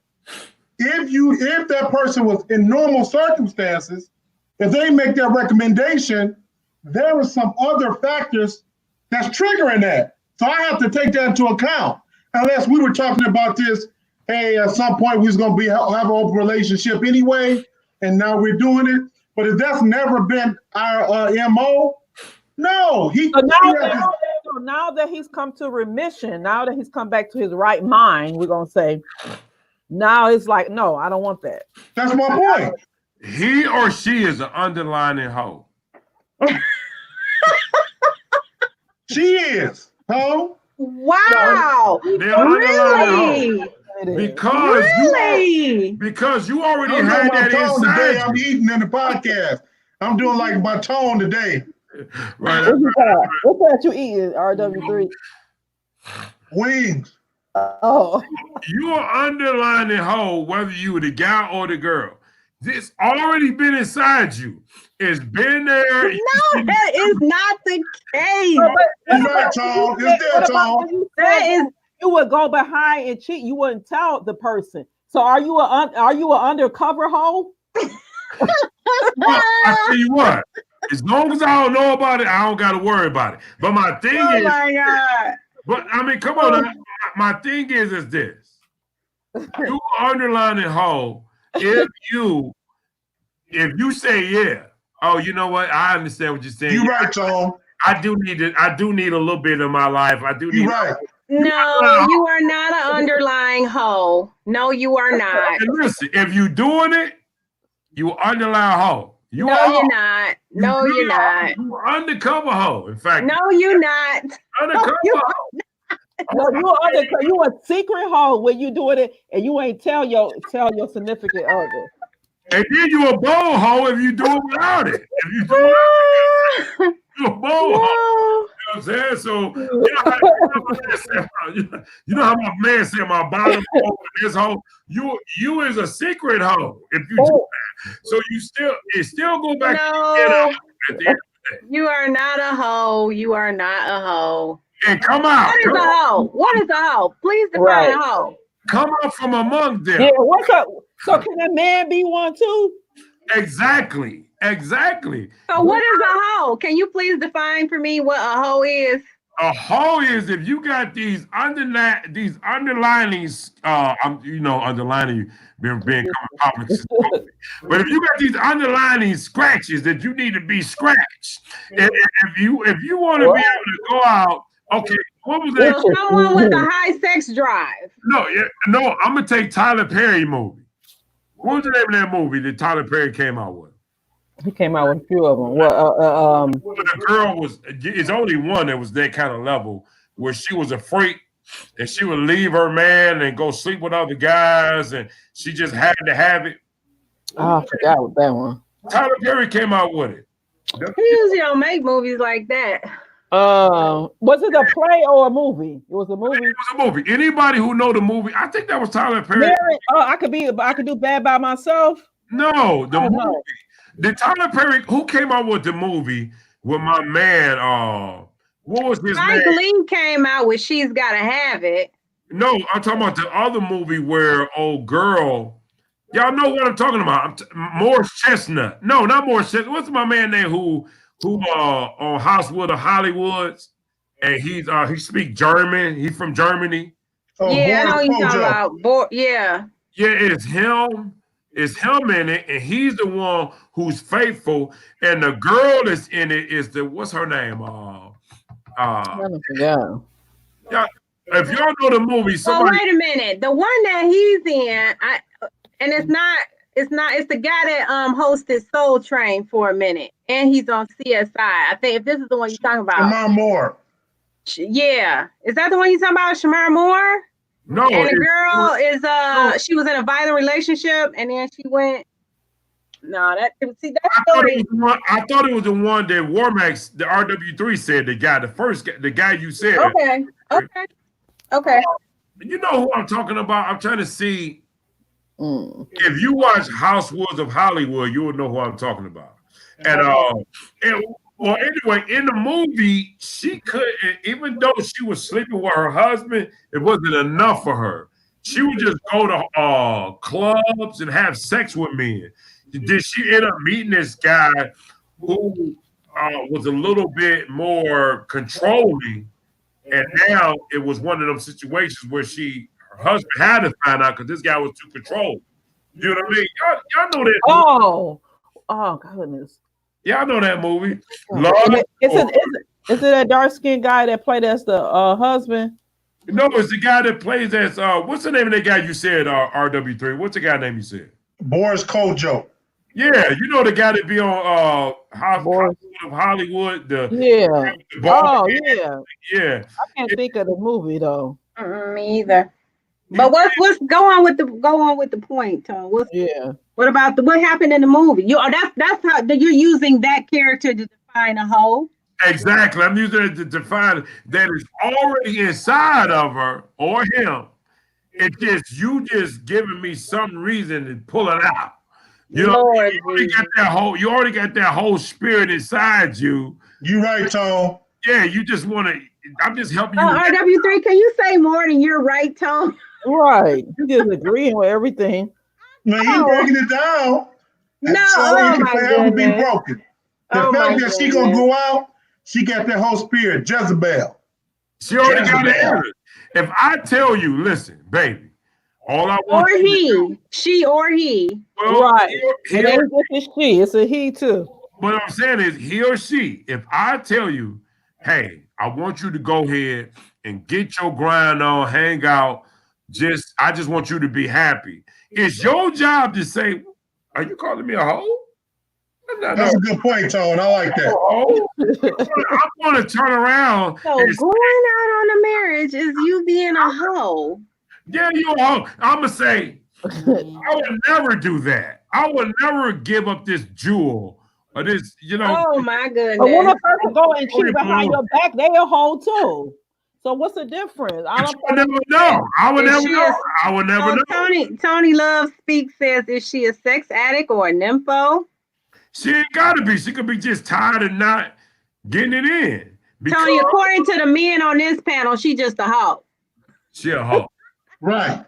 If that person was in normal circumstances, if they make that recommendation, there are some other factors that's triggering that. So I have to take that into account. Unless we were talking about this, hey, at some point we was going to have an open relationship anyway, and now we're doing it. But if that's never been our MO, no. So now that he's come to remission, now that he's come back to his right mind, we're going to say, now it's like, no, I don't want that. That's my point. He or she is an underlining hoe. She is. Huh? Wow. They're underlining Really? hoe. Because you already I'm had doing my that tone inside today. you. I'm eating in the podcast. I'm doing like my tone today. Right. What's that you eating, RW3? Wings. Oh. You are underlining hoe, whether you were the guy or the girl. This already been inside you. It's been there. No, that is not the case. It's not, Tone. It's there, Tone. That is. You would go behind and cheat. You wouldn't tell the person. So are you an undercover hoe? Well, I tell you what. As long as I don't know about it, I don't got to worry about it. But my thing is, Oh my God. but I mean, come on. My thing is this. You underlining hoe if you say yeah. Oh, you know what? I understand what you're saying. You right, Tone. I do need a little bit in my life. I do need. You right. No, you are not an underlying hoe. No, you are not. And listen, if you doing it, you underline hoe. You're not. No, you're not. You undercover hoe. In fact, no, you're not. Undercover hoe. No, you a secret hoe when you doing it and you ain't tell your significant other. And then you a bold hoe if you do it without it. If you do it, you a bold hoe. You know what I'm saying? So you know how my man said my bottom hoe this hoe. You is a secret hoe if you do that. So it still go back to the at the end of the day. You are not a hoe. You are not a hoe. And come out. What is a hoe? What is a hoe? Please define a hoe. Come out from among them. Yeah, what's up? So can a man be one too? Exactly. So what is a hoe? Can you please define for me what a hoe is? A hoe is if you got these underlinings. I'm underlining you being public. But if you got these underlining scratches that you need to be scratched, and if you want to be able to go out, okay. What was that? So someone with a high sex drive. No, I'm gonna take Tyler Perry movie. What was the name of that movie that Tyler Perry came out with? He came out with a few of them. The girl it's only one that was that kind of level where she was a freak and she would leave her man and go sleep with other guys and she just had to have it. Oh, I forgot what that one. Tyler Perry came out with it. He usually don't make movies like that. Was it a play or a movie? It was a movie. It was a movie. Anybody who know the movie, I think that was Tyler Perry. I could do Bad by Myself. No, the movie. The Tyler Perry who came out with the movie with my man. What was his name? Mike Lee came out with She's Gotta Have It. No, I'm talking about the other movie where old girl. Y'all know what I'm talking about. Morris Chestnut. No, not Morris Chestnut. What's my man name who on Housewood of Hollywoods, and he speak German. He's from Germany. Yeah, I know you talking about. Yeah, it's him. It's him in it, and he's the one who's faithful. And the girl that's in it is what's her name? Yeah. If y'all know the movie, somebody. Wait a minute. The one that he's in, it's the guy that hosted Soul Train for a minute, and he's on CSI. I think if this is the one you're talking about. Shamar Moore. Yeah, is that the one you're talking about, Shamar Moore? No, And the girl is she was in a violent relationship, and then she went. No, that story. I thought it was the one that Warmax, the RW3 said. The guy you said. Okay. You know who I'm talking about? I'm trying to see. If you watch Housewives of Hollywood, you will know who I'm talking about. And well, anyway, in the movie, she couldn't, even though she was sleeping with her husband, it wasn't enough for her. She would just go to clubs and have sex with men. Did she end up meeting this guy who was a little bit more controlling? And now it was one of those situations where her husband had to find out because this guy was too controlled. You know what I mean? Y'all know that. Oh, goodness. Y'all know that movie. Is it a dark-skinned guy that played as the husband? No, it's the guy that plays as what's the name of that guy you said, RW3? What's the guy name you said? Boris Kodjoe. Yeah, you know the guy that be on Housewives of Hollywood. Yeah. Yeah. I can't think of the movie though. Me either. But what's go on with the point, Tom? What about what happened in the movie? That's how you're using that character to define a hoe. Exactly. I'm using it to define that is already inside of her or him. It's just you just giving me some reason to pull it out. You know, you already got that whole spirit inside you. You right, Tom. Yeah, you just want to. I'm just helping you. RW3, can you say more than you're right, Tom? Right. You just agreeing with everything. No, you breaking it down. No, so my goodness. Be broken. The fact that she gonna go out, she got that whole spirit, Jezebel. She already got it. If I tell you, listen, baby. All I want she or he. Well, right. It ain't just a she, it's a he too. What I'm saying is he or she, if I tell you, hey, I want you to go ahead and get your grind on, hang out, I just want you to be happy. It's your job to say, are you calling me a hoe? That's a good point, Tone. I like that. I'm going to turn around. So going out on a marriage is you being a hoe. Yeah, you a hoe. I'm going to say, I would never do that. I would never give up this jewel or this, Oh, my goodness. But when a person go and cheat behind your back, they a hoe too. So what's the difference? I would never know. I would never know. Tony Love Speaks says, is she a sex addict or a nympho? She ain't got to be. She could be just tired of not getting it in. Tony, according to the men on this panel, she just a hoe. She a hoe. Right.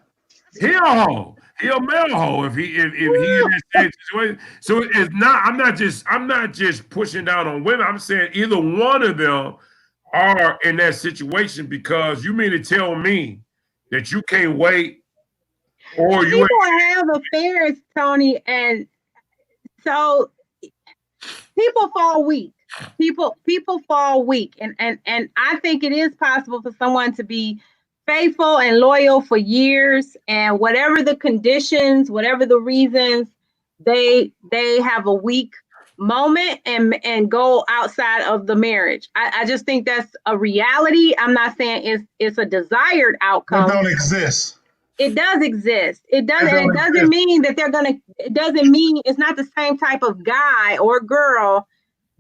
He a hoe. He a male hoe if he in that same situation. So it's not. I'm not just pushing down on women. I'm saying either one of them are in that situation because you mean to tell me that you can't wait or you people have affairs, Tony, and so people fall weak. People fall weak, and I think it is possible for someone to be faithful and loyal for years, and whatever the conditions, whatever the reasons, they have a weak moment and go outside of the marriage. I just think that's a reality. I'm not saying it's a desired outcome. It don't exist. It does exist. It doesn't mean that it doesn't mean it's not the same type of guy or girl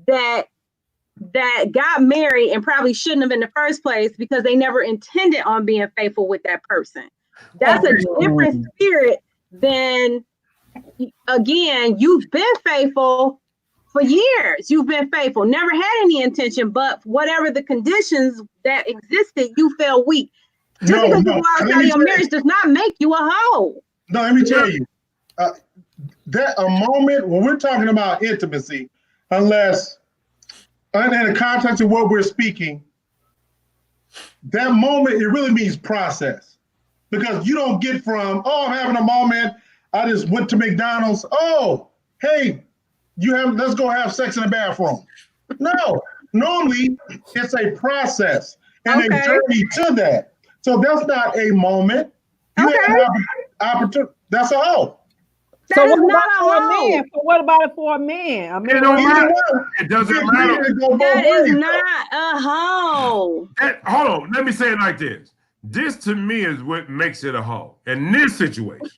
that got married and probably shouldn't have in the first place because they never intended on being faithful with that person. That's a different spirit than, again, you've been faithful for years. You've been faithful, never had any intention, but whatever the conditions that existed, you felt weak. Just because you go outside your marriage does not make you a hoe. No, let me tell you, that a moment when we're talking about intimacy, unless in the context of what we're speaking, that moment, it really means process. Because you don't get from, I'm having a moment, I just went to McDonald's, hey, let's go have sex in the bathroom. No, normally it's a process and a journey to that. So that's not a moment. You have an opportunity. That's a hoe. So what about for a man? What about it for a man? It doesn't matter. That is not a hoe. Hold on. Let me say it like this. This to me is what makes it a hoe. In this situation,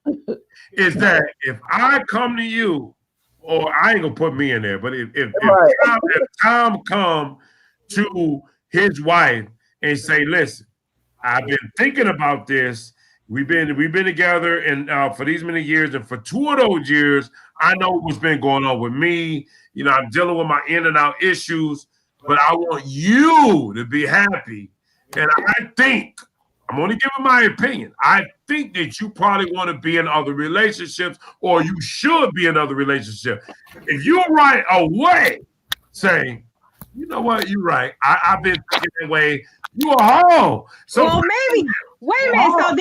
is that if I come to you, or I ain't gonna put me in there, but if Tom come to his wife and say, listen, I've been thinking about this. We've been together and for these many years, and for 2 of those years, I know what's been going on with me. You know, I'm dealing with my in and out issues, but I want you to be happy. And I think, I'm only giving my opinion, I think that you probably want to be in other relationships, or you should be in other relationships. If you're right away saying, you know what, you're right, I've been thinking that way, you a hoe. So well, maybe, wait a minute, so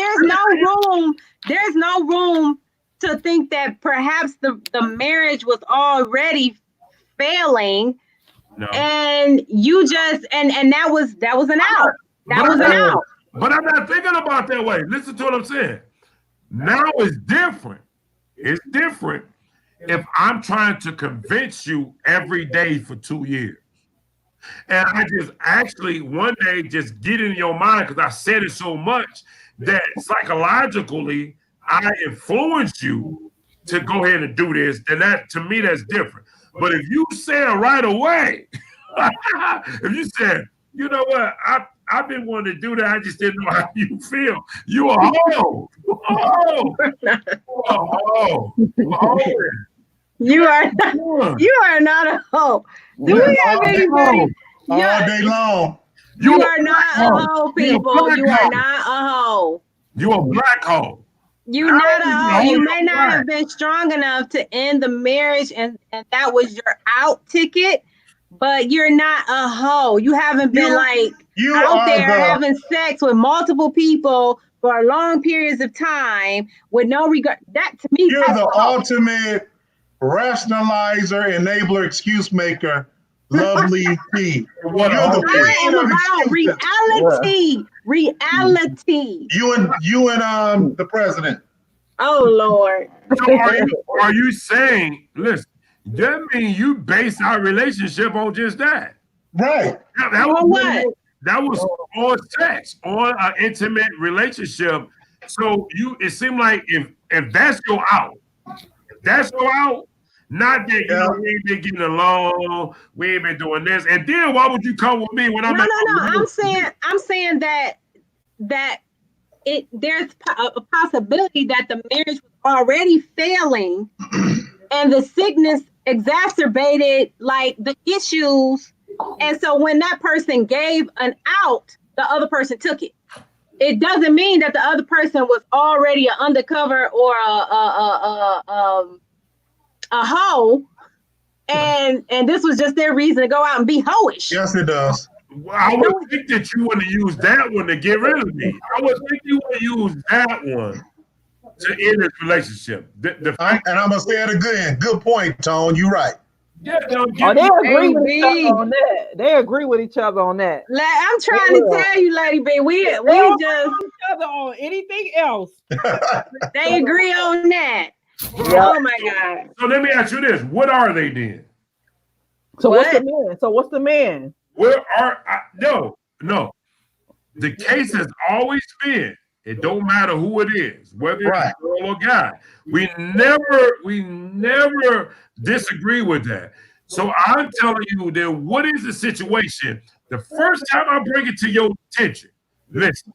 there's no room to think that perhaps the marriage was already failing. No. And you just and that was an out. That was an out. But I'm not thinking about that way. Listen to what I'm saying. Now it's different. It's different if I'm trying to convince you every day for 2 years. And I just actually one day just get in your mind, because I said it so much that psychologically I influence you to go ahead and do this. And that, to me, that's different. But if you said right away, if you said, you know what, I've been wanting to do that, I just didn't know how you feel, you a hoe. You are not a hoe. Do we have anybody? All day long. You are not a hoe, people. You are not a hoe. You a black hoe. You're not a hoe. You may not have been strong enough to end the marriage, and that was your out ticket, but you're not a hoe. You haven't been out there having sex with multiple people for long periods of time with no regard. That to me, you're the ultimate rationalizer, enabler, excuse maker. Lovely P. I am about reality. Reality. You and the president. Oh Lord. So are you saying, listen, that means you base our relationship on just that? Right. That was on sex, on an intimate relationship. So it seemed like if that's your out, not that we ain't been getting along, we ain't been doing this, and then why would you come with me when I'm no? I'm saying that there's a possibility that the marriage was already failing, and the sickness exacerbated like the issues, and so when that person gave an out, the other person took it. It doesn't mean that the other person was already an undercover or a hoe, and this was just their reason to go out and be hoish. Yes, it does. Well, I would think that you want to use that one to get rid of me. I would think you want to use that one to end this relationship. And I'm gonna say it again. Good point, Tone. You're right. Yeah, they agree with each other on that. They agree with each other on that. I'm trying to tell you, Lady B, we just each other on anything else. They agree on that. Oh my God. So let me ask you this: what are they then? So what's the man? Where are no? The case has always been, it don't matter who it is, whether it's a girl or guy. We never disagree with that. So I'm telling you that what is the situation? The first time I bring it to your attention, listen,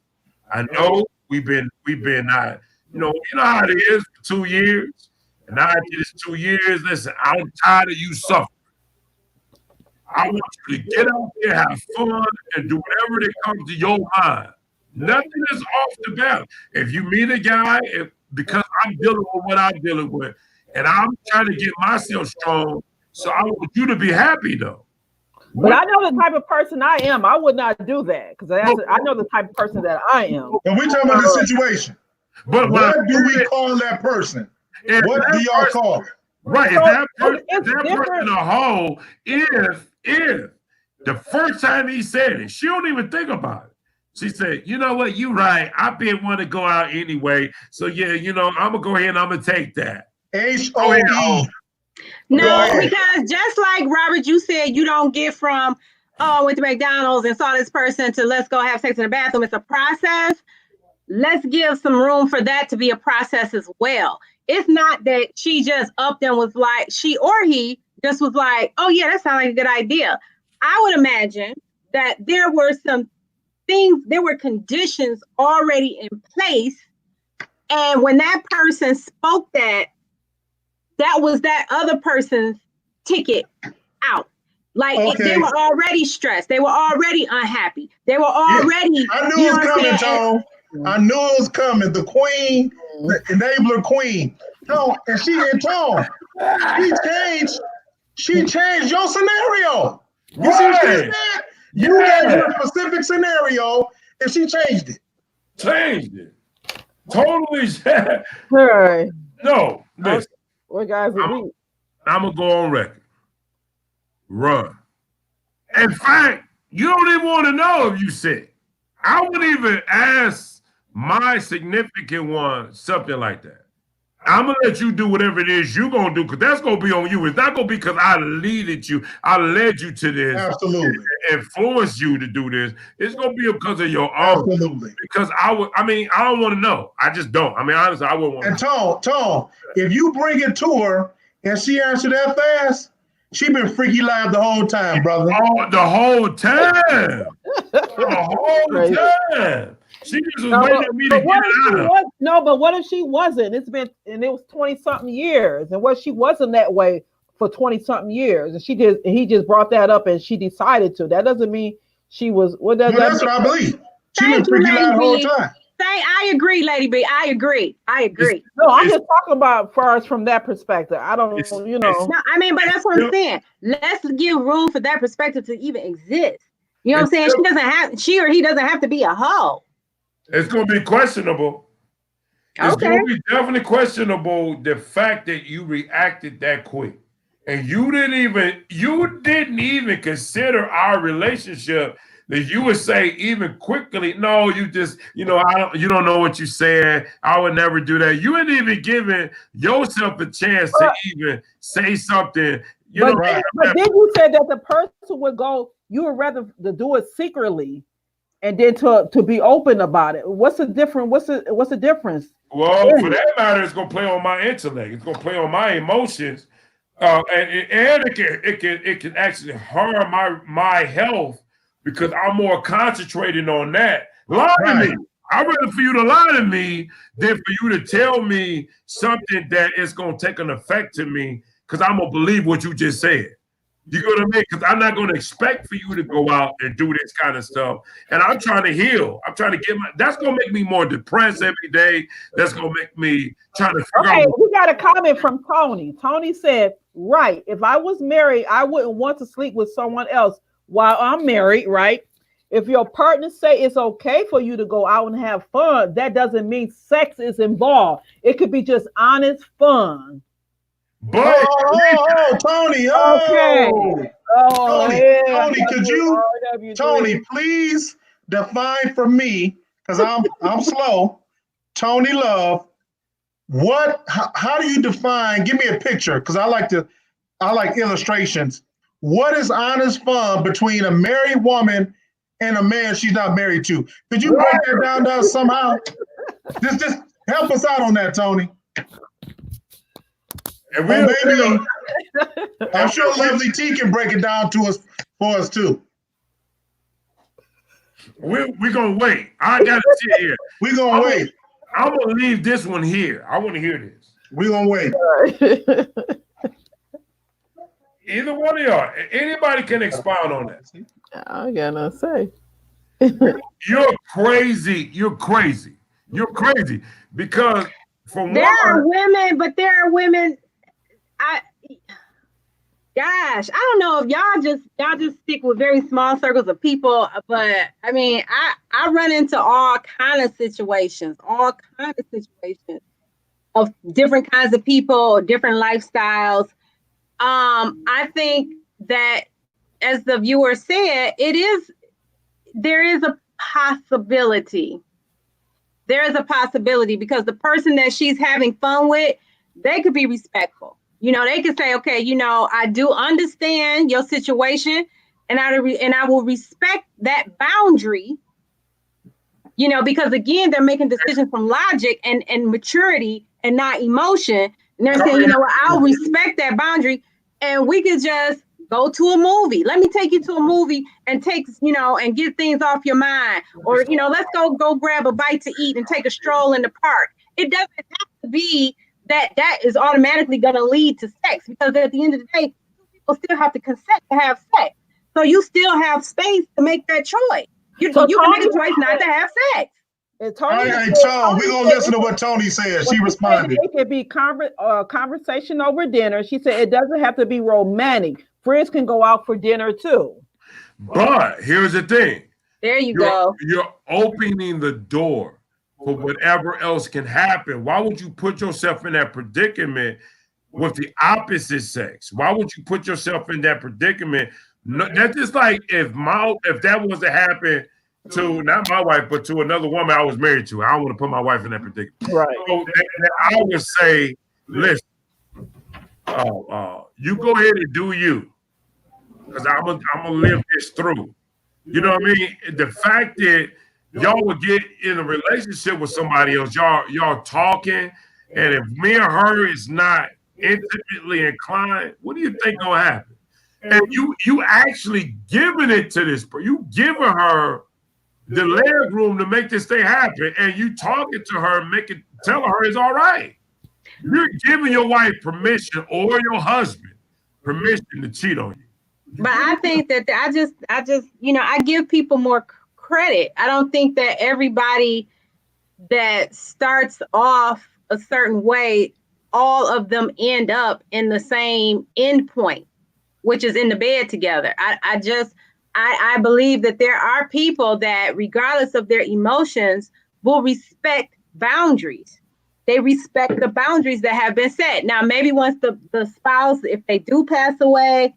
I know we've been not, you know how it is for 2 years. And now after this 2 years, listen, I'm tired of you suffering. I want you to get out there, have fun, and do whatever that comes to your mind. Nothing is off the bat. If you meet a guy, because I'm dealing with what I'm dealing with, and I'm trying to get myself strong, so I want you to be happy, though. But I know the type of person I am. I would not do that because I know the type of person that I am. And we're talking about the situation. But what do we call that person? What do y'all call it? Right, if that person a hoe, if the first time he said it, she don't even think about it. She said, you know what, you right. I've been wanting to go out anyway. So yeah, I'm gonna go ahead and I'm gonna take that. HOE. No, because just like Robert, you said you don't get from I went to McDonald's and saw this person to let's go have sex in the bathroom. It's a process. let's give some room for that to be a process as well. It's not that she just upped and was like, she or he just was like, oh yeah, that sounds like a good idea. I would imagine that there were some things, there were conditions already in place. And when that person spoke that was that other person's ticket out. Like they were already stressed. They were already unhappy. They were already. I knew it was coming, Tone. I knew it was coming. The queen, the enabler queen. No, and Tone, she changed your scenario. You see what she said? You gave her a specific scenario, and she changed it. Changed it. Totally. Right. No, listen. What guys? I'm gonna go on record. Run. In fact, you don't even want to know if you sick. I wouldn't even ask my significant one something like that. I'm gonna let you do whatever it is you're gonna do, because that's gonna be on you. It's not gonna be because I led you to this. Absolutely. Influenced you to do this. It's gonna be because of your own. Absolutely. Because I don't want to know. I just don't. I mean, honestly, I wouldn't want to. And Tone, if you bring it to her and she answered that fast, she been freaky live the whole time, brother. Oh, the whole time. The whole time. She just was waiting for me to get it out. No, but what if she wasn't? It was 20-something years. And what she wasn't that way for 20-something years. And he just brought that up and she decided to. That doesn't mean she was that's what I believe. She been freaky live the whole time. I agree, Lady B. I agree. No, I'm just talking about first from that perspective. I don't, No, I mean, but that's what I'm saying. Let's give room for that perspective to even exist. You know what I'm saying? She or he doesn't have to be a hoe. It's going to be questionable. It's going to be definitely questionable, the fact that you reacted that quick. And you didn't even consider our relationship, that you would say even quickly, no, you just, you don't know what you said. I would never do that. You ain't even giving yourself a chance to even say something. But then you said that the person would go, you would rather to do it secretly and then to be open about it. What's the difference? What's the difference? Well, for that matter, it's gonna play on my intellect. It's gonna play on my emotions, and it can actually harm my health, because I'm more concentrated on that. Lie to me. I'd rather for you to lie to me than for you to tell me something that is gonna take an effect to me, because I'm gonna believe what you just said. You know what I mean? Because I'm not going to expect for you to go out and do this kind of stuff. And I'm trying to heal. I'm trying to that's going to make me more depressed every day. That's going to make me trying to figure out. Okay, we got a comment from Tony. Tony said, right, if I was married, I wouldn't want to sleep with someone else while I'm married, right? If your partner say it's okay for you to go out and have fun, that doesn't mean sex is involved. It could be just honest fun. But Tony, okay. Tony, please define for me, because I'm slow. Tony Love, how do you define? Give me a picture, because I like illustrations. What is honest fun between a married woman and a man she's not married to? Could you break that down to us somehow? Just help us out on that, Tony. And maybe I'm sure Lovely T can break it down to us for us too. We're gonna wait. I gotta sit here. We're gonna wait. I'm gonna leave this one here. I want to hear this. We're gonna wait. Either one of y'all. Anybody can expound on that. I got nothing to say. You're crazy. You're crazy. You're crazy. Because there are women. I don't know if y'all just stick with very small circles of people, but I mean, I run into all kinds of situations of different kinds of people, different lifestyles. I think that, as the viewer said, there is a possibility. There is a possibility, because the person that she's having fun with, they could be respectful. They could say, okay, I do understand your situation, and I will respect that boundary You know, because again, they're making decisions from logic and maturity and not emotion. And they're saying, you know what, I'll respect that boundary, and we could just go to a movie. Let me take you to a movie and take, you know, and get things off your mind. Or, you know, let's go grab a bite to eat and take a stroll in the park. It doesn't have to be that is automatically going to lead to sex, because at the end of the day, people still have to consent to have sex. So you still have space to make that choice. You can make a choice not to have sex. Hey, Tom, we're going to listen to what Tony said. She responded. It could be conversation over dinner. She said it doesn't have to be romantic. Friends can go out for dinner too. But here's the thing. There you go. You're opening the door for whatever else can happen. Why would you put yourself in that predicament with the opposite sex? Why would you put yourself in that predicament? No, that's just like if that was to happen to not my wife, but to another woman I was married to. I don't want to put my wife in that predicament. Right. So I would say, listen, you go ahead and do you, because I'm gonna live this through. You know what I mean? The fact that y'all would get in a relationship with somebody else, y'all talking, and if me and her is not intimately inclined, what do you think gonna happen? And you actually giving it to this, you giving her the leg room to make this thing happen, and you talking to her, telling her it's all right. You're giving your wife permission, or your husband permission, to cheat on you. But I think that I just, you know, I give people more credit. I don't think that everybody that starts off a certain way, all of them end up in the same end point, which is in the bed together. I believe that there are people that, regardless of their emotions, will respect boundaries. They respect the boundaries that have been set. Now, maybe once the spouse, if they do pass away,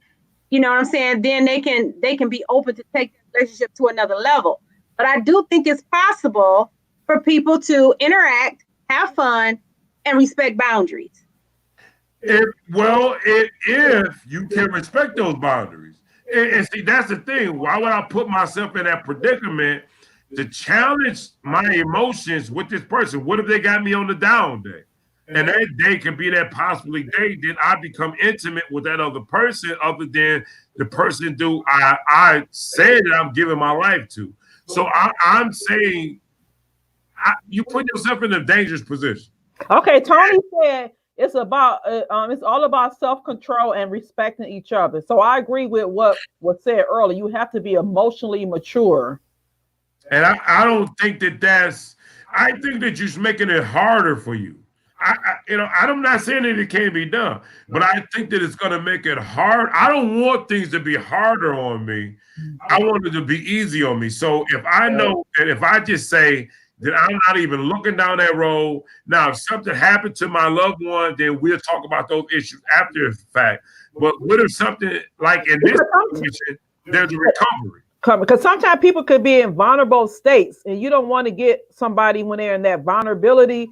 you know what I'm saying, then they can be open to take the relationship to another level. But I do think it's possible for people to interact, have fun, and respect boundaries. If you can respect those boundaries. And see, that's the thing. Why would I put myself in that predicament to challenge my emotions with this person? What if they got me on the down day? And that day can be that possibly day that I become intimate with that other person, other than the person I said that I'm giving my life to. So I'm saying you put yourself in a dangerous position. Okay, Tony said it's all about self-control and respecting each other. So I agree with what was said earlier. You have to be emotionally mature. And I don't think I think that you're making it harder for you. I'm not saying that it can't be done, but I think that it's going to make it hard. I don't want things to be harder on me. I want it to be easy on me. So if I know that if I just say that I'm not even looking down that road, now if something happened to my loved one, then we'll talk about those issues after the fact. But what if something like in this situation, there's a recovery? Because sometimes people could be in vulnerable states, and you don't want to get somebody when they're in that vulnerability,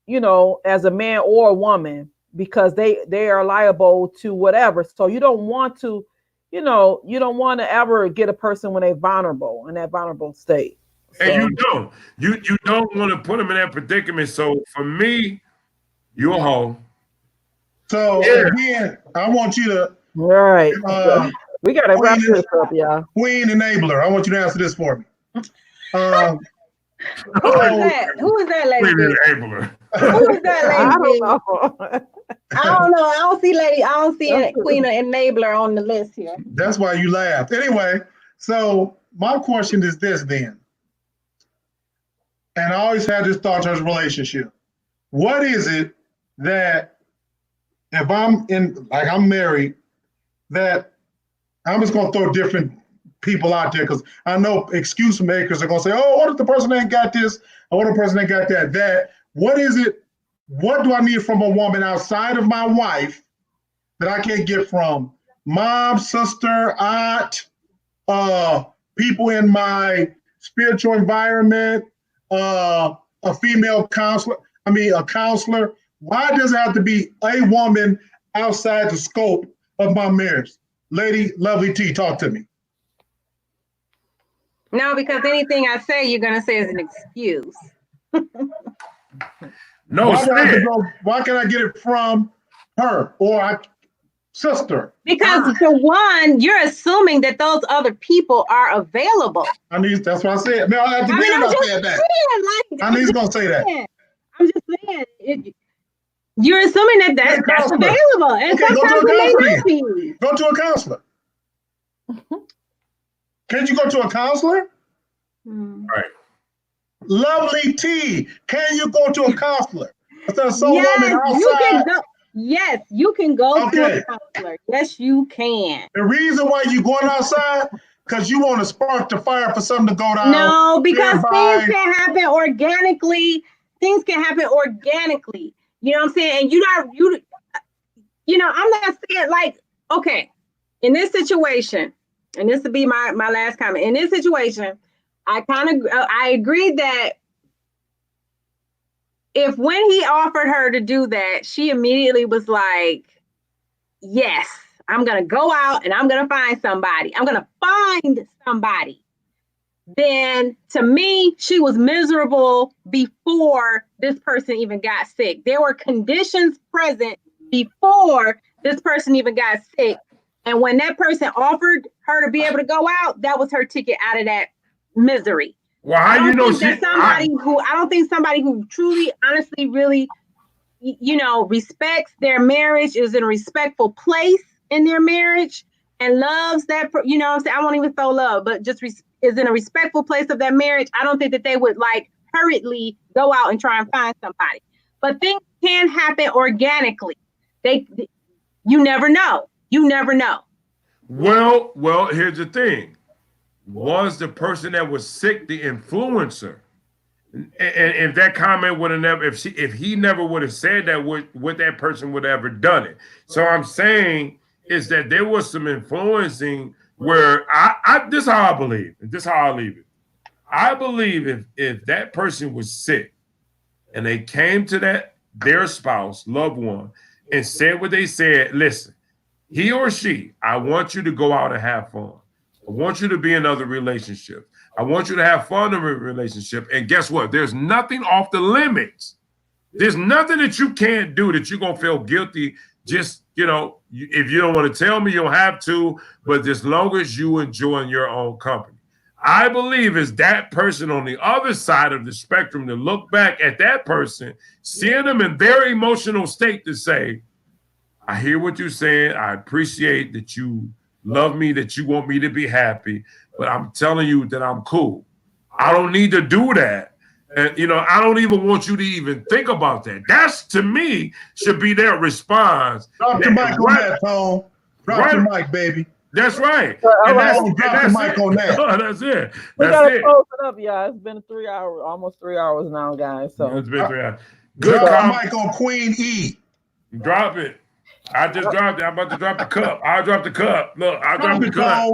you know, as a man or a woman, because they are liable to whatever. So you don't want to, you don't want to ever get a person when they're vulnerable, in that vulnerable state. So. And you don't want to put them in that predicament. So for me, you're home. So again, I want you to we gotta wrap this up, y'all. Queen Enabler, I want you to answer this for me. Who is that? Who is that lady? Queen Enabler. Who is that lady? I don't know. I don't know. I don't see a Queen Enabler on the list here. That's why you laughed. Anyway, so my question is this then. And I always had this thought towards relationship. What is it that if I'm married, that I'm just going to throw different people out there, because I know excuse makers are going to say, oh, what if the person ain't got this? Or what if the person ain't got that? What is it? What do I need from a woman outside of my wife that I can't get from mom, sister, aunt, people in my spiritual environment, a female counselor? A counselor. Why does it have to be a woman outside the scope of my marriage? Lady Lovely T, talk to me. No, because anything I say, you're gonna say is an excuse. No, why can't I get it from her or sister? Because for one, you're assuming that those other people are available. That's what I said. No, at the beginning I said that. He's gonna say that. I'm just saying. You're assuming that's available, and okay, sometimes it may not be. Go to a counselor. Can't you go to a counselor? Right. Lovely T, can you go to a counselor? Instead of some yes, woman outside. You can go, yes, you can go to a counselor. Yes, you can. The reason why you're going outside, because you want to spark the fire for something to go down. No, because things can happen organically. Things can happen organically. You know what I'm saying? And I'm not saying like, okay, in this situation, and this will be my last comment. In this situation, I agreed that if when he offered her to do that, she immediately was like, yes, I'm going to go out and I'm going to find somebody. I'm going to find somebody. Then to me, she was miserable before this person even got sick. There were conditions present before this person even got sick. And when that person offered her to be able to go out, that was her ticket out of that misery. Well, how you know I don't think somebody who truly, honestly, really, respects their marriage, is in a respectful place in their marriage and loves that, I won't even throw love, but just is in a respectful place of that marriage. I don't think that they would like hurriedly go out and try and find somebody. But things can happen organically. You never know. You never know. Well, here's the thing. Was the person that was sick the influencer? And if that comment would have never, if he never would have said that, would that person would have ever done it? So I'm saying is that there was some influencing where this is how I believe, and this is how I leave it. I believe if that person was sick and they came to their spouse, loved one, and said what they said, listen, he or she, I want you to go out and have fun. I want you to be in other relationships. I want you to have fun in a relationship. And guess what? There's nothing off the limits. There's nothing that you can't do that you're going to feel guilty. Just, if you don't want to tell me, you don't have to. But as long as you enjoy your own company. I believe it's that person on the other side of the spectrum to look back at that person, seeing them in their emotional state to say, I hear what you're saying. I appreciate that you love me, that you want me to be happy, but I'm telling you that I'm cool. I don't need to do that. And, I don't even want you to even think about that. That's, to me, should be their response. Drop the mic on that, Tone. Drop the mic, baby. That's right. Drop the mic on that. That's it. We got to close it up, y'all. It's been 3 hours, almost 3 hours now, guys. So it's been 3 hours. Drop the mic on Queen E. Drop it. I just dropped it. I'm about to drop the cup. I'll drop the cup. Look, I'll drop the cup.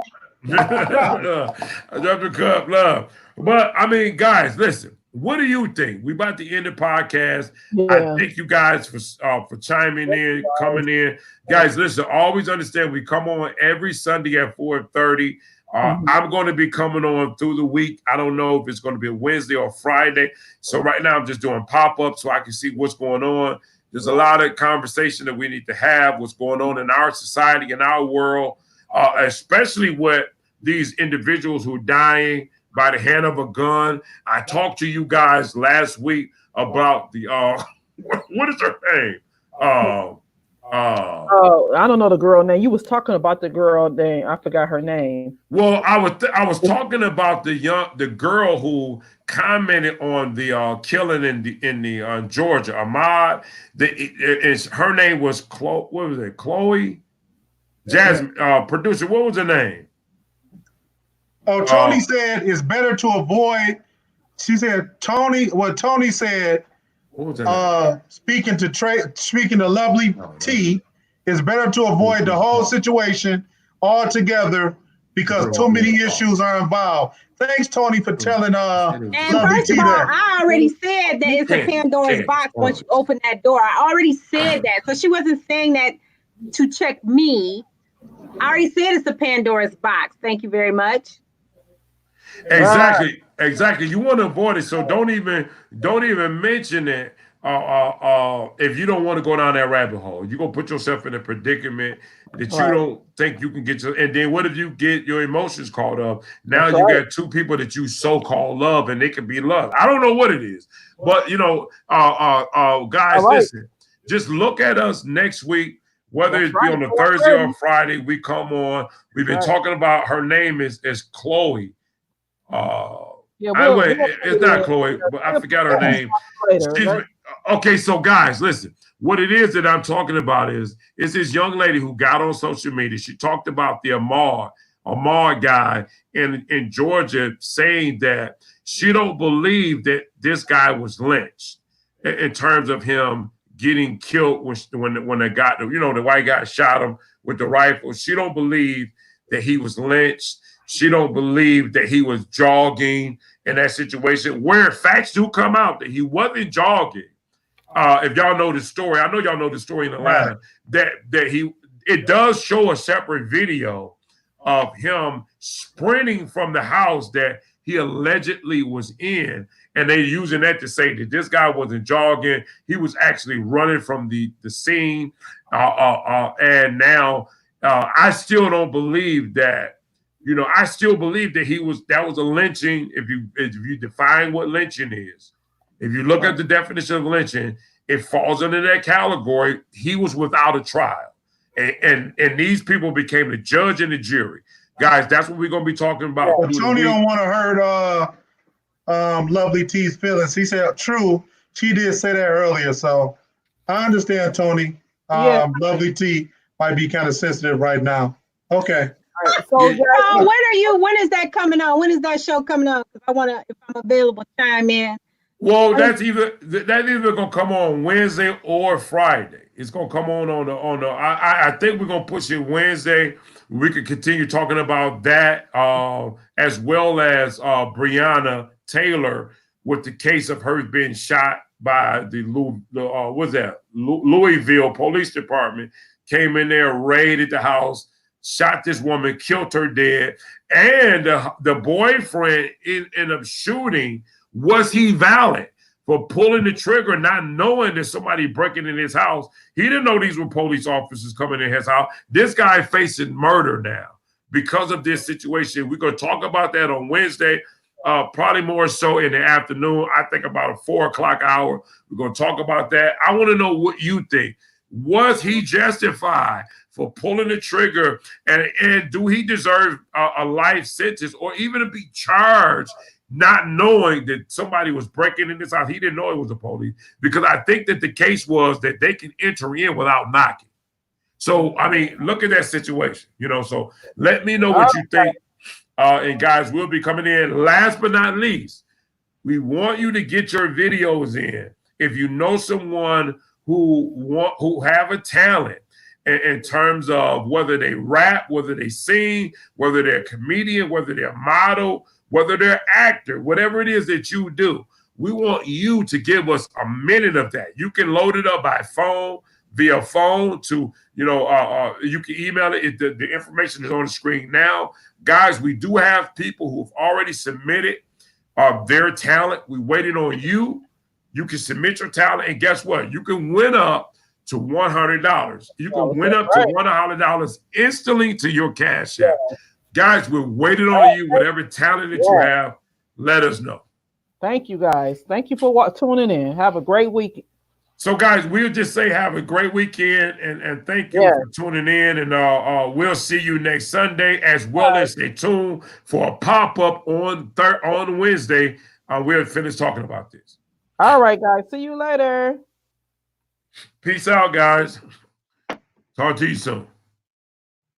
I dropped the cup, love. But I mean, guys, listen. What do you think? We about to end the podcast. Yeah. I thank you guys for chiming in, coming in. Guys, listen, always understand we come on every Sunday at 4:30. I'm going to be coming on through the week. I don't know if it's going to be a Wednesday or Friday. So right now I'm just doing pop-ups so I can see what's going on. There's a lot of conversation that we need to have, what's going on in our society, in our world, especially with these individuals who are dying by the hand of a gun. I talked to you guys last week about the, what is her name? I don't know the girl name. You was talking about the girl name. I forgot her name. Well, I was talking about the girl who commented on the killing in the Georgia, Ahmaud. Her name was Chloe. What was it? Chloe Jasmine, producer. What was her name? Oh, Tony said it's better to avoid. She said what Tony said. Speaking to Lovely T, it's better to avoid the whole situation altogether because too many issues are involved. Thanks, Tony, for telling And first of all, I already said that it's a Pandora's box once you open that door. I already said that. So she wasn't saying that to check me. I already said it's a Pandora's box. Thank you very much. Exactly, exactly. You want to avoid it, so don't even mention it. If you don't want to go down that rabbit hole, you're gonna put yourself in a predicament that you don't think you can get to. And then what if you get your emotions caught up? Now you got two people that you so-called love, and they can be loved. I don't know what it is, but guys, listen. Just look at us next week, whether it be on a Thursday or Friday. We come on. We've been talking about her name is Chloe. It's not Chloe, but I forgot her name. Okay, so guys, listen. What it is that I'm talking about is this young lady who got on social media. She talked about the Ahmaud guy in Georgia, saying that she don't believe that this guy was lynched in terms of him getting killed when they got the white guy shot him with the rifle. She don't believe that he was lynched. She don't believe that he was jogging in that situation, where facts do come out that he wasn't jogging. If y'all know the story, I know y'all know the story in Atlanta, it does show a separate video of him sprinting from the house that he allegedly was in. And they using that to say that this guy wasn't jogging. He was actually running from the scene. And now I still don't believe that. I still believe that that was a lynching. If you define what lynching is, if you look at the definition of lynching, it falls under that category. He was without a trial. And these people became the judge and the jury. Guys, that's what we're going to be talking about. Well, Tony don't want to hurt Lovely T's feelings. He said, true, she did say that earlier. So I understand, Tony. Lovely T might be kind of sensitive right now. Okay. So, when is that coming on? When is that show coming on? If I'm available, chime in. Well, that's either gonna come on Wednesday or Friday. It's gonna come on the. I think we're gonna push it Wednesday. We could continue talking about that, as well as Breonna Taylor with the case of her being shot by the Louisville Police Department. Came in there, raided the house, shot this woman, killed her dead, and the boyfriend ended up shooting. Was he valid for pulling the trigger, not knowing that somebody breaking in his house? He didn't know these were police officers coming in his house. This guy facing murder now because of this situation. We're going to talk about that on Wednesday, probably more so in the afternoon. I think about a 4 o'clock hour. We're going to talk about that. I want to know what you think. Was he justified for pulling the trigger, and do he deserve a life sentence or even to be charged, not knowing that somebody was breaking in his house? He didn't know it was the police, because I think that the case was that they can enter in without knocking. So, I mean, look at that situation, so let me know what you think. And guys, we'll be coming in. Last but not least, we want you to get your videos in. If you know someone who have a talent in terms of whether they rap, whether they sing, whether they're a comedian, whether they're a model, whether they're an actor, whatever it is that you do, we want you to give us a minute of that. You can load it up by phone, via phone to, you can email it. The information is on the screen now. Guys, we do have people who've already submitted their talent. We're waiting on you. You can submit your talent, and guess what? You can win up to $100. You can win up to $100 instantly to your Cash App. Guys, we're waiting on you. Whatever talent that you have, let us know. Thank you, guys. Thank you for tuning in. Have a great week. So, guys, we'll just say have a great weekend, and thank you for tuning in. And we'll see you next Sunday, as well as stay tuned for a pop-up on Wednesday. We'll finish talking about this. All right, guys. See you later. Peace out, guys. Talk to you soon.